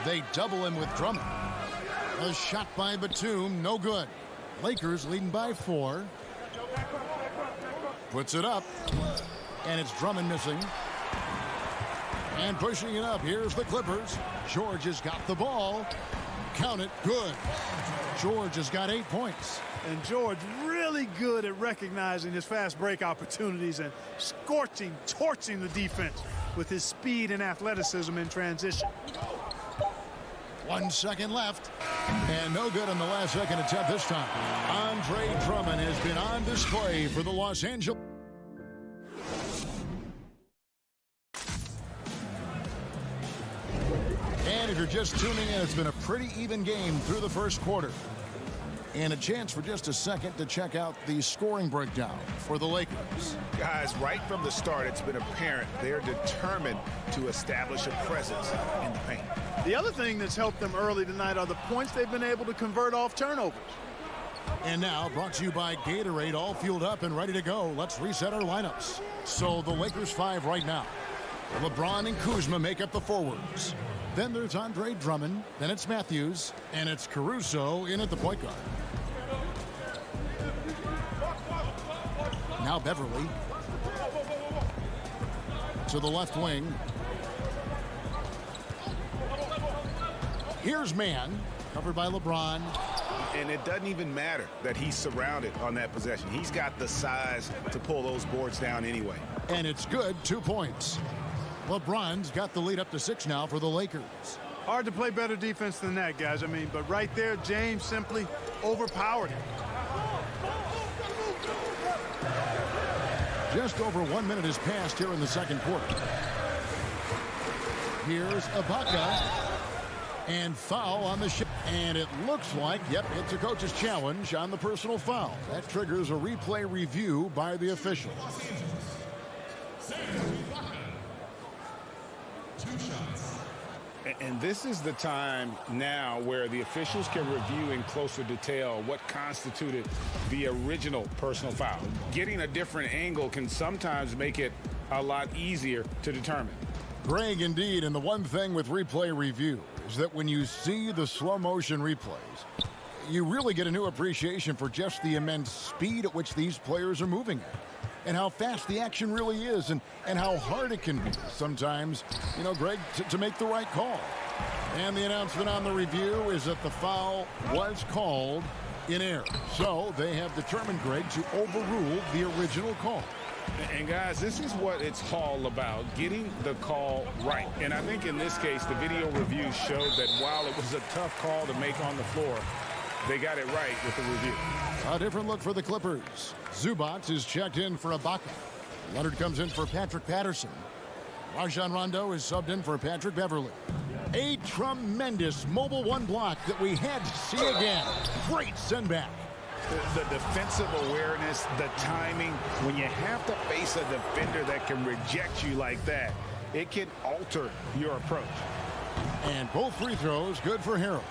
They double him with Drummond. A shot by Batum, no good. Lakers leading by 4. Puts it up. And it's Drummond missing. And pushing it up, here's the Clippers. George has got the ball. Count it, good. George has got 8 points. And George really good at recognizing his fast break opportunities and torching the defense with his speed and athleticism in transition. 1 second left. And no good on the last second attempt this time. Andre Drummond has been on display for the Los Angeles. And if you're just tuning in, it's been a pretty even game through the first quarter. And a chance for just a second to check out the scoring breakdown for the Lakers. Guys, right from the start, it's been apparent they're determined to establish a presence in the paint. The other thing that's helped them early tonight are the points they've been able to convert off turnovers. And now, brought to you by Gatorade, all fueled up and ready to go. Let's reset our lineups. So the Lakers 5 right now. LeBron and Kuzma make up the forwards. Then there's Andre Drummond. Then it's Matthews. And it's Caruso in at the point guard. Now Beverly. To the left wing. Here's Mann. Covered by LeBron. And it doesn't even matter that he's surrounded on that possession. He's got the size to pull those boards down anyway. And it's good. 2 points. LeBron's got the lead up to 6 now for the Lakers. Hard to play better defense than that, guys. I mean, but right there, James simply overpowered him. Just over 1 minute has passed here in the second quarter. Here's Ibaka. And foul on the shot. And it looks like, yep, it's a coach's challenge on the personal foul. That triggers a replay review by the official. And this is the time now where the officials can review in closer detail what constituted the original personal foul. Getting a different angle can sometimes make it a lot easier to determine. Greg, indeed, and the one thing with replay review is that when you see the slow motion replays, you really get a new appreciation for just the immense speed at which these players are moving at. And how fast the action really is, and how hard it can be sometimes, you know, Greg, to make the right call. And the announcement on the review is that the foul was called in error. So they have determined, Greg, to overrule the original call. And guys, this is what it's all about, getting the call right. And I think in this case, the video review showed that while it was a tough call to make on the floor, they got it right with the review. A different look for the Clippers. Zubac is checked in for Ibaka. Leonard comes in for Patrick Patterson. Rajon Rondo is subbed in for Patrick Beverly. A tremendous mobile one block that we had to see again. Great send back. The defensive awareness, the timing, when you have to face a defender that can reject you like that, it can alter your approach. And both free throws good for Harrell.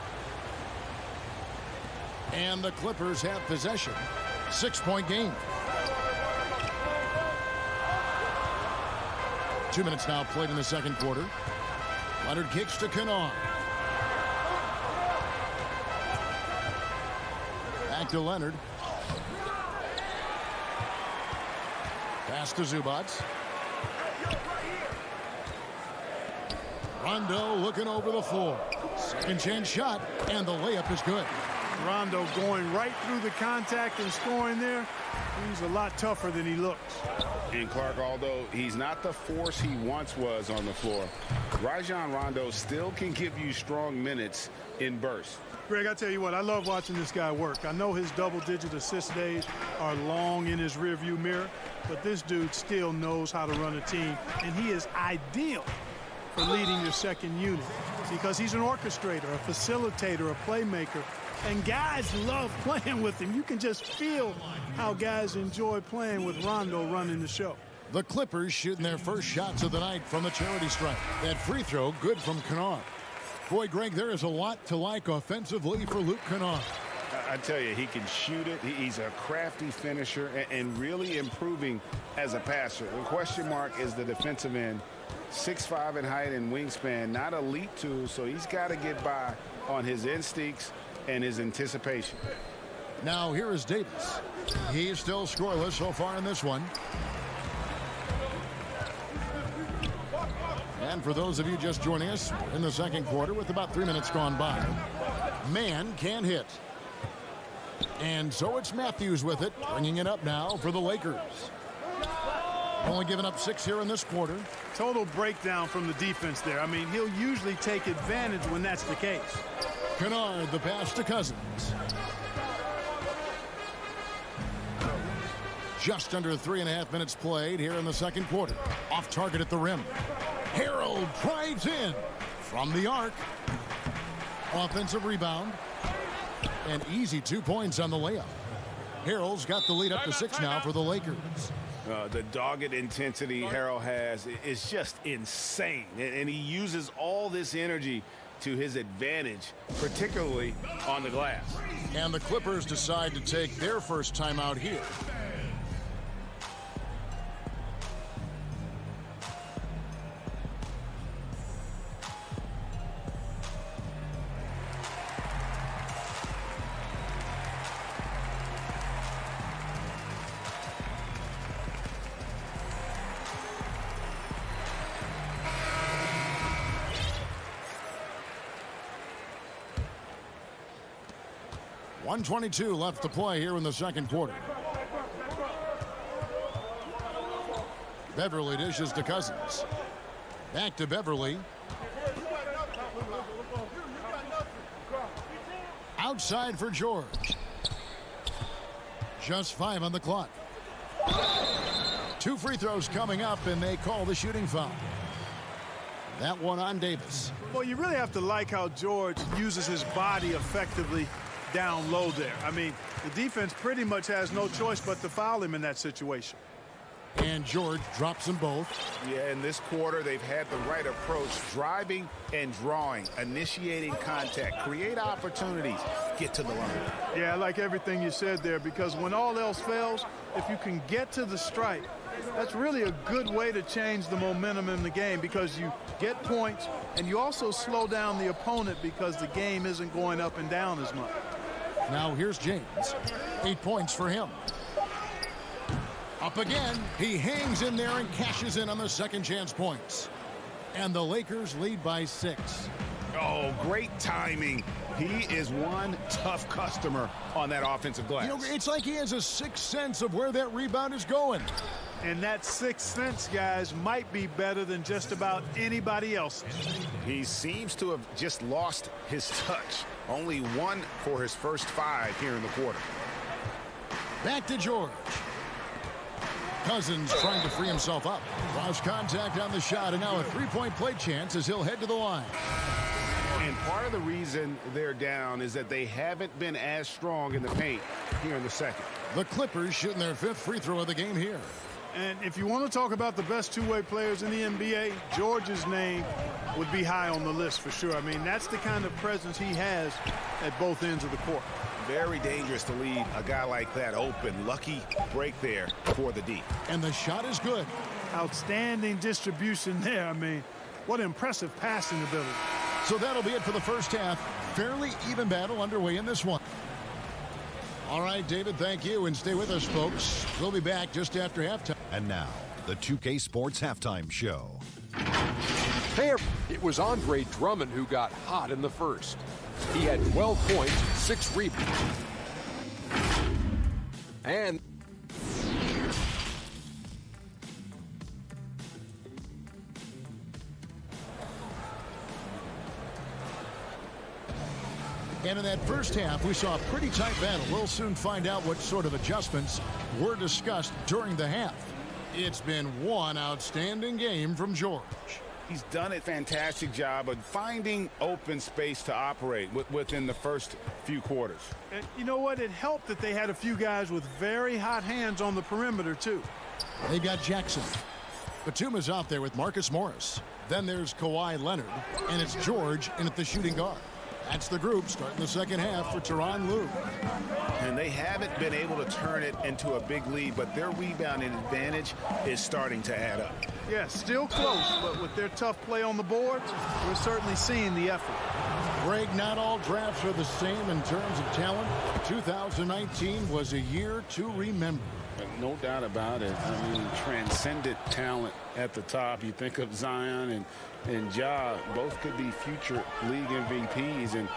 And the Clippers have possession. 6-point game. 2 minutes now played in the second quarter. Leonard kicks to Kennard. Back to Leonard. Pass to Zubac. Rondo looking over the floor. Second chance shot, and the layup is good. Rondo going right through the contact and scoring there. He's a lot tougher than he looks. And Clark, although he's not the force he once was on the floor, Rajon Rondo still can give you strong minutes in bursts. Greg, I tell you what, I love watching this guy work. I know his double-digit assist days are long in his rearview mirror, but this dude still knows how to run a team, and he is ideal for leading your second unit because he's an orchestrator, a facilitator, a playmaker, and guys love playing with him. You can just feel how guys enjoy playing with Rondo running the show. The Clippers shooting their first shots of the night from the charity stripe. That free throw good from Kennard. Boy, Greg, there is a lot to like offensively for Luke Kennard. I tell you, he can shoot it. He's a crafty finisher and really improving as a passer. The question mark is the defensive end. 6'5" in height and wingspan, not elite too, so he's got to get by on his instincts and his anticipation. Now here is Davis. He's still scoreless so far in this one. And for those of you just joining us in the second quarter with about 3 minutes gone by, Mann can hit. And so it's Matthews with it, bringing it up now for the Lakers. Only giving up 6 here in this quarter. Total breakdown from the defense there. I mean, he'll usually take advantage when that's the case. Kennard, the pass to Cousins. Just under 3.5 minutes played here in the second quarter. Off target at the rim. Harold drives in from the arc. Offensive rebound. And easy 2 points on the layup. Harold's got the lead up to 6 now for the Lakers. The dogged intensity Harrell has is just insane. And he uses all this energy to his advantage, particularly on the glass. And the Clippers decide to take their first timeout here. 1:22 left to play here in the second quarter. Beverly dishes to Cousins. Back to Beverly. Outside for George. Just 5 on the clock. 2 free throws coming up, and they call the shooting foul. That one on Davis. Well, you really have to like how George uses his body effectively down low there. I mean, the defense pretty much has no choice but to foul him in that situation. And George drops them both. Yeah, in this quarter, they've had the right approach, driving and drawing, initiating contact, create opportunities, get to the line. Yeah, I like everything you said there, because when all else fails, if you can get to the stripe, that's really a good way to change the momentum in the game, because you get points and you also slow down the opponent because the game isn't going up and down as much. Now here's James. 8 points for him. Up again. He hangs in there and cashes in on the second chance points. And the Lakers lead by 6. Oh, great timing. He is one tough customer on that offensive glass. You know, it's like he has a sixth sense of where that rebound is going. And that sixth sense, guys, might be better than just about anybody else. He seems to have just lost his touch. Only 1 for his first 5 here in the quarter. Back to George. Cousins trying to free himself up. Lost contact on the shot, and now a three-point play chance as he'll head to the line. And part of the reason they're down is that they haven't been as strong in the paint here in the second. The Clippers shooting their 5th free throw of the game here. And if you want to talk about the best two-way players in the NBA, George's name would be high on the list for sure. I mean, that's the kind of presence he has at both ends of the court. Very dangerous to leave a guy like that open. Lucky break there for the D. And the shot is good. Outstanding distribution there. I mean, what impressive passing ability. So that'll be it for the first half. Fairly even battle underway in this one. All right, David, thank you, and stay with us, folks. We'll be back just after halftime. And now, the 2K Sports Halftime Show. Hey, it was Andre Drummond who got hot in the first. He had 12 points, 6 rebounds. And in that first half, we saw a pretty tight battle. We'll soon find out what sort of adjustments were discussed during the half. It's been one outstanding game from George. He's done a fantastic job of finding open space to operate within the first few quarters. And you know what? It helped that they had a few guys with very hot hands on the perimeter, too. They've got Jackson. Batum is out there with Marcus Morris. Then there's Kawhi Leonard, and it's George in at the shooting guard. That's the group starting the second half for Tyronn Lue. And they haven't been able to turn it into a big lead, but their rebounding advantage is starting to add up. Yeah, still close, but with their tough play on the boards, we're certainly seeing the effort. Greg, not all drafts are the same in terms of talent. 2019 was a year to remember. No doubt about it. I mean, transcendent talent at the top. You think of Zion and Ja, both could be future league MVPs. And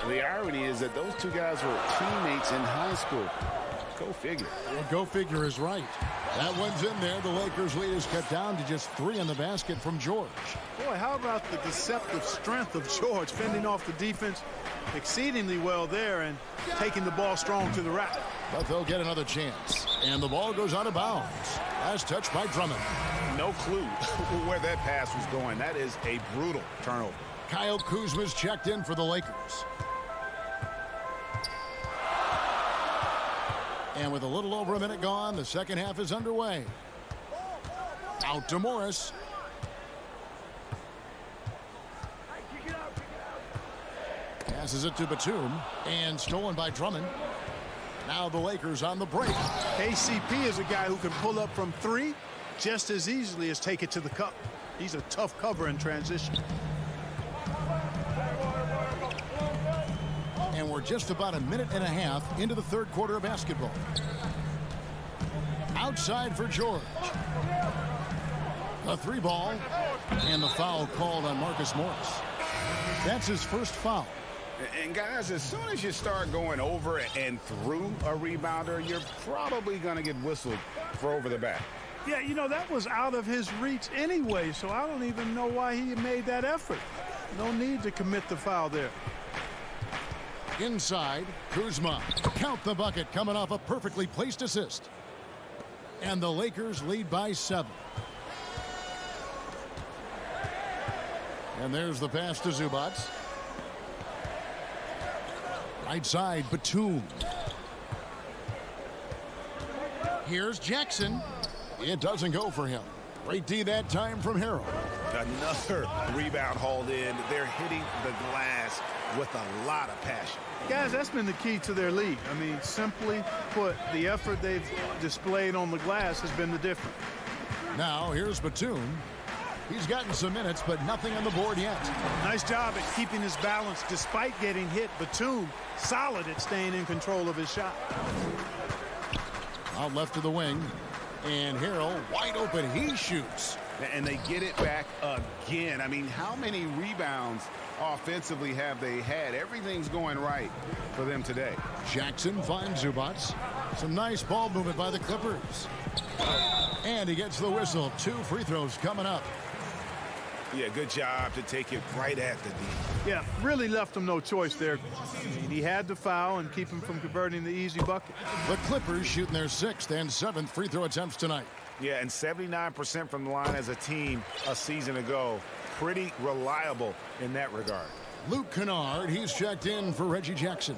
the irony is that those two guys were teammates in high school. Go figure. Well, go figure is right. That one's in there. The Lakers lead is cut down to just 3 in the basket from George. Boy, how about the deceptive strength of George, fending off the defense exceedingly well there and taking the ball strong to the rack. But they'll get another chance. And the ball goes out of bounds. Last touch by Drummond. No clue where that pass was going. That is a brutal turnover. Kyle Kuzma's checked in for the Lakers. And with a little over a minute gone, the second half is underway. Out to Morris. Passes it to Batum. And stolen by Drummond. Now the Lakers on the break. KCP is a guy who can pull up from 3 just as easily as take it to the cup. He's a tough cover in transition. And we're just about a minute and a half into the third quarter of basketball. Outside for George. A 3 ball. And the foul called on Marcus Morris. That's his first foul. And guys, as soon as you start going over and through a rebounder, you're probably going to get whistled for over the back. Yeah, you know, that was out of his reach anyway, so I don't even know why he made that effort. No need to commit the foul there. Inside, Kuzma. Count the bucket, coming off a perfectly placed assist. And the Lakers lead by 7. And there's the pass to Zubac. Right side, Batum. Here's Jackson. It doesn't go for him. Great D that time from Harrell. Another rebound hauled in. They're hitting the glass with a lot of passion. Guys, that's been the key to their lead. I mean, simply put, the effort they've displayed on the glass has been the difference. Now, here's Batum. He's gotten some minutes, but nothing on the board yet. Nice job at keeping his balance despite getting hit. Batum, solid at staying in control of his shot. Out left to the wing. And Harrell, wide open, he shoots. And they get it back again. I mean, how many rebounds offensively have they had? Everything's going right for them today. Jackson finds Zubac. Some nice ball movement by the Clippers. And he gets the whistle. 2 free throws coming up. Yeah, good job to take it right at the D. Yeah, really left him no choice there. I mean, he had to foul and keep him from converting the easy bucket. The Clippers shooting their 6th and 7th free throw attempts tonight. Yeah, and 79% from the line as a team a season ago. Pretty reliable in that regard. Luke Kennard, he's checked in for Reggie Jackson.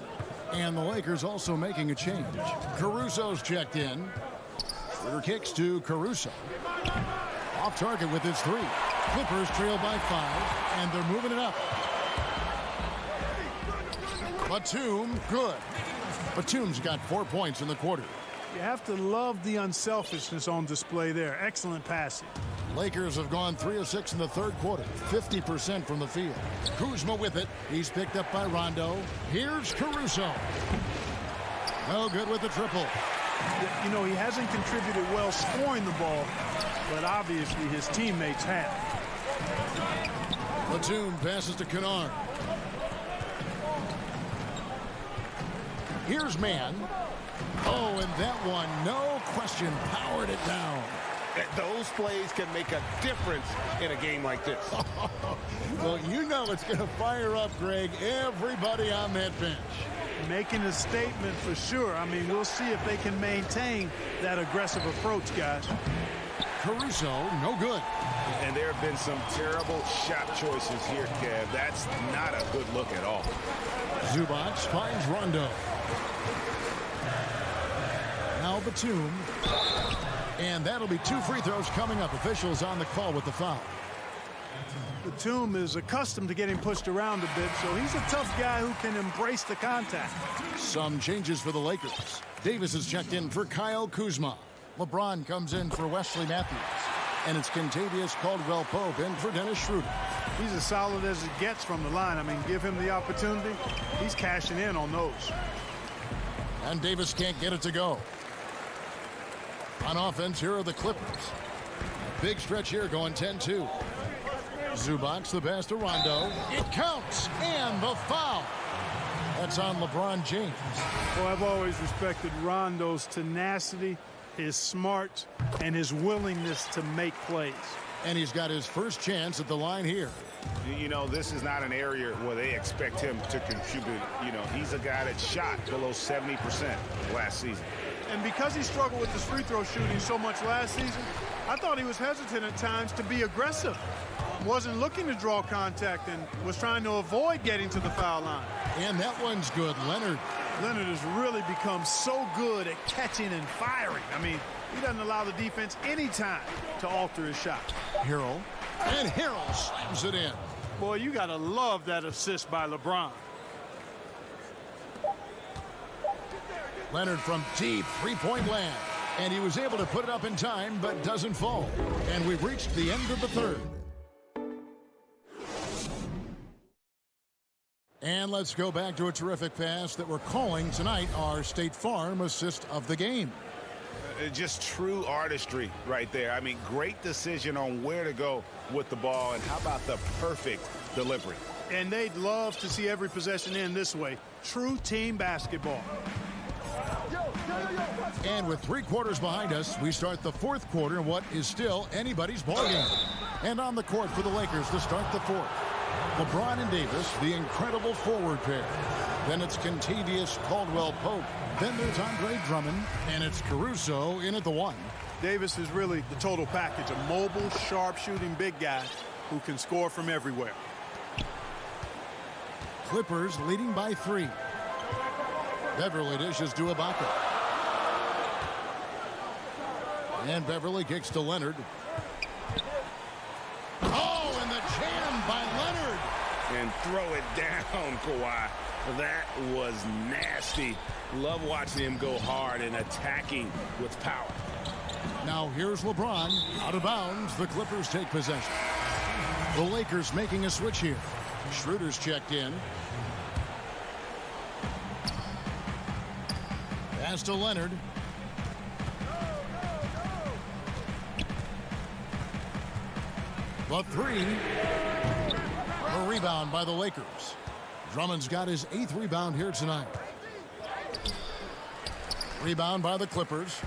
And the Lakers also making a change. Caruso's checked in. Shooter kicks to Caruso. Off target with his 3. Clippers trail by 5, and they're moving it up. Batum, good. Batum's got 4 points in the quarter. You have to love the unselfishness on display there. Excellent passing. Lakers have gone 3 of 6 in the 3rd quarter, 50% from the field. Kuzma with it. He's picked up by Rondo. Here's Caruso. No good with the triple. You know, he hasn't contributed well scoring the ball, but obviously his teammates have. Batum passes to Kennard. Here's Mann. Oh, and that one, no question, powered it down. Those plays can make a difference in a game like this. Well, you know it's going to fire up, Greg, everybody on that bench. Making a statement for sure. I mean, we'll see if they can maintain that aggressive approach, guys. Caruso, no good. And there have been some terrible shot choices here, Kev. That's not a good look at all. Zubac finds Rondo. Now Batum. And that'll be 2 free throws coming up. Officials on the call with the foul. Batum is accustomed to getting pushed around a bit, so he's a tough guy who can embrace the contact. Some changes for the Lakers. Davis is checked in for Kyle Kuzma. LeBron comes in for Wesley Matthews. And it's Kentavious Caldwell-Pope in for Dennis Schroeder. He's as solid as it gets from the line. I mean, give him the opportunity. He's cashing in on those. And Davis can't get it to go. On offense, here are the Clippers. Big stretch here going 10-2. Zubac, the pass to Rondo. It counts, and the foul. That's on LeBron James. Well, I've always respected Rondo's tenacity, his smarts, and his willingness to make plays. And he's got his first chance at the line here. You know, this is not an area where they expect him to contribute. You know, he's a guy that shot below 70% last season. And because he struggled with his free throw shooting so much last season, I thought he was hesitant at times to be aggressive. Wasn't looking to draw contact and was trying to avoid getting to the foul line. And that one's good. Leonard has really become so good at catching and firing. I mean, he doesn't allow the defense any time to alter his shot. Harrell. And Harrell slams it in. Boy, you got to love that assist by LeBron. Leonard from deep three-point land. And he was able to put it up in time, but doesn't fall. And we've reached the end of the 3rd. And let's go back to a terrific pass that we're calling tonight our State Farm assist of the game. Just true artistry right there. I mean, great decision on where to go with the ball, and how about the perfect delivery. And they'd love to see every possession end this way. True team basketball. And with 3 quarters behind us, we start the 4th quarter in what is still anybody's ballgame. And on the court for the Lakers to start the 4th. LeBron and Davis, the incredible forward pair. Then it's Contavious Caldwell-Pope. Then there's Andre Drummond, and it's Caruso in at the 1. Davis is really the total package, a mobile, sharp-shooting big guy who can score from everywhere. Clippers leading by 3. Beverly dishes to Ibaka. And Beverly kicks to Leonard. Oh, and the jam by Leonard. And throw it down, Kawhi. That was nasty. Love watching him go hard and attacking with power. Now here's LeBron. Out of bounds. The Clippers take possession. The Lakers making a switch here. Schroeder's checked in. Pass to Leonard. The 3. A rebound by the Lakers. Drummond's got his 8th rebound here tonight. Rebound by the Clippers.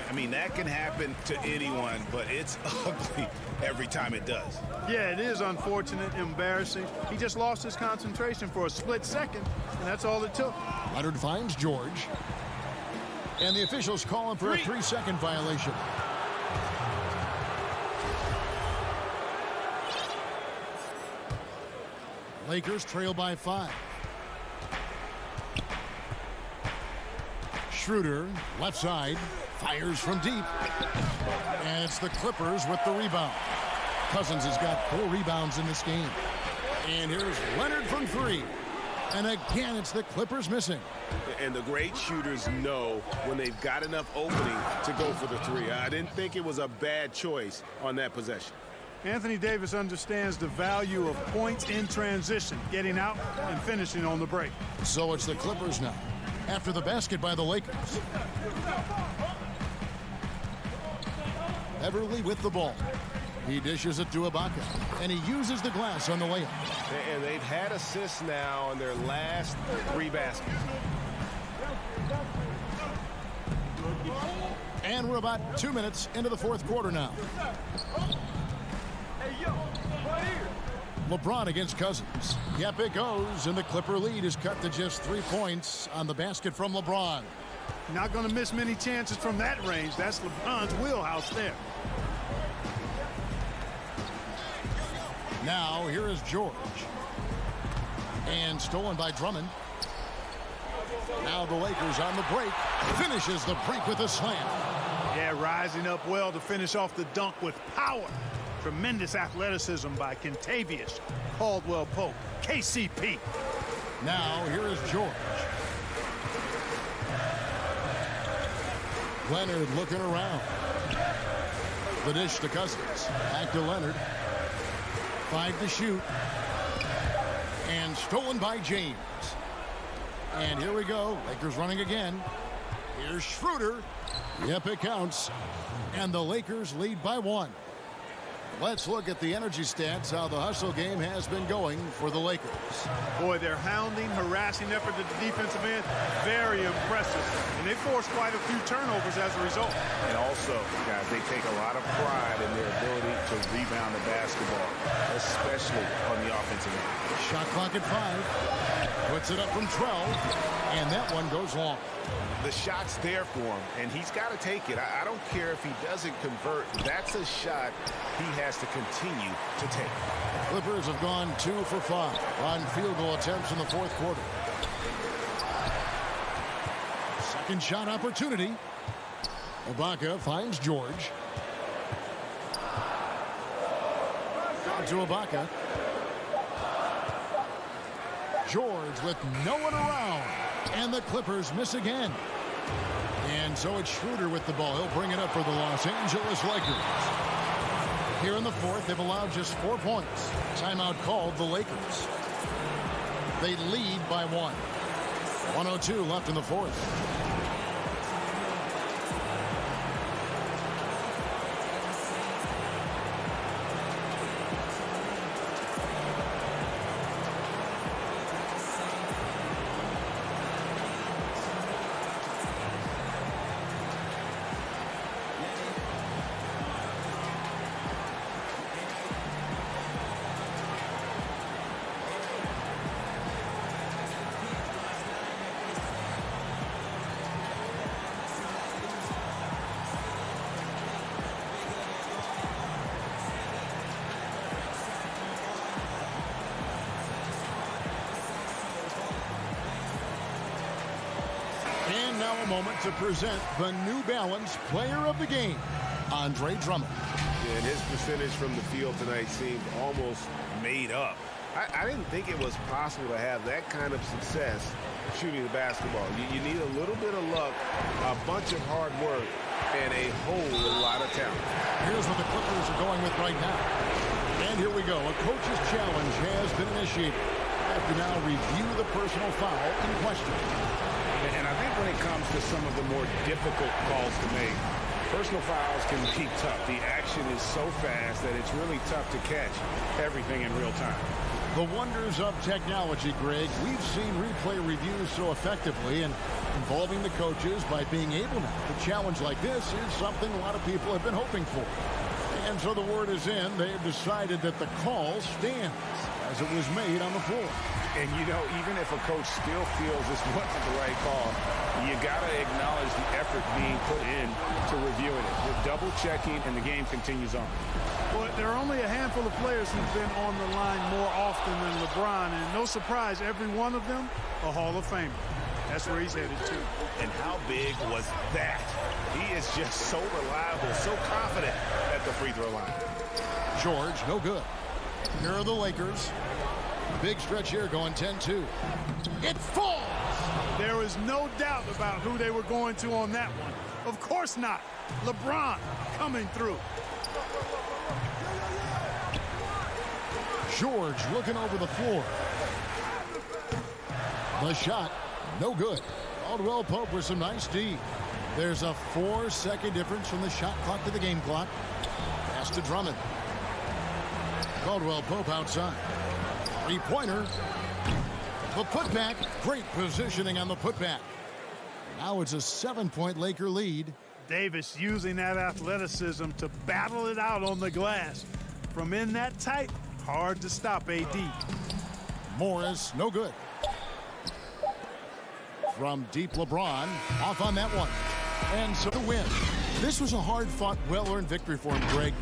I mean, that can happen to anyone, but it's ugly every time it does. Yeah, it is unfortunate, embarrassing. He just lost his concentration for a split second, and that's all it took. Leonard finds George. And the officials call him for a 3-second violation. Lakers trail by 5. Schroeder, left side, fires from deep. And it's the Clippers with the rebound. Cousins has got 4 rebounds in this game. And here's Leonard from 3. And again, it's the Clippers missing. And the great shooters know when they've got enough opening to go for the 3. I didn't think it was a bad choice on that possession. Anthony Davis understands the value of points in transition, getting out and finishing on the break. So it's the Clippers now, after the basket by the Lakers. Beverly with the ball. He dishes it to Ibaka, and he uses the glass on the layup. And they've had assists now on their last 3 baskets. And we're about 2 minutes into the 4th quarter now. LeBron against Cousins. Yep, it goes, and the Clipper lead is cut to just 3 points on the basket from LeBron. Not going to miss many chances from that range. That's LeBron's wheelhouse there. Now, here is George. And stolen by Drummond. Now the Lakers on the break. Finishes the break with a slam. Yeah, rising up well to finish off the dunk with power. Tremendous athleticism by Contavious Caldwell-Pope, KCP. Now, here is George. Leonard looking around. The dish to Cousins. Back to Leonard. 5 to shoot. And stolen by James. And here we go. Lakers running again. Here's Schroeder. Yep, it counts. And the Lakers lead by 1. Let's look at the energy stats, how the hustle game has been going for the Lakers. Boy, their hounding, harassing effort at the defensive end, very impressive. And they forced quite a few turnovers as a result. And also, guys, they take a lot of pride in their ability to rebound the basketball, especially on the offensive end. Shot clock at 5. Puts it up from 12. And that one goes long. The shot's there for him, and he's got to take it. I don't care if he doesn't convert. That's a shot he has to continue to take. Clippers have gone 2 for 5 on field goal attempts in the 4th quarter. Second shot opportunity. Ibaka finds George. Out to Ibaka. George with no one around. And the Clippers miss again. And so it's Schroeder with the ball. He'll bring it up for the Los Angeles Lakers. Here in the 4th, they've allowed just 4 points. Timeout called the Lakers. They lead by 1. 1:02 left in the 4th. moment to present the New Balance Player of the Game, Andre Drummond. Yeah, and his percentage from the field tonight seemed almost made up. I didn't think it was possible to have that kind of success shooting the basketball. You need a little bit of luck, a bunch of hard work, and a whole lot of talent. Here's what the Clippers are going with right now. And here we go. A coach's challenge has been initiated. After now review the personal foul in question. And I think when it comes to some of the more difficult calls to make, personal fouls can be tough. The action is so fast that it's really tough to catch everything in real time. The wonders of technology, Greg. We've seen replay reviews so effectively, and involving the coaches by being able now to challenge like this is something a lot of people have been hoping for. And so the word is in. They have decided that the call stands as it was made on the floor. And, you know, even if a coach still feels this wasn't the right call, you got to acknowledge the effort being put in to reviewing it. We're double-checking, and the game continues on. Well, there are only a handful of players who've been on the line more often than LeBron, and no surprise, every one of them a Hall of Famer. That's where he's headed to. And how big was that? He is just so reliable, so confident at the free throw line. George, no good. Here are the Lakers. Big stretch here going 10-2. It falls! There is no doubt about who they were going to on that one. Of course not. LeBron coming through. George looking over the floor. The shot, no good. Caldwell Pope with some nice D. There's a 4-second difference from the shot clock to the game clock. Pass to Drummond. Caldwell Pope outside. Three-pointer. The putback. Great positioning on the putback. Now it's a 7-point Laker lead. Davis using that athleticism to battle it out on the glass. From in that tight, hard to stop AD. Morris, no good. From deep, LeBron off on that one. And so the win. This was a hard-fought, well-earned victory for him, Greg.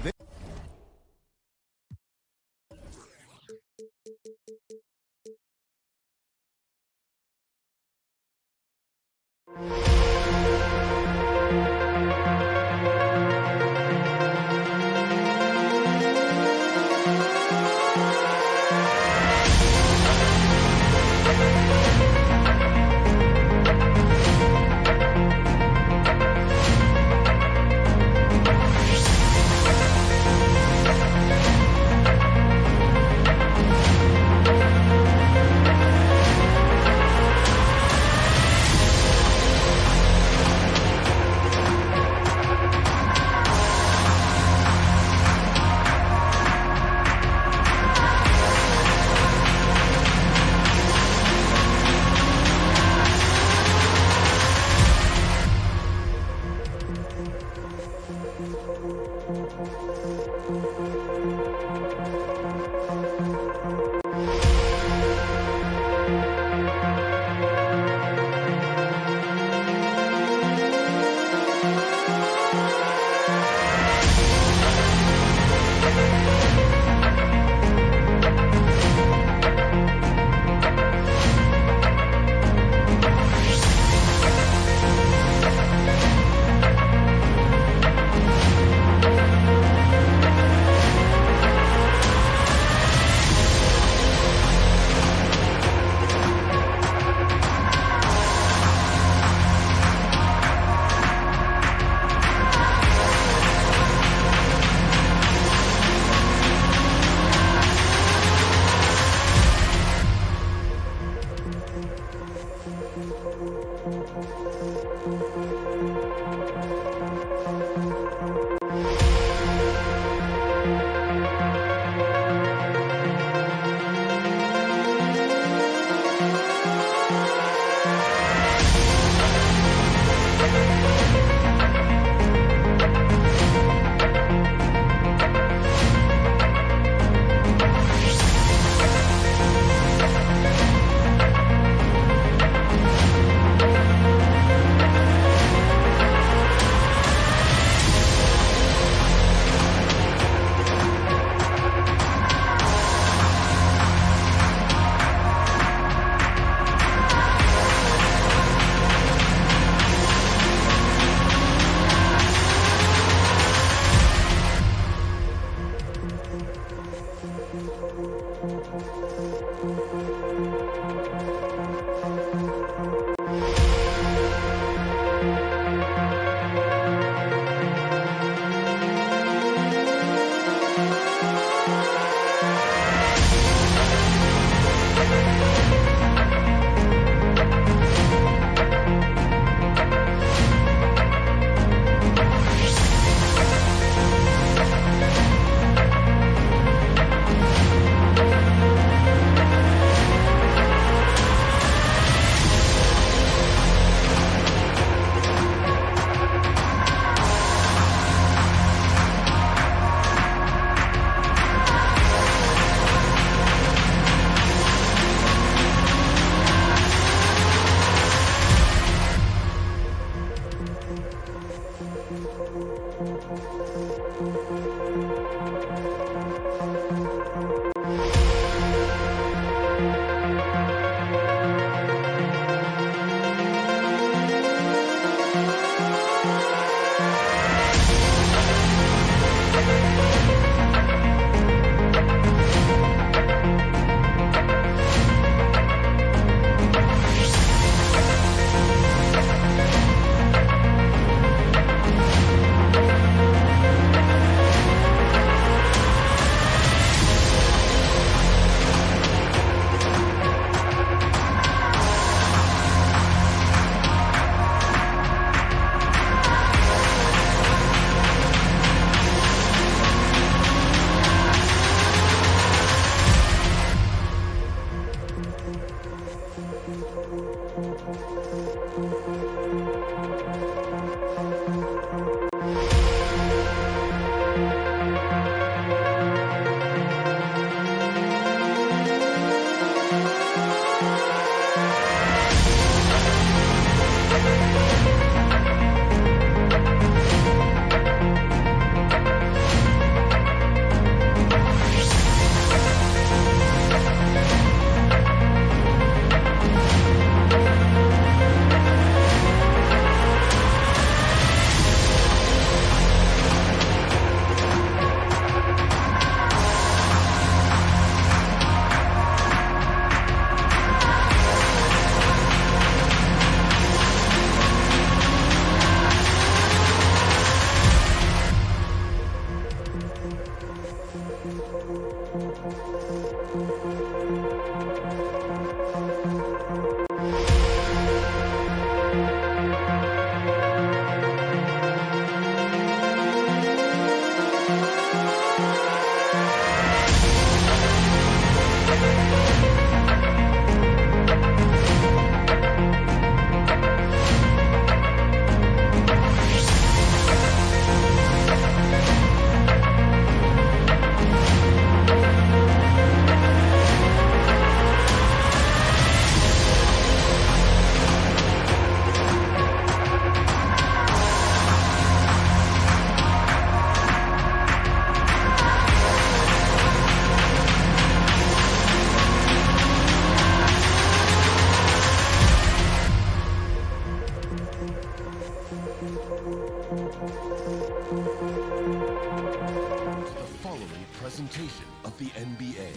presentation of the NBA.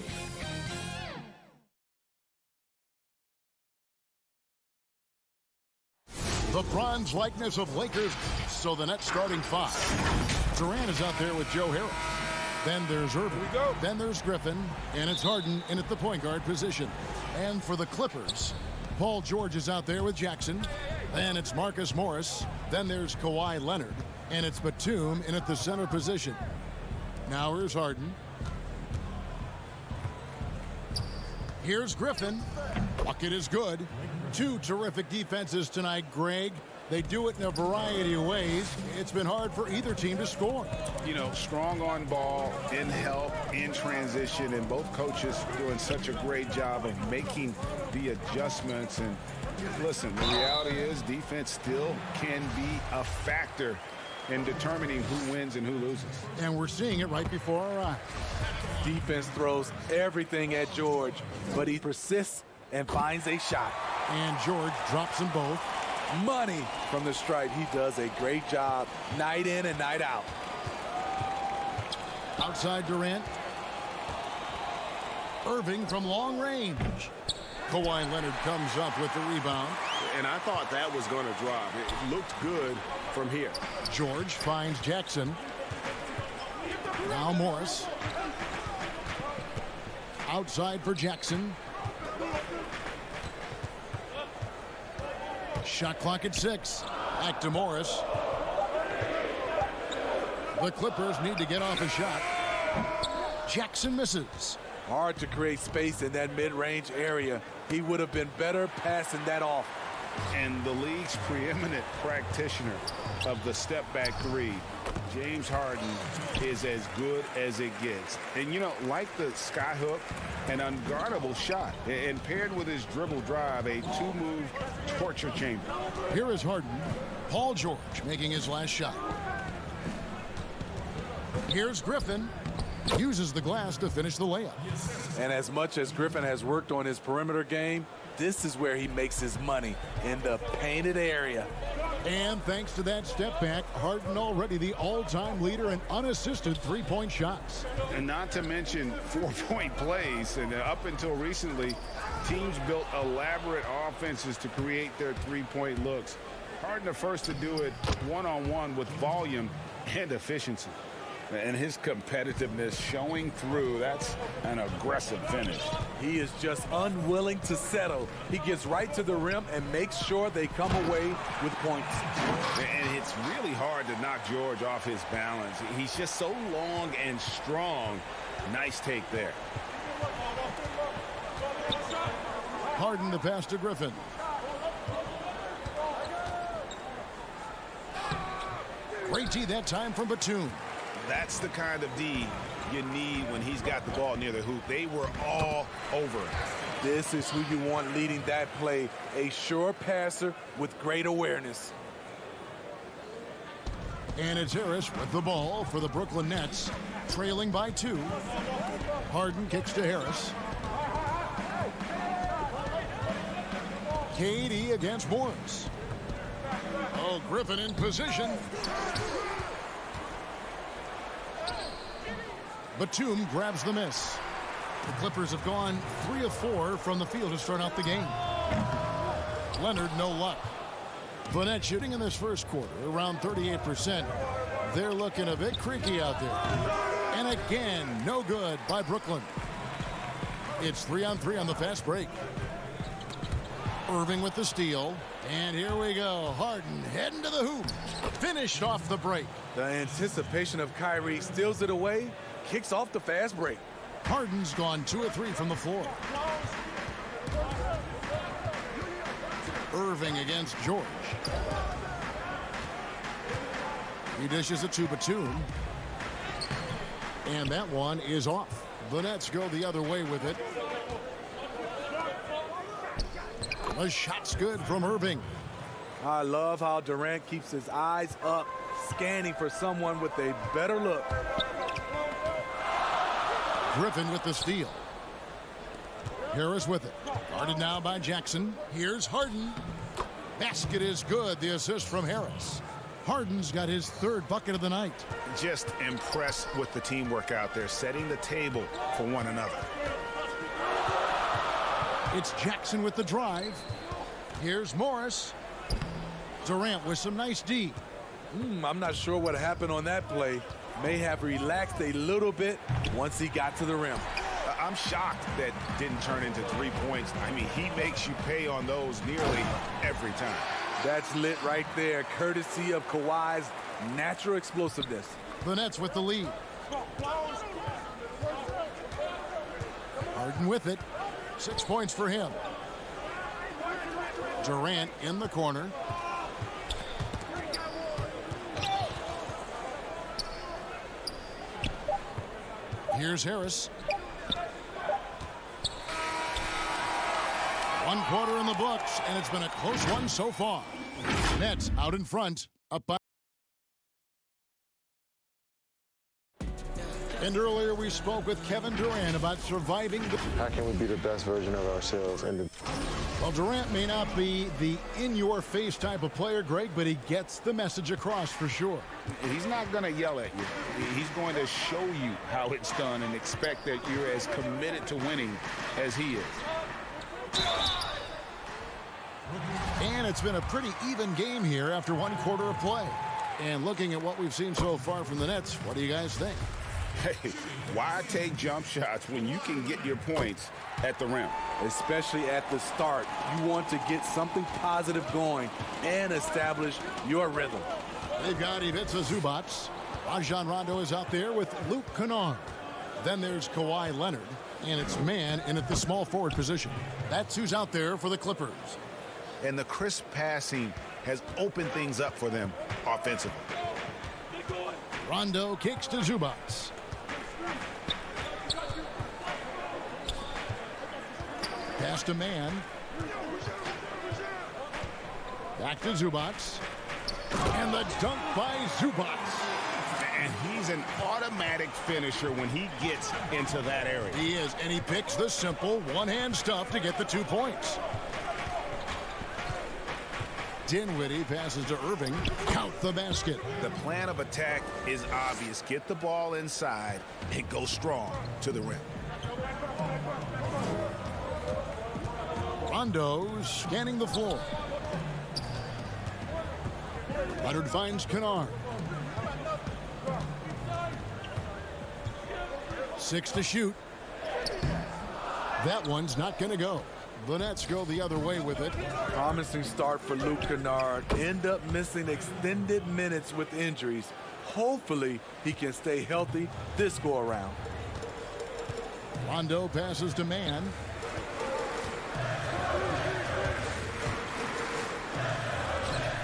The bronze likeness of Lakers, so the net starting five. Durant is out there with Joe Harris. Then there's Irving. Then there's Griffin, and it's Harden in at the point guard position. And for the Clippers, Paul George is out there with Jackson. Then it's Marcus Morris. Then there's Kawhi Leonard, and it's Batum in at the center position. Now here's Harden. Here's Griffin. Bucket is good. Two terrific defenses tonight, Greg. They do it in a variety of ways. It's been hard for either team to score. You know, strong on ball, in help, in transition, and both coaches doing such a great job of making the adjustments. And listen, the reality is defense still can be a factor in determining who wins and who loses. And we're seeing it right before our eyes. Defense throws everything at George, but he persists and finds a shot. And George drops them both. Money from the stripe. He does a great job night in and night out. Outside Durant. Irving from long range. Kawhi Leonard comes up with the rebound. And I thought that was going to drop. It looked good from here. George finds Jackson. Now Morris. Outside for Jackson. Shot clock at 6. Back to Morris. The Clippers need to get off a shot. Jackson misses. Hard to create space in that mid-range area. He would have been better passing that off. And the league's preeminent practitioner of the step-back three, James Harden, is as good as it gets. And, you know, like the skyhook, an unguardable shot, and paired with his dribble drive, a two-move torture chamber. Here is Harden. Paul George making his last shot. Here's Griffin. Uses the glass to finish the layup. And as much as Griffin has worked on his perimeter game, this is where he makes his money, in the painted area. And thanks to that step back, Harden already the all-time leader in unassisted three-point shots. And not to mention 4-point plays. And up until recently, teams built elaborate offenses to create their three-point looks. Harden the first to do it one-on-one with volume and efficiency. And his competitiveness showing through. That's an aggressive finish. He is just unwilling to settle. He gets right to the rim and makes sure they come away with points. And it's really hard to knock George off his balance. He's just so long and strong. Nice take there. Harden the pass to Griffin. Great D that time from Batum. That's the kind of D you need when he's got the ball near the hoop. They were all over him. This is who you want leading that play. A sure passer with great awareness. And it's Harris with the ball for the Brooklyn Nets, trailing by 2. Harden kicks to Harris. KD against Morris. Oh, Griffin in position. Batum grabs the miss. The Clippers have gone 3 of 4 from the field to start out the game. Leonard, no luck. The Nets shooting in this first quarter around 38%. They're looking a bit creaky out there. And again, no good by Brooklyn. It's 3-on-3 on the fast break. Irving with the steal. And here we go. Harden heading to the hoop. Finished off the break. The anticipation of Kyrie steals it away. Kicks off the fast break. Harden's gone 2 of 3 from the floor. Irving against George. He dishes it to Batum. And that one is off. The Nets go the other way with it. The shot's good from Irving. I love how Durant keeps his eyes up, scanning for someone with a better look. Griffin with the steal. Harris with it. Guarded now by Jackson. Here's Harden. Basket is good. The assist from Harris. Harden's got his 3rd bucket of the night. Just impressed with the teamwork out there, setting the table for one another. It's Jackson with the drive. Here's Morris. Durant with some nice D. I'm not sure what happened on that play. May have relaxed a little bit once he got to the rim. I'm shocked that didn't turn into 3 points. I mean, he makes you pay on those nearly every time. That's lit right there, courtesy of Kawhi's natural explosiveness. The Nets with the lead. Harden with it. 6 points for him. Durant in the corner. Here's Harris. 1 quarter in the books, and it's been a close one so far. Nets out in front, up by. And earlier we spoke with Kevin Durant about surviving the... How can we be the best version of ourselves? Well, Durant may not be the in-your-face type of player, Greg, but he gets the message across for sure. He's not going to yell at you. He's going to show you how it's done and expect that you're as committed to winning as he is. And it's been a pretty even game here after 1 quarter of play. And looking at what we've seen so far from the Nets, what do you guys think? Hey, why take jump shots when you can get your points at the rim? Especially at the start. You want to get something positive going and establish your rhythm. They've got Ivica Zubac. Rajon Rondo is out there with Luke Kennard. Then there's Kawhi Leonard. And it's man in at the small forward position. That's who's out there for the Clippers. And the crisp passing has opened things up for them offensively. Rondo kicks to Zubac. Pass to man. Back to Zubac. And the dunk by Zubac. And he's an automatic finisher when he gets into that area. He is, and he picks the simple one-hand stuff to get the 2 points. Dinwiddie passes to Irving. Count the basket. The plan of attack is obvious. Get the ball inside and go strong to the rim. Rondo scanning the floor. Leonard finds Kennard. 6 to shoot. That one's not going to go. The Nets go the other way with it. Promising start for Luke Kennard. End up missing extended minutes with injuries. Hopefully, he can stay healthy this go-around. Rondo passes to Mann.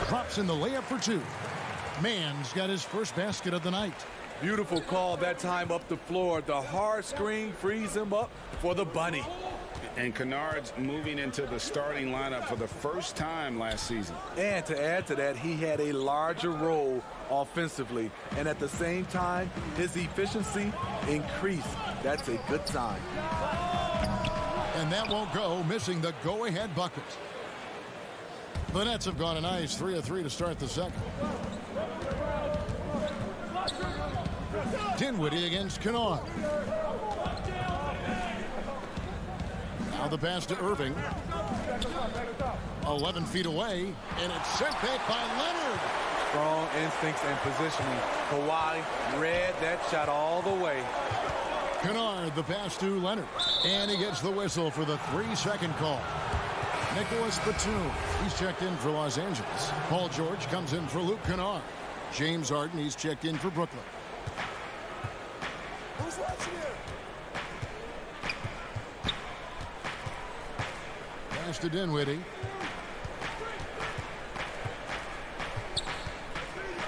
Drops in the layup for 2. Mann's got his first basket of the night. Beautiful call that time up the floor. The hard screen frees him up for the bunny. And Kennard's moving into the starting lineup for the first time last season. And to add to that, he had a larger role offensively. And at the same time, his efficiency increased. That's a good sign. And that won't go, missing the go-ahead bucket. The Nets have gone a nice 3 of 3 to start the second. Dinwiddie against Kennard. Now the pass to Irving. 11 feet away, and it's sent back by Leonard. Strong instincts and positioning. Kawhi read that shot all the way. Kennard, the pass to Leonard. And he gets the whistle for the 3-second call. Nicholas Batum, he's checked in for Los Angeles. Paul George comes in for Luke Kennard. James Harden, he's checked in for Brooklyn. Who's watching here? Pass to Dinwiddie.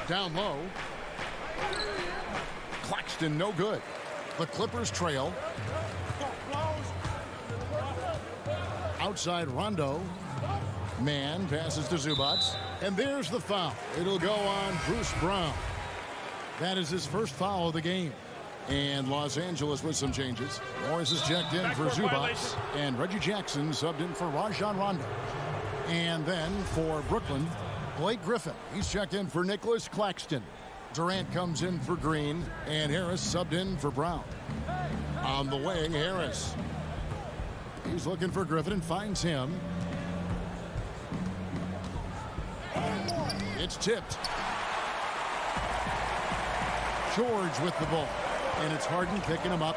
Down low. Claxton, no good. The Clippers trail. Outside Rondo. Mann passes to Zubac. And there's the foul. It'll go on Bruce Brown. That is his first foul of the game. And Los Angeles with some changes. Morris is checked in for Zubac. And Reggie Jackson subbed in for Rajon Rondo. And then for Brooklyn, Blake Griffin. He's checked in for Nicholas Claxton. Durant comes in for Green. And Harris subbed in for Brown. On the wing, Harris. He's looking for Griffin and finds him. It's tipped. George with the ball. And it's Harden picking him up.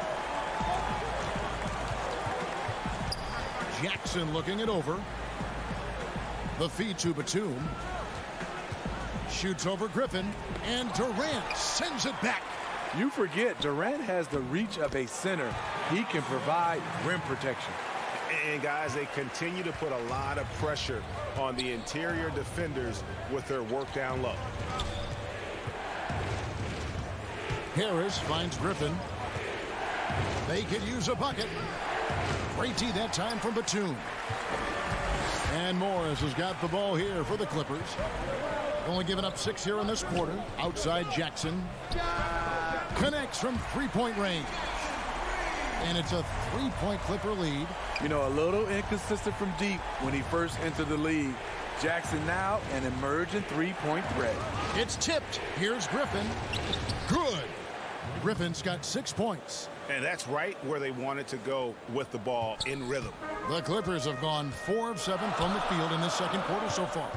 Jackson looking it over. The feed to Batum. Shoots over Griffin. And Durant sends it back. You forget, Durant has the reach of a center. He can provide rim protection. And guys, they continue to put a lot of pressure on the interior defenders with their work down low. Harris finds Griffin. They could use a bucket. Great D that time from Batum. And Morris has got the ball here for the Clippers. Only giving up 6 here in this quarter. Outside Jackson. Connects from three-point range. And it's a 3-point Clipper lead. You know, a little inconsistent from deep when he first entered the league. Jackson now an emerging three-point threat. It's tipped. Here's Griffin. Good. Griffin's got 6 points. And that's right where they wanted to go with the ball in rhythm. The Clippers have gone 4 of 7 from the field in this second quarter so far.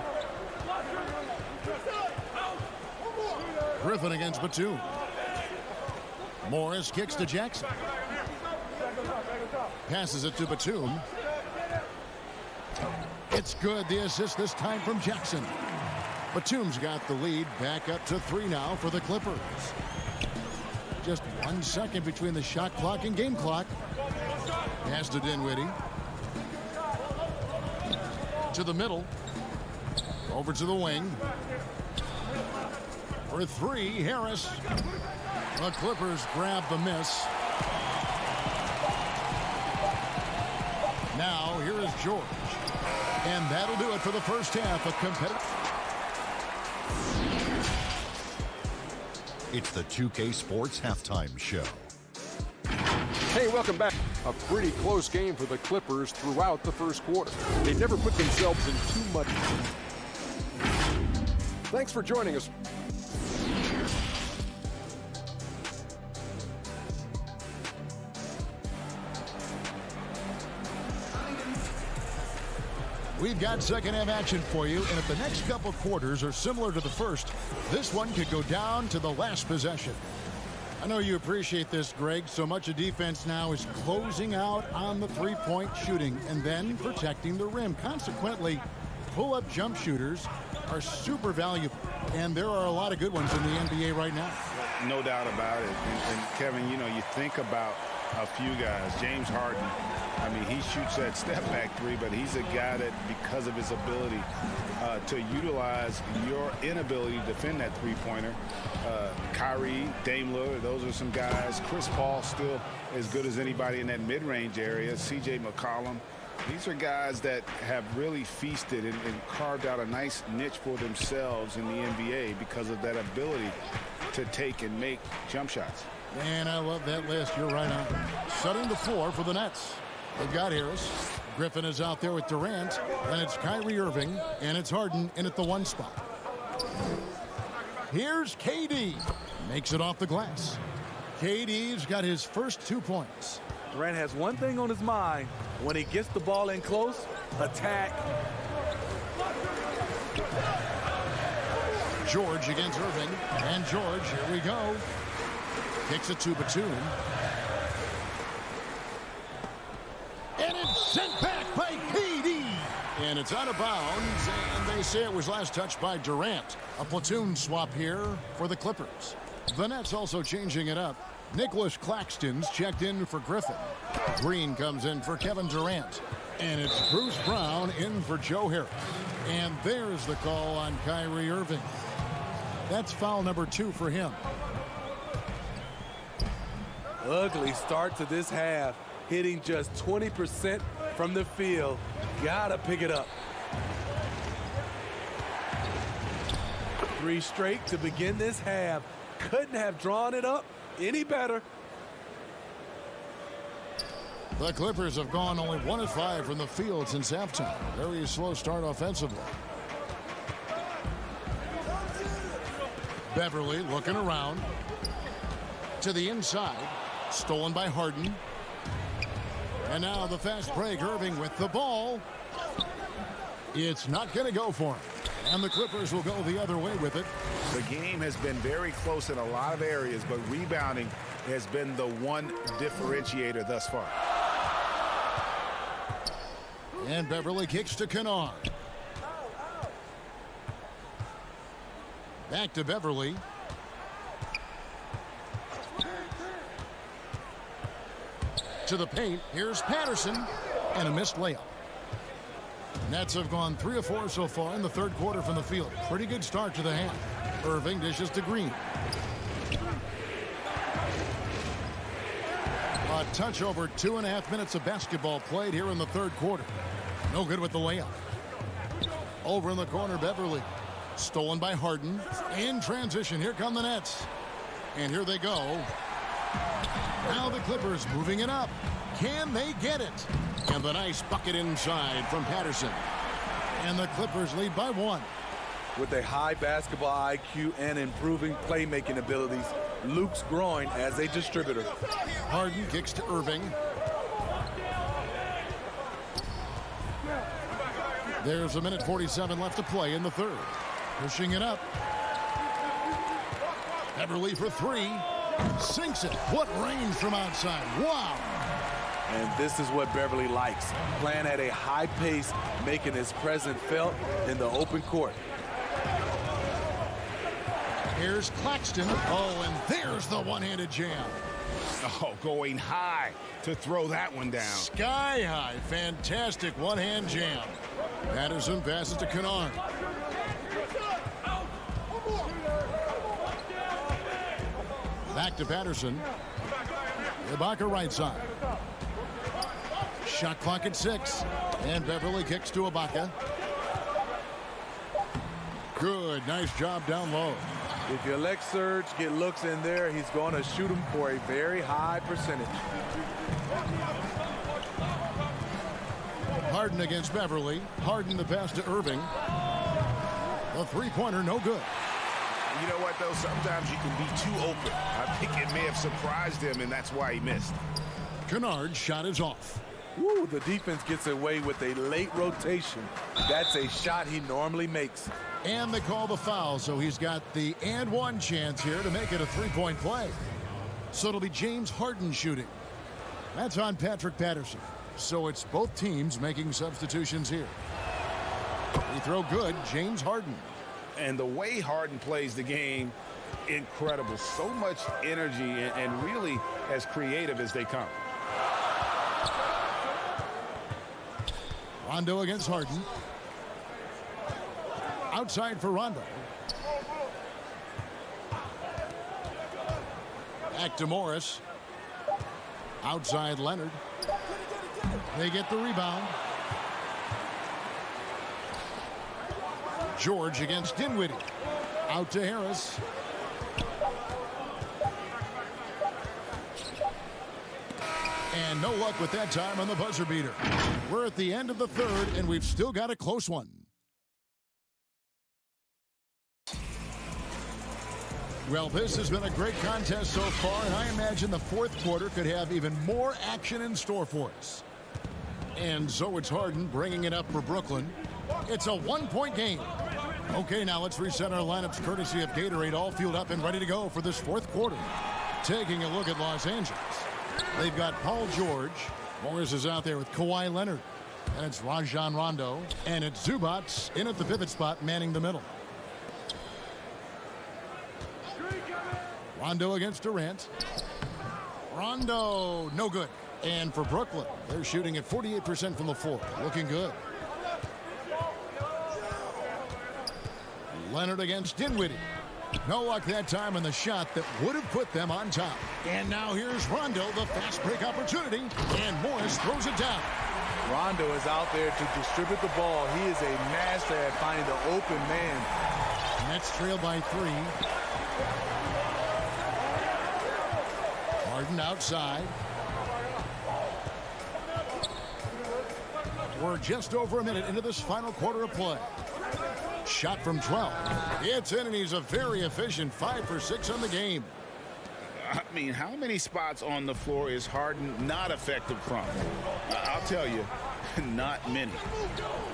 Griffin against Batum. Morris kicks to Jackson. Passes it to Batum. It's good. The assist this time from Jackson. Batum's got the lead back up to 3 now for the Clippers. Just 1 second between the shot clock and game clock. Pass to Dinwiddie. To the middle. Over to the wing. For 3, Harris. The Clippers grab the miss. Now, here is George. And that'll do it for the first half of competitive. It's the 2K Sports Halftime Show. Hey, welcome back. A pretty close game for the Clippers throughout the first quarter. They never put themselves in too much. Thanks for joining us. We've got second half action for you, and if the next couple quarters are similar to the first, this one could go down to the last possession. I know you appreciate this, Greg. So much of defense now is closing out on the three-point shooting and then protecting the rim. Consequently, pull-up jump shooters are super valuable, and there are a lot of good ones in the NBA right now. No doubt about it. And Kevin, you know, you think about a few guys. James Harden, I mean, he shoots that step-back three, but he's a guy that, because of his ability to utilize your inability to defend that three-pointer. Kyrie, Dame Lillard, those are some guys. Chris Paul still as good as anybody in that mid-range area. C.J. McCollum. These are guys that have really feasted and carved out a nice niche for themselves in the NBA because of that ability to take and make jump shots. And I love that list. You're right on. Setting the floor for the Nets. They've got Harris. Griffin is out there with Durant. And it's Kyrie Irving. And it's Harden in at the one spot. Here's KD. Makes it off the glass. KD's got his first 2 points. Durant has one thing on his mind. When he gets the ball in close, attack. George against Irving. And George, here we go. Kicks it to Batum. And it's sent back by KD. And it's out of bounds. And they say it was last touched by Durant. A platoon swap here for the Clippers. The Nets also changing it up. Nicholas Claxton's checked in for Griffin. Green comes in for Kevin Durant. And it's Bruce Brown in for Joe Harris. And there's the call on Kyrie Irving. That's foul number 2 for him. Ugly start to this half. Hitting just 20% from the field. Gotta pick it up. 3 straight to begin this half. Couldn't have drawn it up any better. The Clippers have gone only 1 of 5 from the field since halftime. Very slow start offensively. Beverly looking around. To the inside. Stolen by Harden. And now the fast break. Irving with the ball. It's not going to go for him. And the Clippers will go the other way with it. The game has been very close in a lot of areas, but rebounding has been the one differentiator thus far. And Beverly kicks to Kennard. Back to Beverly. To the paint. Here's Patterson. And a missed layup. Nets have gone 3 of 4 so far in the third quarter from the field. Pretty good start to the half. Irving dishes to Green. A touch over 2.5 minutes of basketball played here in the third quarter. No good with the layup. Over in the corner, Beverly. Stolen by Harden. In transition, here come the Nets. And here they go. Now the Clippers moving it up. Can they get it? And the nice bucket inside from Patterson. And the Clippers lead by 1. With a high basketball IQ and improving playmaking abilities, Luke's growing as a distributor. Harden kicks to Irving. There's 1:47 left to play in the third. Pushing it up. Beverly for 3. Sinks it. What range from outside. Wow. And this is what Beverly likes. Playing at a high pace, making his presence felt in the open court. Here's Claxton. Oh, and there's the one-handed jam. Oh, going high to throw that one down. Sky high. Fantastic one-hand jam. Patterson passes to Kennard. Back to Patterson. Ibaka right side. Shot clock at 6. And Beverly kicks to Ibaka. Good. Nice job down low. If you elect Serge, get looks in there, he's going to shoot them for a very high percentage. Harden against Beverly. Harden the pass to Irving. The three-pointer, no good. You know what, though? Sometimes you can be too open. I think it may have surprised him, and that's why he missed. Kennard's shot is off. Woo, the defense gets away with a late rotation. That's a shot he normally makes. And they call the foul, so he's got the and one chance here to make it a three-point play. So it'll be James Harden shooting. That's on Patrick Patterson. So it's both teams making substitutions here. Free throw good, James Harden. And the way Harden plays the game, incredible. So much energy and really as creative as they come. Rondo against Harden. Outside for Rondo. Back to Morris. Outside Leonard. They get the rebound. George against Dinwiddie. Out to Harris. And no luck with that time on the buzzer beater. We're at the end of the third, and we've still got a close one. Well, this has been a great contest so far, and I imagine the fourth quarter could have even more action in store for us. And so it's Harden bringing it up for Brooklyn. It's a one-point game. Okay, now let's reset our lineups courtesy of Gatorade, all fueled up and ready to go for this fourth quarter. Taking a look at Los Angeles. They've got Paul George. Morris is out there with Kawhi Leonard. And it's Rajon Rondo. And it's Zubac in at the pivot spot, manning the middle. Rondo against Durant. Rondo, no good. And for Brooklyn, they're shooting at 48% from the floor. Looking good. Leonard against Dinwiddie. No luck that time on the shot that would have put them on top. And now here's Rondo, the fast break opportunity. And Morris throws it down. Rondo is out there to distribute the ball. He is a master at finding the open man. Nets trail by 3. Harden outside. We're just over a minute into this final quarter of play. Shot from 12. It's in, and he's a very efficient 5 for 6 on the game. I mean, how many spots on the floor is Harden not effective from? I'll tell you, not many.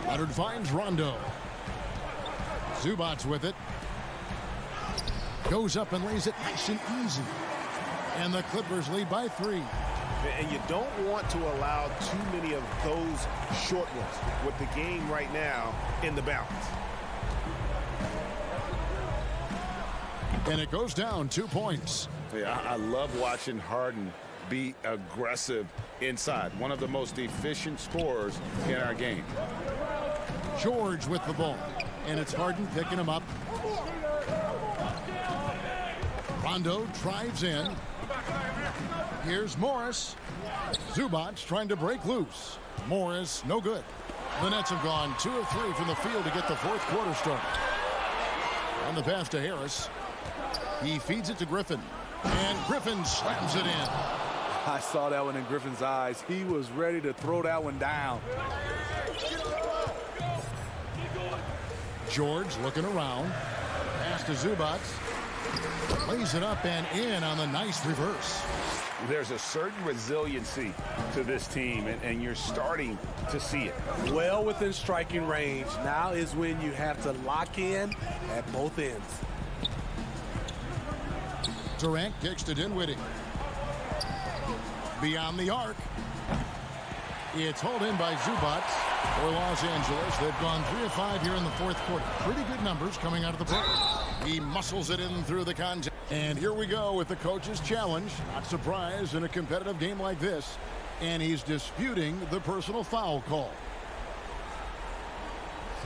Leonard finds Rondo. Zubac with it. Goes up and lays it nice and easy. And the Clippers lead by 3. And you don't want to allow too many of those short ones with the game right now in the balance. And it goes down 2 points. Yeah, I love watching Harden be aggressive inside. One of the most efficient scorers in our game. George with the ball. And it's Harden picking him up. Rondo drives in. Here's Morris. Zubac trying to break loose. Morris, no good. The Nets have gone 2 of 3 from the field to get the fourth quarter started. On the pass to Harris. He feeds it to Griffin. And Griffin slams it in. I saw that one in Griffin's eyes. He was ready to throw that one down. George looking around. Pass to Zubac. Lays it up and in on the nice reverse. There's a certain resiliency to this team, and you're starting to see it. Well within striking range. Now is when you have to lock in at both ends. Durant kicks to Dinwiddie. Beyond the arc. It's hauled in by Zubac for Los Angeles. They've gone 3 of 5 here in the fourth quarter. Pretty good numbers coming out of the break. He muscles it in through the contact. And here we go with the coach's challenge. Not surprised in a competitive game like this. And he's disputing the personal foul call.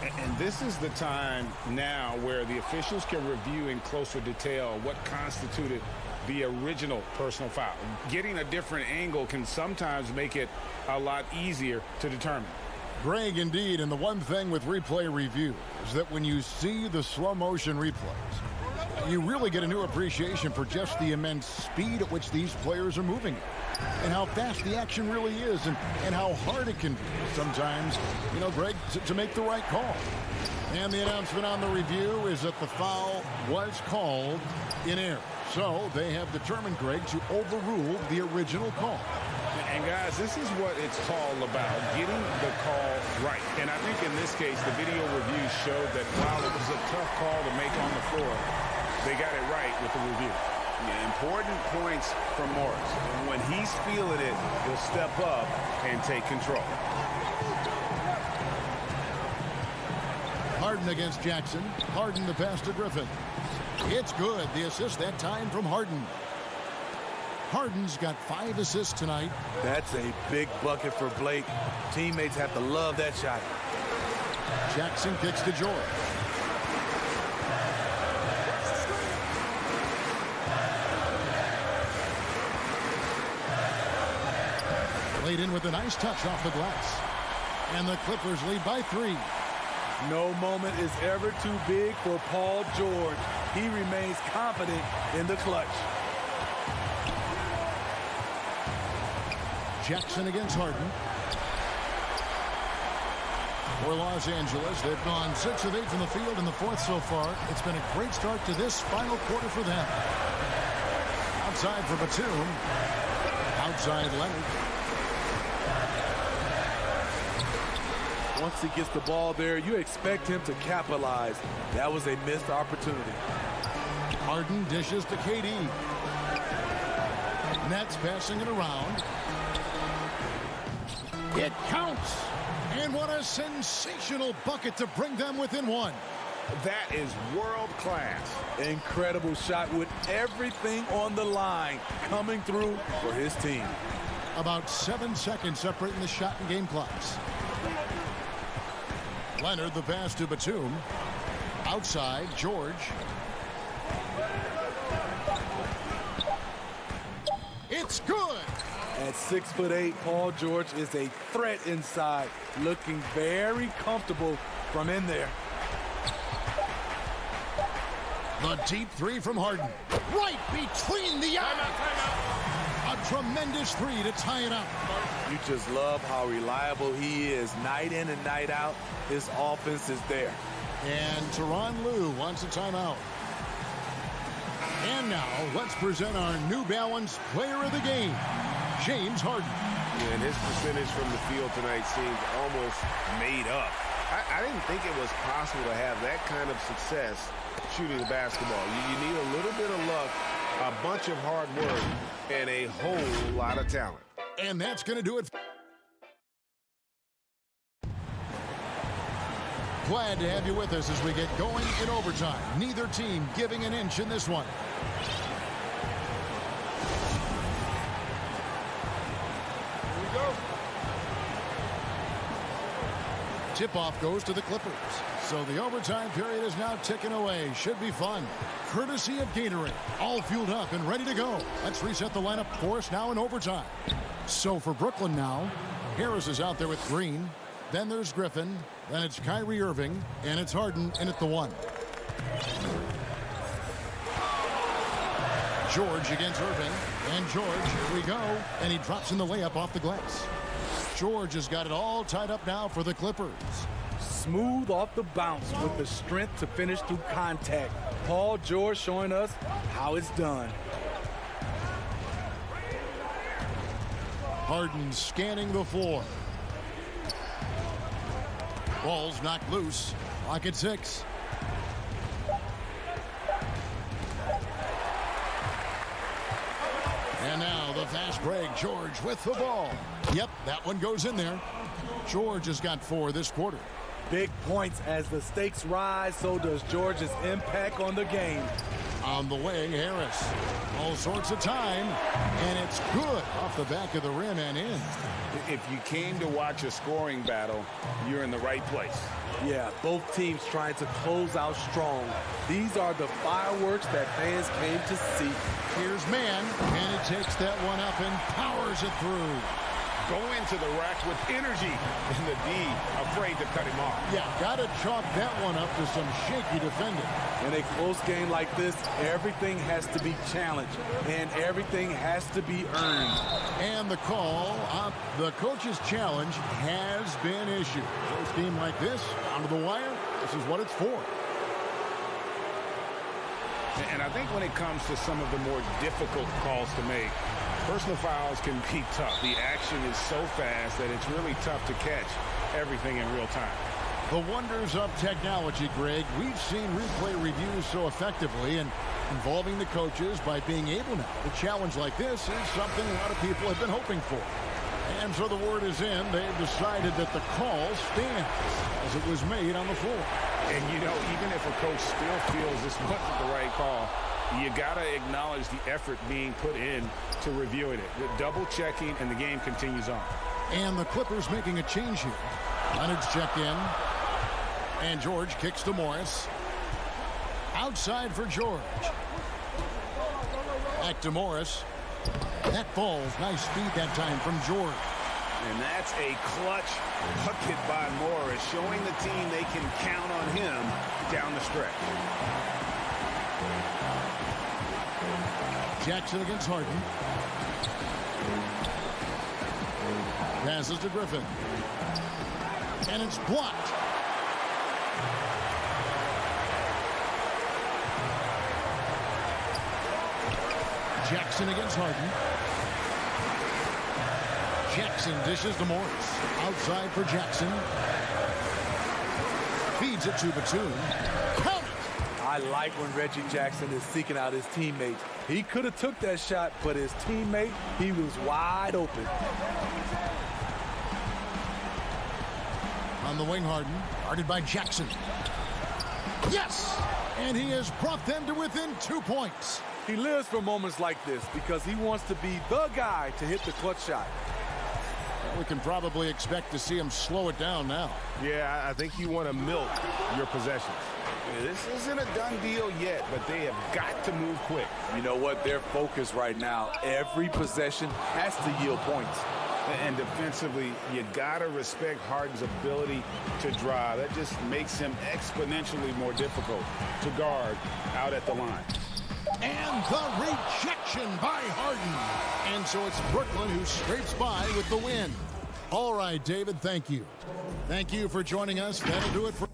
And this is the time now where the officials can review in closer detail what constituted the original personal foul. Getting a different angle can sometimes make it a lot easier to determine. Greg, indeed, and the one thing with replay review is that when you see the slow motion replays, You really get a new appreciation for just the immense speed at which these players are moving and how fast the action really is and how hard it can be sometimes, you know, Greg, to make the right call. And the announcement on the review is that the foul was called in error. So they have determined, Greg, to overrule the original call. And guys, this is what it's all about, getting the call right. And I think in this case, the video review showed that while it was a tough call to make on the floor, they got it right with the review. Yeah, important points from Morris. And when he's feeling it, he'll step up and take control. Harden against Jackson. Harden the pass to Griffin. It's good. The assist that time from Harden. Harden's got 5 assists tonight. That's a big bucket for Blake. Teammates have to love that shot. Jackson kicks to George. Laid in with a nice touch off the glass. And the Clippers lead by 3. No moment is ever too big for Paul George. He remains confident in the clutch. Jackson against Harden. For Los Angeles, they've gone 6 of 8 from the field in the 4th so far. It's been a great start to this final quarter for them. Outside for Batum. Outside Leonard. Once he gets the ball there, you expect him to capitalize. That was a missed opportunity. Harden dishes to KD. Nets passing it around. It counts. And what a sensational bucket to bring them within 1. That is world class. Incredible shot with everything on the line coming through for his team. About 7 seconds separating the shot and game clocks. Leonard the pass to Batum. Outside, George. It's good. At 6'8", Paul George is a threat inside, looking very comfortable from in there. The deep 3 from Harden. Right between the eyes. A tremendous 3 to tie it up. You just love how reliable he is night in and night out. His offense is there. And Tyronn Lue wants a timeout. And now let's present our New Balance player of the game, James Harden. And his percentage from the field tonight seems almost made up. I didn't think it was possible to have that kind of success shooting the basketball. You need a little bit of luck, a bunch of hard work, and a whole lot of talent. And that's going to do it. Glad to have you with us as we get going in overtime. Neither team giving an inch in this one. Here we go. Tip-off goes to the Clippers. So the overtime period is now ticking away. Should be fun. Courtesy of Gatorade. All fueled up and ready to go. Let's reset the lineup for us now in overtime. So for Brooklyn now, Harris is out there with Green. Then there's Griffin. Then it's Kyrie Irving. And it's Harden in at the 1. George against Irving. And George, here we go. And he drops in the layup off the glass. George has got it all tied up now for the Clippers. Smooth off the bounce with the strength to finish through contact. Paul George showing us how it's done. Harden scanning the floor. Ball's knocked loose. Clock at 6. And now the fast break. George with the ball. Yep, that one goes in there. George has got 4 this quarter. Big points as the stakes rise, so does George's impact on the game. On the wing, Harris. All sorts of time, and it's good off the back of the rim and in. If you came to watch a scoring battle, you're in the right place. Yeah, both teams trying to close out strong. These are the fireworks that fans came to see. Here's Man, and it takes that one up and powers it through. go into the rack with energy, and the D afraid to cut him off. Yeah, got to chalk that one up to some shaky defending. In a close game like this, everything has to be challenged, and everything has to be earned. And the call on the coach's challenge has been issued. Close game like this, down to the wire, this is what it's for. And I think when it comes to some of the more difficult calls to make, personal fouls can be tough. The action is so fast that it's really tough to catch everything in real time. The wonders of technology, Greg. We've seen replay reviews so effectively, and involving the coaches by being able now to challenge like this is something a lot of people have been hoping for. And so the word is in. They've decided that the call stands as it was made on the floor. And, you know, even if a coach still feels this wasn't the right call, you got to acknowledge the effort being put in to reviewing it. The double checking, and the game continues on. And the Clippers making a change here. Leonard's checked in. And George kicks to Morris. Outside for George. Back to Morris. That falls. Nice speed that time from George. And that's a clutch bucket by Morris, showing the team they can count on him down the stretch. Jackson against Harden. Passes to Griffin. And it's blocked. Jackson against Harden. Jackson dishes to Morris. Outside for Jackson. Feeds it to Batum. Count it! I like when Reggie Jackson is seeking out his teammates. He could have took that shot, but his teammate, he was wide open. On the wing, Harden. Guarded by Jackson. Yes! And he has brought them to within 2 points. He lives for moments like this because he wants to be the guy to hit the clutch shot. Well, we can probably expect to see him slow it down now. Yeah, I think you want to milk your possessions. This isn't a done deal yet, but they have got to move quick. You know what? They're focused right now. Every possession has to yield points. And defensively, you got to respect Harden's ability to drive. That just makes him exponentially more difficult to guard out at the line. And the rejection by Harden. And so it's Brooklyn who scrapes by with the win. All right, David, thank you. Thank you for joining us. That'll do it for...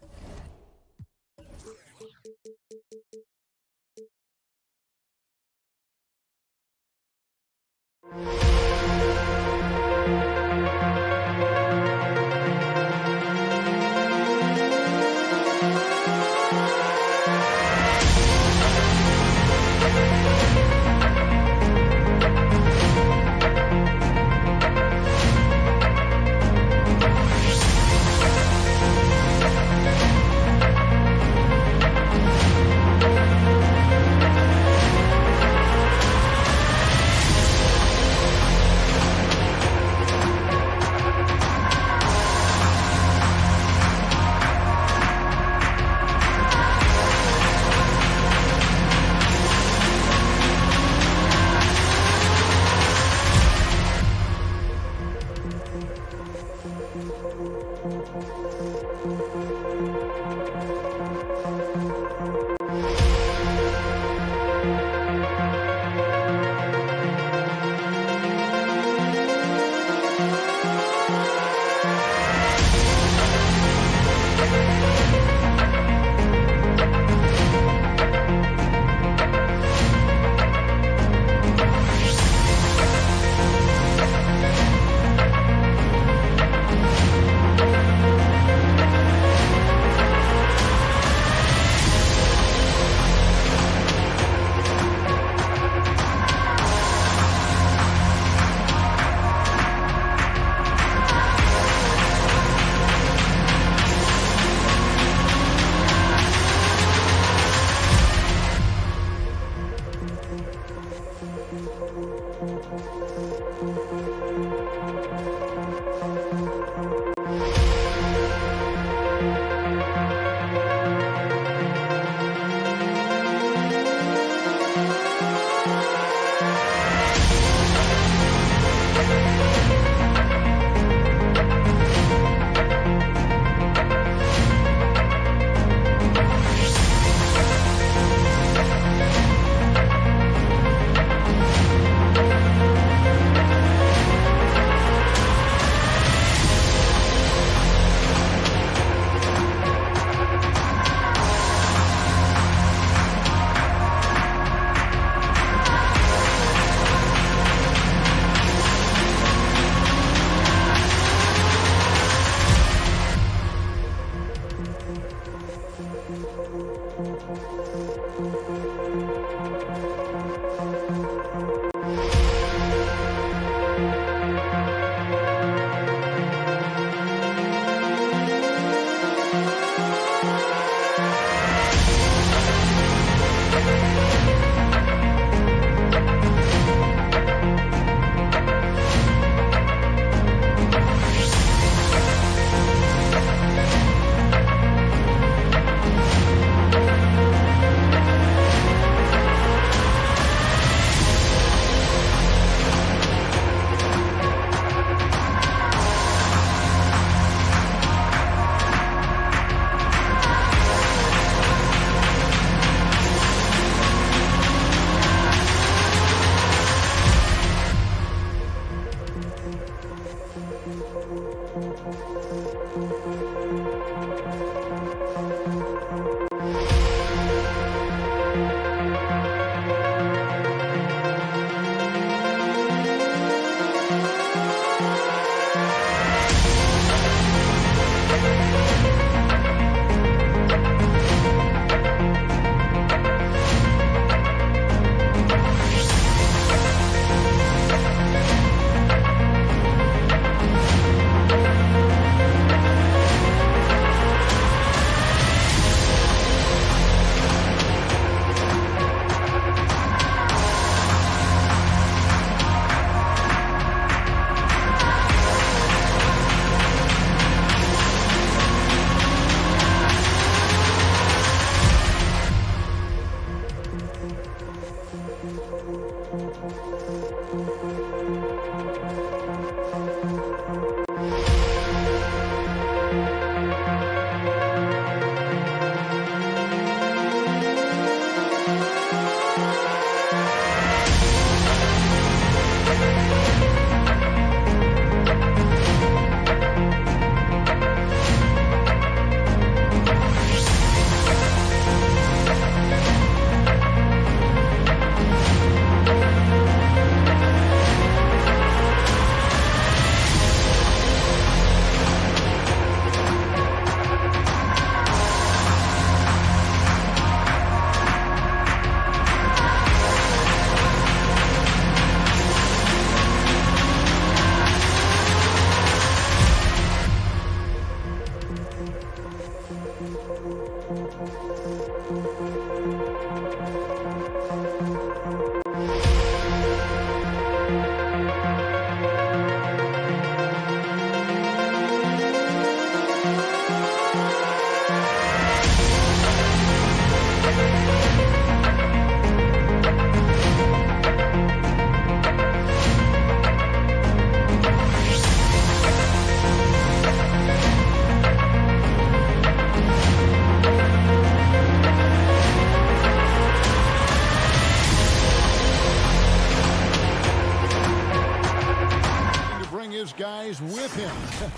Guys with him.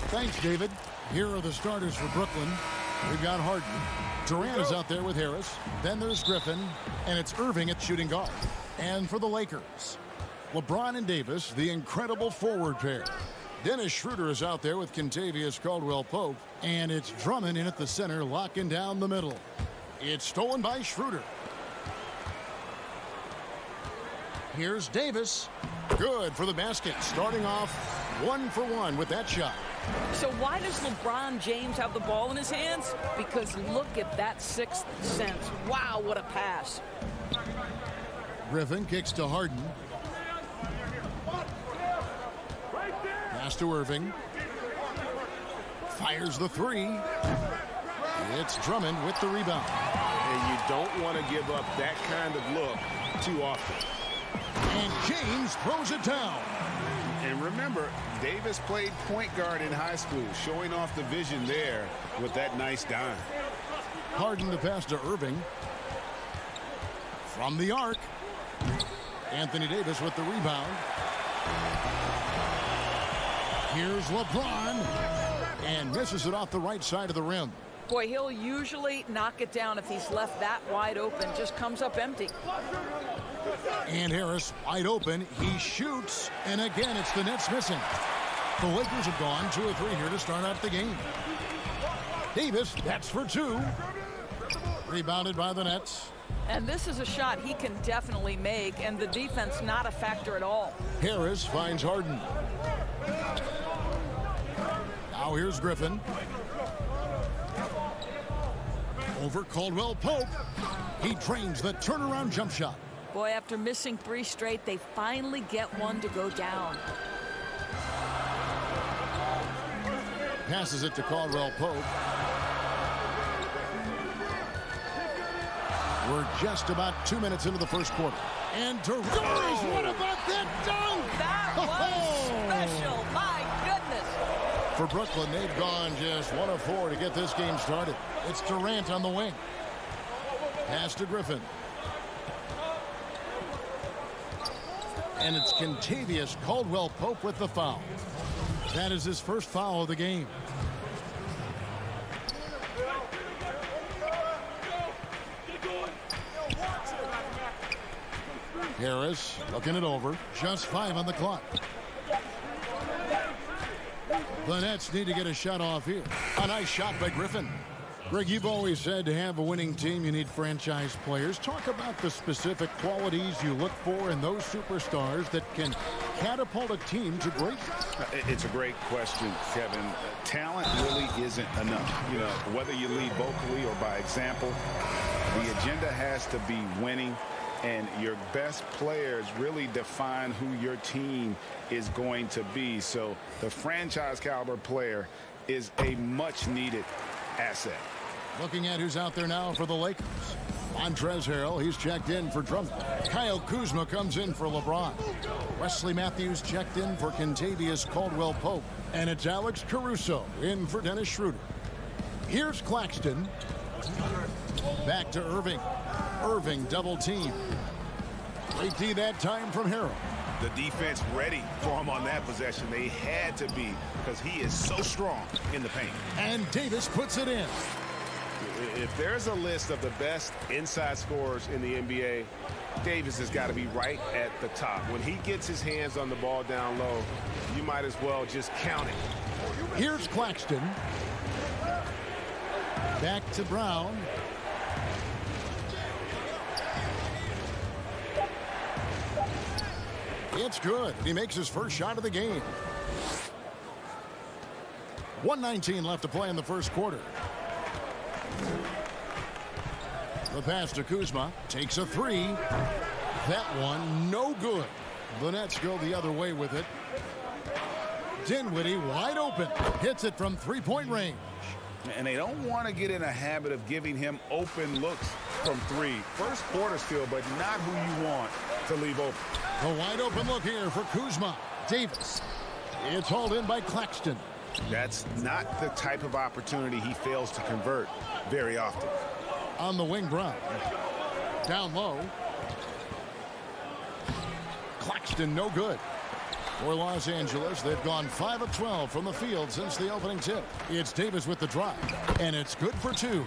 Thanks, David. Here are the starters for Brooklyn. We've got Harden. Durant is out there with Harris. Then there's Griffin. And it's Irving at shooting guard. And for the Lakers, LeBron and Davis, the incredible forward pair. Dennis Schroeder is out there with Kentavious Caldwell-Pope. And it's Drummond in at the center, locking down the middle. It's stolen by Schroeder. Here's Davis. Good for the basket. Starting off 1 for 1 with that shot. So why does LeBron James have the ball in his hands? Because look at that sixth sense. Wow, what a pass. Griffin kicks to Harden. Pass to Irving. Fires the three. It's Drummond with the rebound. And you don't want to give up that kind of look too often. And James throws it down. And remember, Davis played point guard in high school, showing off the vision there with that nice dime. Harden the pass to Irving. From the arc. Anthony Davis with the rebound. Here's LeBron. And misses it off the right side of the rim. Boy, he'll usually knock it down if he's left that wide open. Just comes up empty. And Harris wide open. He shoots. And again, it's the Nets missing. The Lakers have gone 2 or 3 here to start out the game. Davis, that's for 2. Rebounded by the Nets. And this is a shot he can definitely make, and the defense not a factor at all. Harris finds Harden. Now here's Griffin. Over Caldwell-Pope. He drains the turnaround jump shot. Boy, after missing 3 straight, they finally get one to go down. Passes it to Caldwell-Pope. We're just about 2 minutes into the first quarter. And Durant, what about that dunk? That was special, my goodness. For Brooklyn, they've gone just 1 of 4 to get this game started. It's Durant on the wing. Pass to Griffin. And it's Kentavious Caldwell-Pope with the foul. That is his first foul of the game. Harris looking it over. Just 5 on the clock. The Nets need to get a shot off here. A nice shot by Griffin. Greg, you've always said to have a winning team, you need franchise players. Talk about the specific qualities you look for in those superstars that can catapult a team to greatness. It's a great question, Kevin. Talent really isn't enough. You know, whether you lead vocally or by example, the agenda has to be winning. And your best players really define who your team is going to be. So the franchise caliber player is a much needed asset. Looking at who's out there now for the Lakers. Montrezl Harrell, he's checked in for Drummond. Kyle Kuzma comes in for LeBron. Wesley Matthews checked in for Kentavious Caldwell-Pope. And it's Alex Caruso in for Dennis Schroeder. Here's Claxton. Back to Irving. Irving double team. Great D that time from Harrell. The defense ready for him on that possession. They had to be because he is so strong in the paint. And Davis puts it in. If there's a list of the best inside scorers in the NBA, Davis has got to be right at the top. When he gets his hands on the ball down low, you might as well just count it. Here's Claxton. Back to Brown. It's good. He makes his first shot of the game. 1:19 left to play in the first quarter. The pass to Kuzma. Takes a three. That one no good. The Nets go the other way with it. Dinwiddie wide open. Hits it from three-point range. And they don't want to get in a habit of giving him open looks from three. First quarter still, but not who you want to leave open. A wide open look here for Kuzma. Davis. It's hauled in by Claxton. That's not the type of opportunity he fails to convert very often. On the wing, Brown. Down low. Claxton no good. For Los Angeles, they've gone 5 of 12 from the field since the opening tip. It's Davis with the drive, and it's good for 2.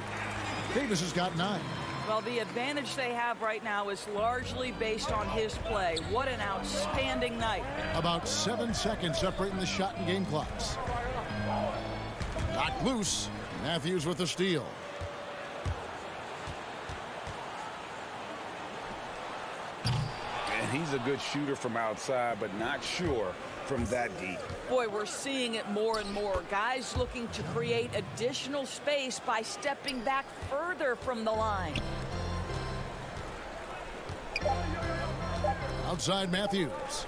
Davis has got 9. Well, the advantage they have right now is largely based on his play. What an outstanding night. About 7 seconds separating the shot and game clocks. Knocked loose. Matthews with the steal. And he's a good shooter from outside, but not sure from that deep. Boy, we're seeing it more and more. Guys looking to create additional space by stepping back further from the line. Outside Matthews.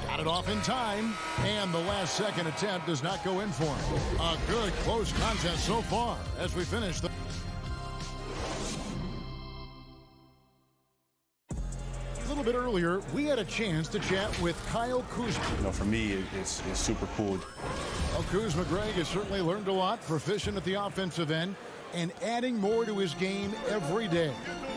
Got it off in time, and the last second attempt does not go in for him. A good close contest so far as we finish the... A little bit earlier, we had a chance to chat with Kyle Kuzma. You know, for me, it's super cool. Well, Kuzma, Greg, has certainly learned a lot, proficient at the offensive end, and adding more to his game every day.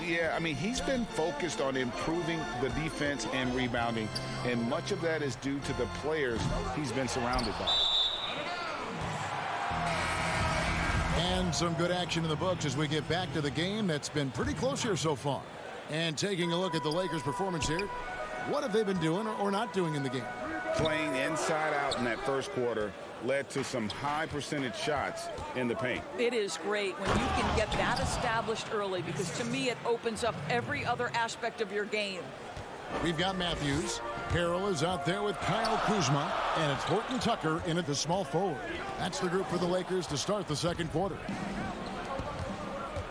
Yeah, I mean, he's been focused on improving the defense and rebounding, and much of that is due to the players he's been surrounded by. And some good action in the books as we get back to the game that's been pretty close here so far. And taking a look at the Lakers' performance here, what have they been doing or not doing in the game? Playing inside out in that first quarter led to some high percentage shots in the paint. It is great when you can get that established early, because to me it opens up every other aspect of your game. We've got Matthews. Harrell is out there with Kyle Kuzma, and it's Horton Tucker in at the small forward. That's the group for the Lakers to start the second quarter.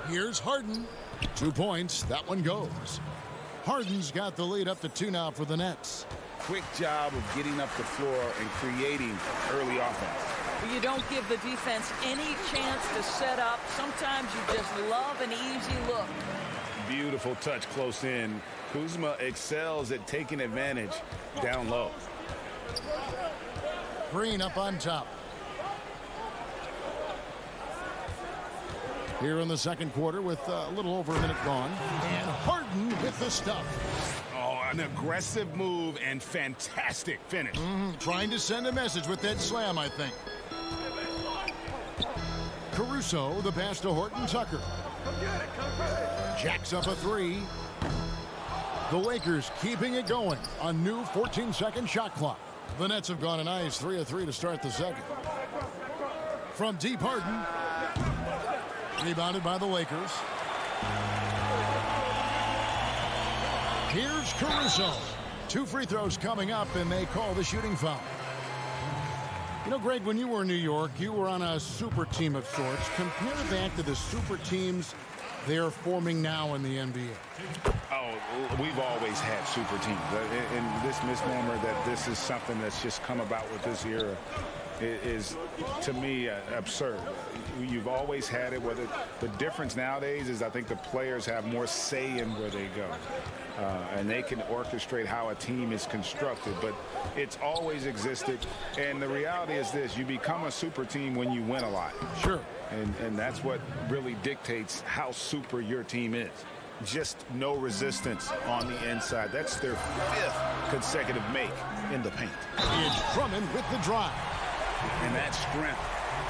Here's Harden. 2 points. That one goes. Harden's got the lead up to 2 now for the Nets. Quick job of getting up the floor and creating early offense. You don't give the defense any chance to set up. Sometimes you just love an easy look. Beautiful touch close in. Kuzma excels at taking advantage down low. Green up on top. Here in the second quarter with a little over a minute gone. And Harden with the stuff. Oh, an aggressive move and fantastic finish. Trying to send a message with that slam, I think. Caruso, the pass to Horton Tucker. Jacks up a 3. The Lakers keeping it going. A new 14-second shot clock. The Nets have gone a nice 3 of 3 to start the second. From deep, Harden. Rebounded by the Lakers. Here's Caruso. 2 free throws coming up, and they call the shooting foul. You know, Greg, when you were in New York, you were on a super team of sorts. Compare that to the super teams they're forming now in the NBA. Oh, we've always had super teams. And this misnomer that this is something that's just come about with this era is, to me, absurd. You've always had it. Whether the difference nowadays is I think the players have more say in where they go. And they can orchestrate how a team is constructed. But it's always existed. And the reality is this. You become a super team when you win a lot. Sure. And that's what really dictates how super your team is. Just no resistance on the inside. That's their 5th consecutive make in the paint. It's Drummond with the drive. And that strength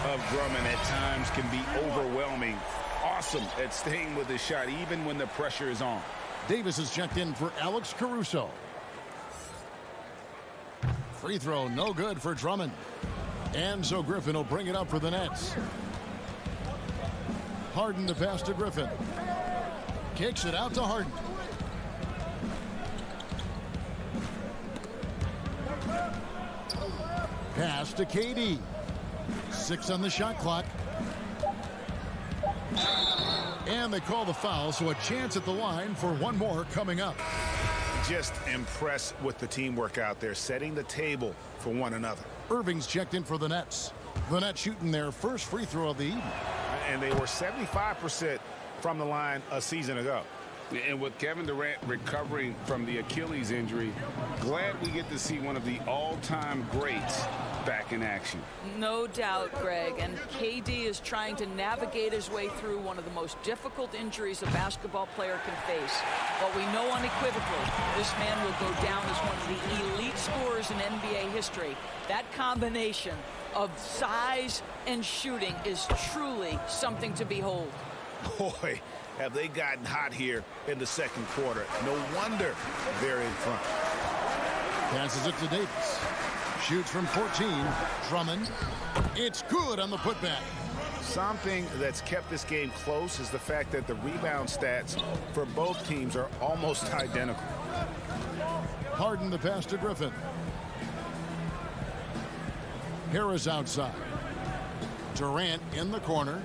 of Drummond at times can be overwhelming. Awesome at staying with his shot even when the pressure is on. Davis is checked in for Alex Caruso. Free throw no good for Drummond. And so Griffin will bring it up for the Nets. Harden to pass to Griffin. Kicks it out to Harden. Pass to KD. 6 on the shot clock. And they call the foul, so a chance at the line for one more coming up. Just impressed with the teamwork out there, setting the table for one another. Irving's checked in for the Nets. The Nets shooting their first free throw of the evening. And they were 75% from the line a season ago. And with Kevin Durant recovering from the Achilles injury, glad we get to see one of the all-time greats back in action. No doubt, Greg. And KD is trying to navigate his way through one of the most difficult injuries a basketball player can face. But we know unequivocally this man will go down as one of the elite scorers in NBA history. That combination of size and shooting is truly something to behold. Boy, have they gotten hot here in the second quarter. No wonder they're in front. Passes it to Davis. Shoots from 14. Drummond. It's good on the putback. Something that's kept this game close is the fact that the rebound stats for both teams are almost identical. Harden the pass to Griffin. Harris outside. Durant in the corner.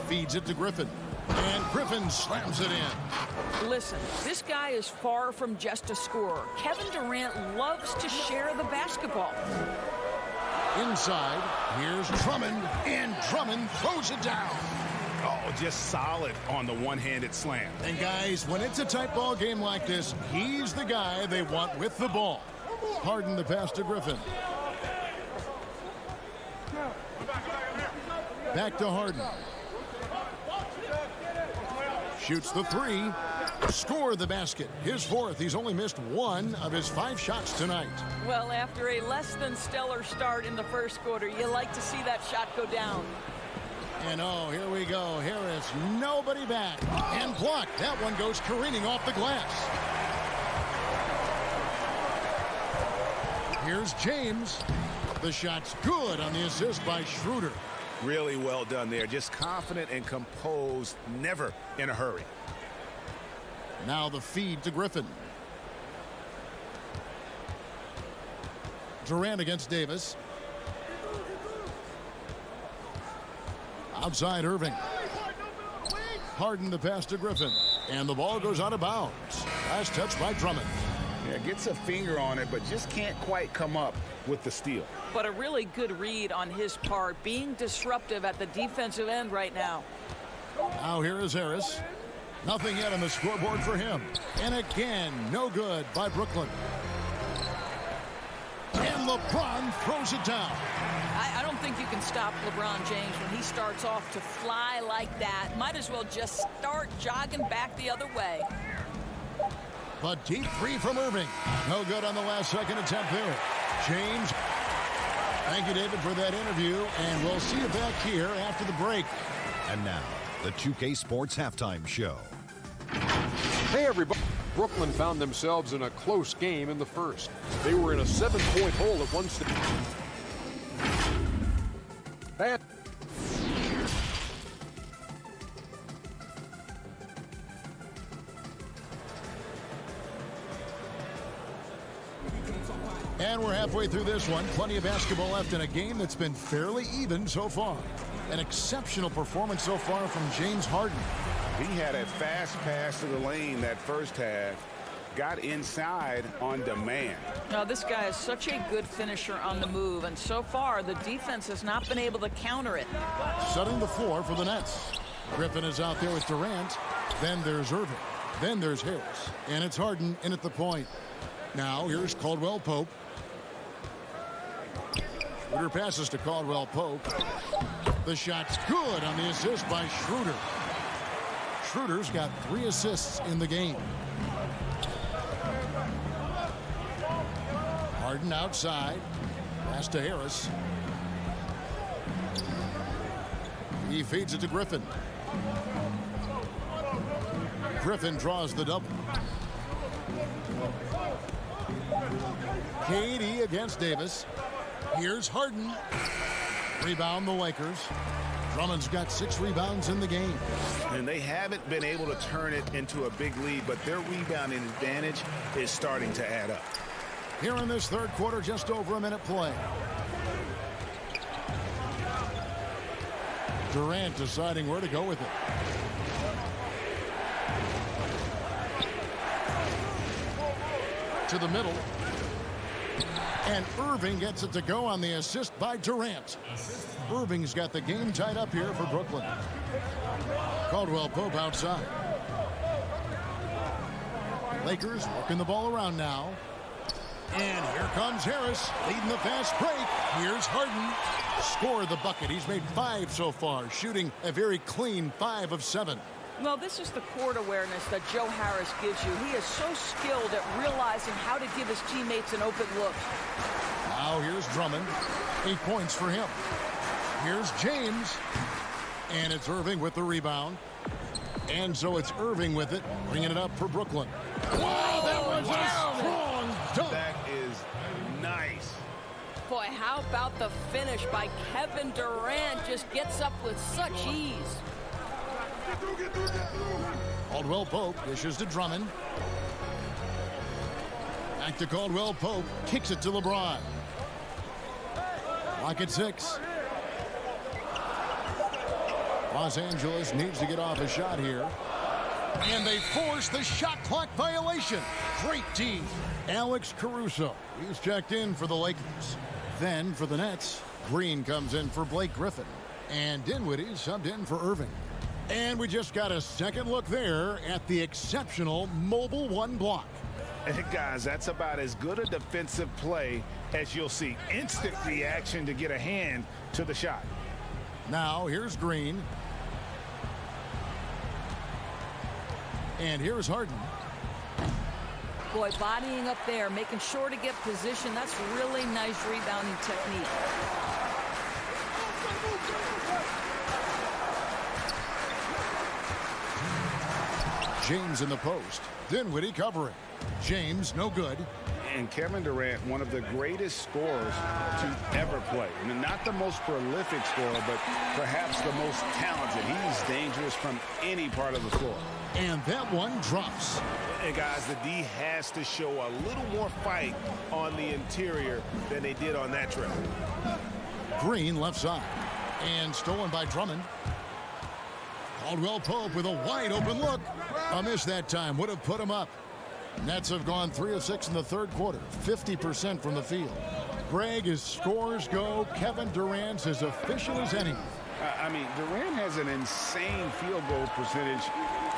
Feeds it to Griffin. And Griffin slams it in. Listen, this guy is far from just a scorer. Kevin Durant loves to share the basketball. Inside, here's Drummond, and Drummond throws it down. Oh, just solid on the one-handed slam. And guys, when it's a tight ball game like this, he's the guy they want with the ball. Harden the pass to Griffin. Back to Harden. Shoots the 3. Score the basket. His 4th. He's only missed 1 of his 5 shots tonight. Well, after a less than stellar start in the first quarter, you like to see that shot go down. And oh, here we go. Harris, nobody back. And blocked. That one goes careening off the glass. Here's James. The shot's good on the assist by Schroeder. Really well done there. Just confident and composed, never in a hurry. Now the feed to Griffin. Durant against Davis. Outside Irving. Harden the pass to Griffin. And the ball goes out of bounds. Last touch by Drummond. Yeah, gets a finger on it, but just can't quite come up with the steal. But a really good read on his part, being disruptive at the defensive end right now. Now here is Harris. Nothing yet on the scoreboard for him. And again, no good by Brooklyn. And LeBron throws it down. I don't think you can stop LeBron James when he starts off to fly like that. Might as well just start jogging back the other way. But deep 3 from Irving. No good on the last second attempt there. James. Thank you, David, for that interview. And we'll see you back here after the break. And now, the 2K Sports Halftime Show. Hey, everybody. Brooklyn found themselves in a close game in the first. They were in a 7-point hole at one stage. And we're halfway through this one. Plenty of basketball left in a game that's been fairly even so far. An exceptional performance so far from James Harden. He had a fast pass to the lane that first half. got inside on demand. Now, this guy is such a good finisher on the move, and so far the defense has not been able to counter it. Setting the floor for the Nets. Griffin is out there with Durant. Then there's Irving. Then there's Harris. And it's Harden in at the point. Now here's Caldwell Pope. Schroeder passes to Caldwell Pope. The shot's good on the assist by Schroeder. Schroeder's got 3 assists in the game. Harden outside. Pass to Harris. He feeds it to Griffin. Griffin draws the double. KD against Davis. Here's Harden. Rebound the Lakers. Drummond's got 6 rebounds in the game. And they haven't been able to turn it into a big lead, but their rebounding advantage is starting to add up. Here in this third quarter, just over a minute play. Durant deciding where to go with it. To the middle. And Irving gets it to go on the assist by Durant. Irving's got the game tied up here for Brooklyn. Caldwell Pope outside. Lakers working the ball around now. And here comes Harris leading the fast break. Here's Harden. Scored the bucket. He's made 5 so far, shooting a very clean 5 of 7. Well, this is the court awareness that Joe Harris gives you. He is so skilled at realizing how to give his teammates an open look. Now here's Drummond. 8 points for him. Here's James. And it's Irving with the rebound. And so it's Irving with it, bringing it up for Brooklyn. Wow, that was a strong dunk. That is nice. Boy, how about the finish by Kevin Durant? Just gets up with such ease. Caldwell Pope dishes to Drummond. Back to Caldwell Pope. Kicks it to LeBron. Clock at 6. Los Angeles needs to get off a shot here. And they force the shot clock violation. Great D. Alex Caruso. He's checked in for the Lakers. Then for the Nets, Green comes in for Blake Griffin. And Dinwiddie subbed in for Irving. And we just got a second look there at the exceptional Mobile 1 block. Hey guys, that's about as good a defensive play as you'll see. Instant reaction to get a hand to the shot. Now here's Green. And here's Harden. Boy, bodying up there, making sure to get position. That's really nice rebounding technique. James in the post. Dinwiddie covering. James, no good. And Kevin Durant, one of the greatest scorers to ever play. I mean, not the most prolific scorer, but perhaps the most talented. He's dangerous from any part of the floor. And that one drops. Hey, guys, the D has to show a little more fight on the interior than they did on that trip. Green left side. And stolen by Drummond. Caldwell Pope with a wide open look. A miss that time would have put him up. Nets have gone 3 of 6 in the third quarter. 50% from the field. Greg, as scores go, Kevin Durant's as efficient as any. I mean, Durant has an insane field goal percentage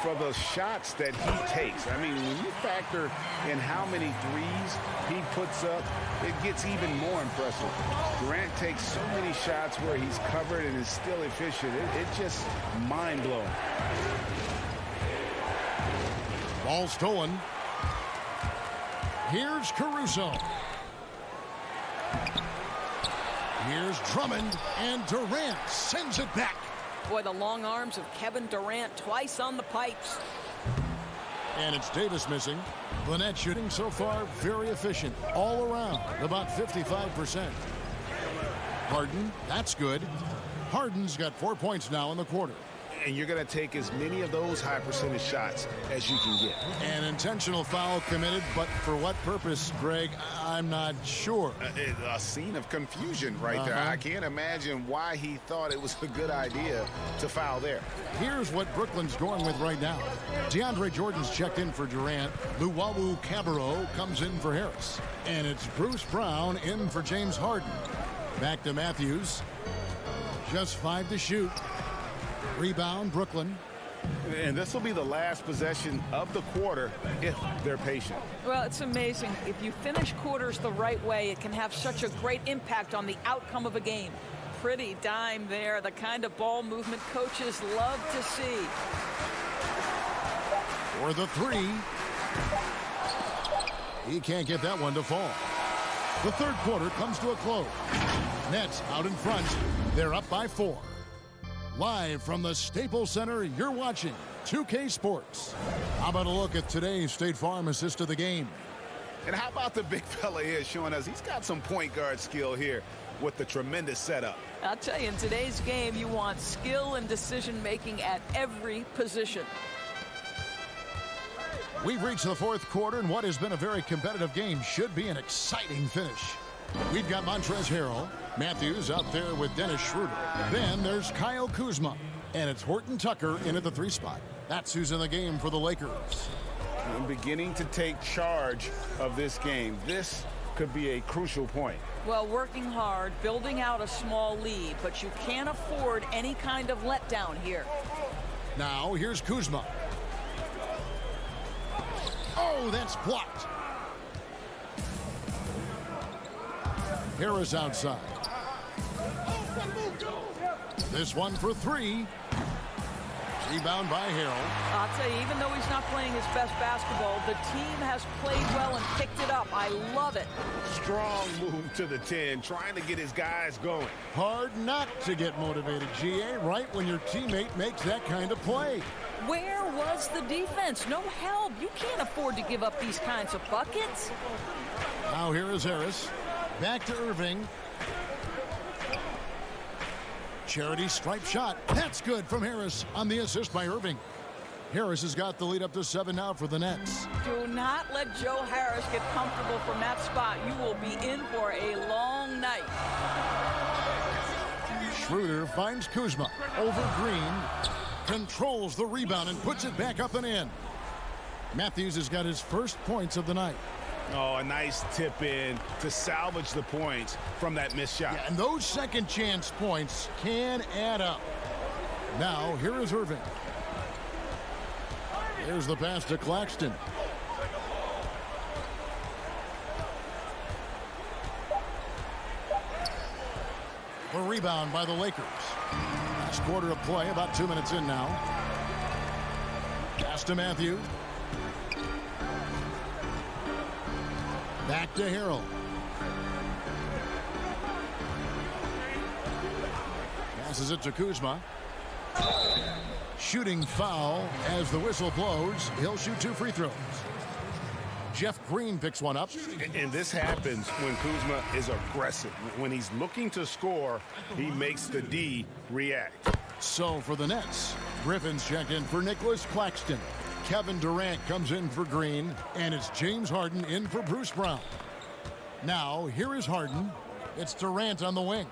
for the shots that he takes. I mean, when you factor in how many threes he puts up, it gets even more impressive. Durant takes so many shots where he's covered and is still efficient. It's just mind-blowing. Ball stolen. Here's Caruso. Here's Drummond, and Durant sends it back. Boy, the long arms of Kevin Durant twice on the pipes. And it's Davis missing. The net shooting so far very efficient all around, about 55%. Harden, that's good. Harden's got 4 points now in the quarter. and you're going to take as many of those high percentage shots as you can get. An intentional foul committed, but for what purpose, Greg? I'm not sure. A scene of confusion right there. I can't imagine why he thought it was a good idea to foul there. Here's what Brooklyn's going with right now. DeAndre Jordan's checked in for Durant. Luwawu Cabarro comes in for Harris. And it's Bruce Brown in for James Harden. Back to Matthews. Just 5 to shoot. Rebound, Brooklyn. And this will be the last possession of the quarter if they're patient. Well, it's amazing. If you finish quarters the right way, it can have such a great impact on the outcome of a game. Pretty dime there, the kind of ball movement coaches love to see. For the 3. He can't get that one to fall. The third quarter comes to a close. Nets out in front. They're up by 4. Live from the Staples Center, you're watching 2K Sports. How about a look at today's State Farm assist of the game? And how about the big fella here showing us he's got some point guard skill here with the tremendous setup. I'll tell you, in today's game, you want skill and decision-making at every position. We've reached the fourth quarter, and what has been a very competitive game should be an exciting finish. We've got Montrezl Harrell, Matthews out there with Dennis Schroeder. Then there's Kyle Kuzma, and it's Horton Tucker in at the 3 spot. That's who's in the game for the Lakers. I'm beginning to take charge of this game. This could be a crucial point. Well, working hard, building out a small lead, but you can't afford any kind of letdown here. Now, here's Kuzma. Oh, that's blocked. Harris outside. This one for 3. Rebound by Harrell. I'll tell you, even though he's not playing his best basketball, the team has played well and picked it up. I love it. Strong move to the 10, trying to get his guys going. Hard not to get motivated, GA, right when your teammate makes that kind of play. Where was the defense? No help. You can't afford to give up these kinds of buckets. Now here is Harris. Back to Irving. Charity stripe shot. That's good from Harris on the assist by Irving. Harris has got the lead up to 7 now for the Nets. Do not let Joe Harris get comfortable from that spot. You will be in for a long night. Schroeder finds Kuzma over Green. Controls the rebound and puts it back up and in. Matthews has got his first points of the night. Oh, a nice tip in to salvage the points from that missed shot. Yeah, and those second chance points can add up. Now, here is Irving. Here's the pass to Claxton. The rebound by the Lakers. Last quarter of play, about 2 minutes in now. Pass to Matthews. Back to Harrell. Passes it to Kuzma. Shooting foul as the whistle blows. He'll shoot 2 free throws. Jeff Green picks one up. And this happens when Kuzma is aggressive. When he's looking to score, he makes the D react. So for the Nets, Griffin's checked in for Nicholas Claxton. Kevin Durant comes in for Green, and it's James Harden in for Bruce Brown. Now, here is Harden. It's Durant on the wing.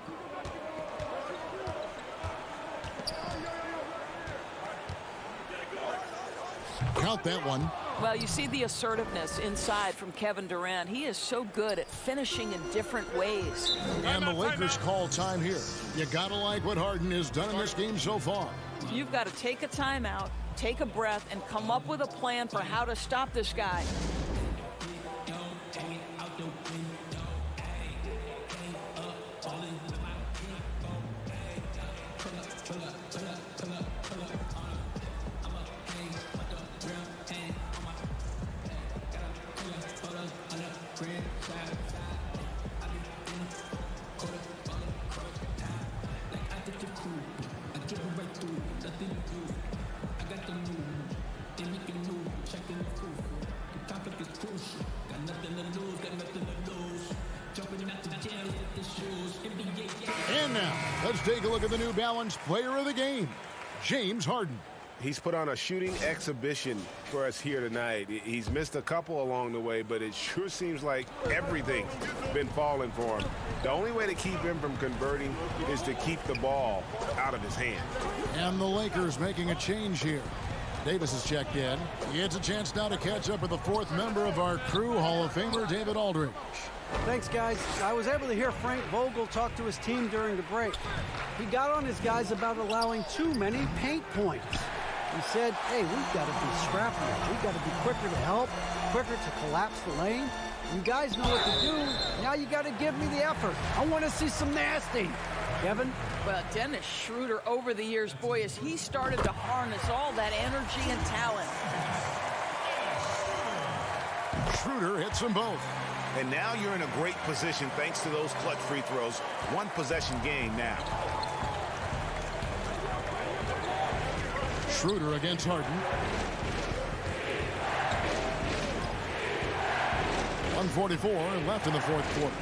Count that one. Well, you see the assertiveness inside from Kevin Durant. He is so good at finishing in different ways. And the Lakers call time here. You gotta like what Harden has done in this game so far. You've got to take a timeout, take a breath, and come up with a plan for how to stop this guy. And now, let's take a look at the New Balance player of the game. James Harden. He's put on a shooting exhibition for us here tonight. He's missed a couple along the way, but it sure seems like everything's been falling for him. The only way to keep him from converting is to keep the ball out of his hands. And the Lakers making a change here. Davis is checked in. He gets a chance now to catch up with the fourth member of our crew, Hall of Famer David Aldridge. Thanks, guys. I was able to hear Frank Vogel talk to his team during the break. He got on his guys about allowing too many paint points. He said, hey, we've got to be scrappier. We've got to be quicker to help, quicker to collapse the lane. You guys know what to do. Now you got to give me the effort. I want to see some nasty. Kevin? Well, Dennis Schroeder over the years, boy, as he started to harness all that energy and talent. Schroeder hits them both. And now you're in a great position thanks to those clutch free throws. One possession game now. Schroeder against Harden. 1:44 left in the fourth quarter.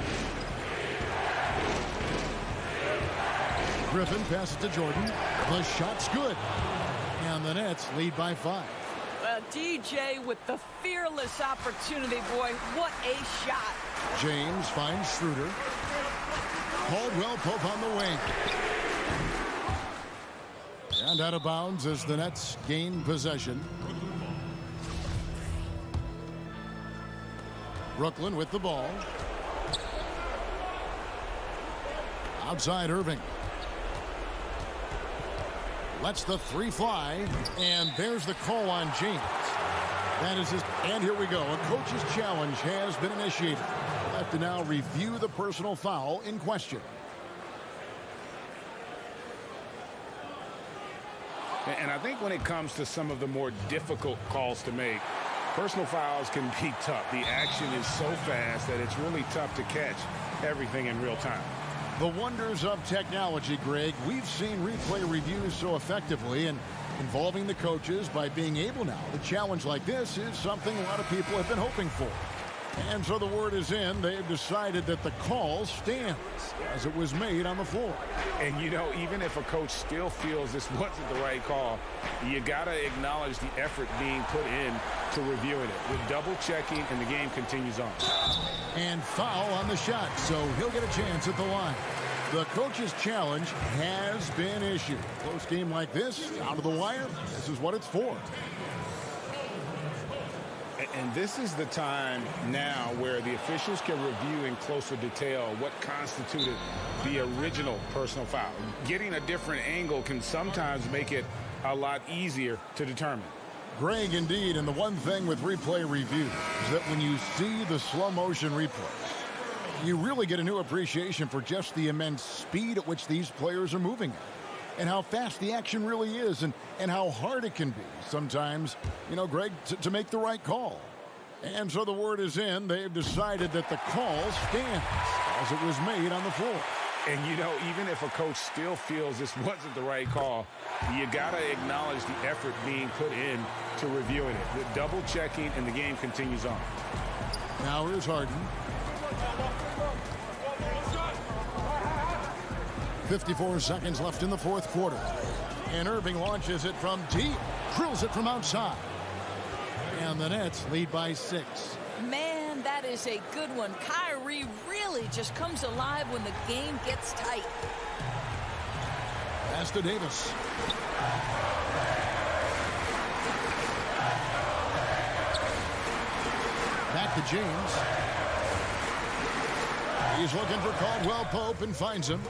Griffin passes to Jordan. The shot's good. And the Nets lead by 5. Well, DJ with the fearless opportunity, boy. What a shot. James finds Schroeder. Caldwell Pope on the wing. And out of bounds as the Nets gain possession. Brooklyn with the ball. Outside Irving. Lets the three fly. And there's the call on James. That is his. And here we go. A coach's challenge has been initiated. We'll have to now review the personal foul in question. And I think when it comes to some of the more difficult calls to make, personal fouls can be tough. The action is so fast that it's really tough to catch everything in real time. The wonders of technology, Greg. We've seen replay reviews so effectively, and involving the coaches by being able now to challenge like this is something a lot of people have been hoping for. And so the word is in. They've decided that the call stands as it was made on the floor. And, you know, even if a coach still feels this wasn't the right call, you got to acknowledge the effort being put in to reviewing it. With double checking, and the game continues on. And foul on the shot, so he'll get a chance at the line. The coach's challenge has been issued. Close game like this, out of the wire, this is what it's for. And this is the time now where the officials can review in closer detail what constituted the original personal foul. Getting a different angle can sometimes make it a lot easier to determine. Greg, indeed, and the one thing with replay review is that when you see the slow motion replays, you really get a new appreciation for just the immense speed at which these players are moving at. And how fast the action really is, and how hard it can be sometimes, you know, Greg, to make the right call. And so the word is in. They've decided that the call stands as it was made on the floor. And, you know, even if a coach still feels this wasn't the right call, you got to acknowledge the effort being put in to reviewing it. With double checking, and the game continues on. Now here's Harden. 54 seconds left in the fourth quarter. And Irving launches it from deep. Drills it from outside. And the Nets lead by 6. Man, that is a good one. Kyrie really just comes alive when the game gets tight. Pass to Davis. Back to James. He's looking for Caldwell Pope and finds him.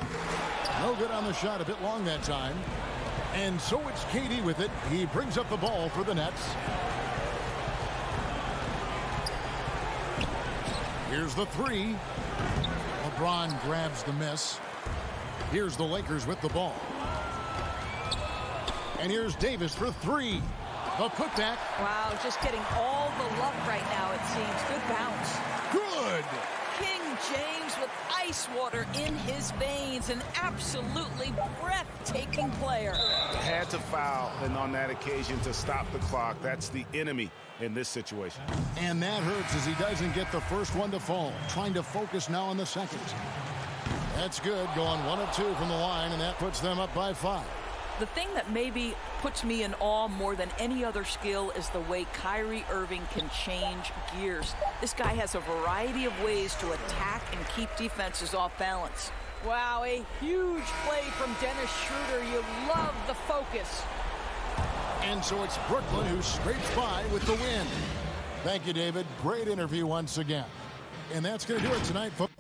No good on the shot, a bit long that time. And so it's KD with it. He brings up the ball for the Nets. Here's the three. LeBron grabs the miss. Here's the Lakers with the ball. And here's Davis for three. The putback. Wow, just getting all the luck right now, it seems. Good bounce. Good. King James with ice water in his veins. An absolutely breathtaking player. Had to foul, and on that occasion to stop the clock. That's the enemy in this situation. And that hurts as he doesn't get the first one to fall. Trying to focus now on the second. That's good. Going 1 of 2 from the line, and that puts them up by 5. The thing that maybe puts me in awe more than any other skill is the way Kyrie Irving can change gears. This guy has a variety of ways to attack and keep defenses off balance. Wow, a huge play from Dennis Schroeder. You love the focus. And so it's Brooklyn who scrapes by with the win. Thank you, David. Great interview once again. And that's going to do it tonight, folks.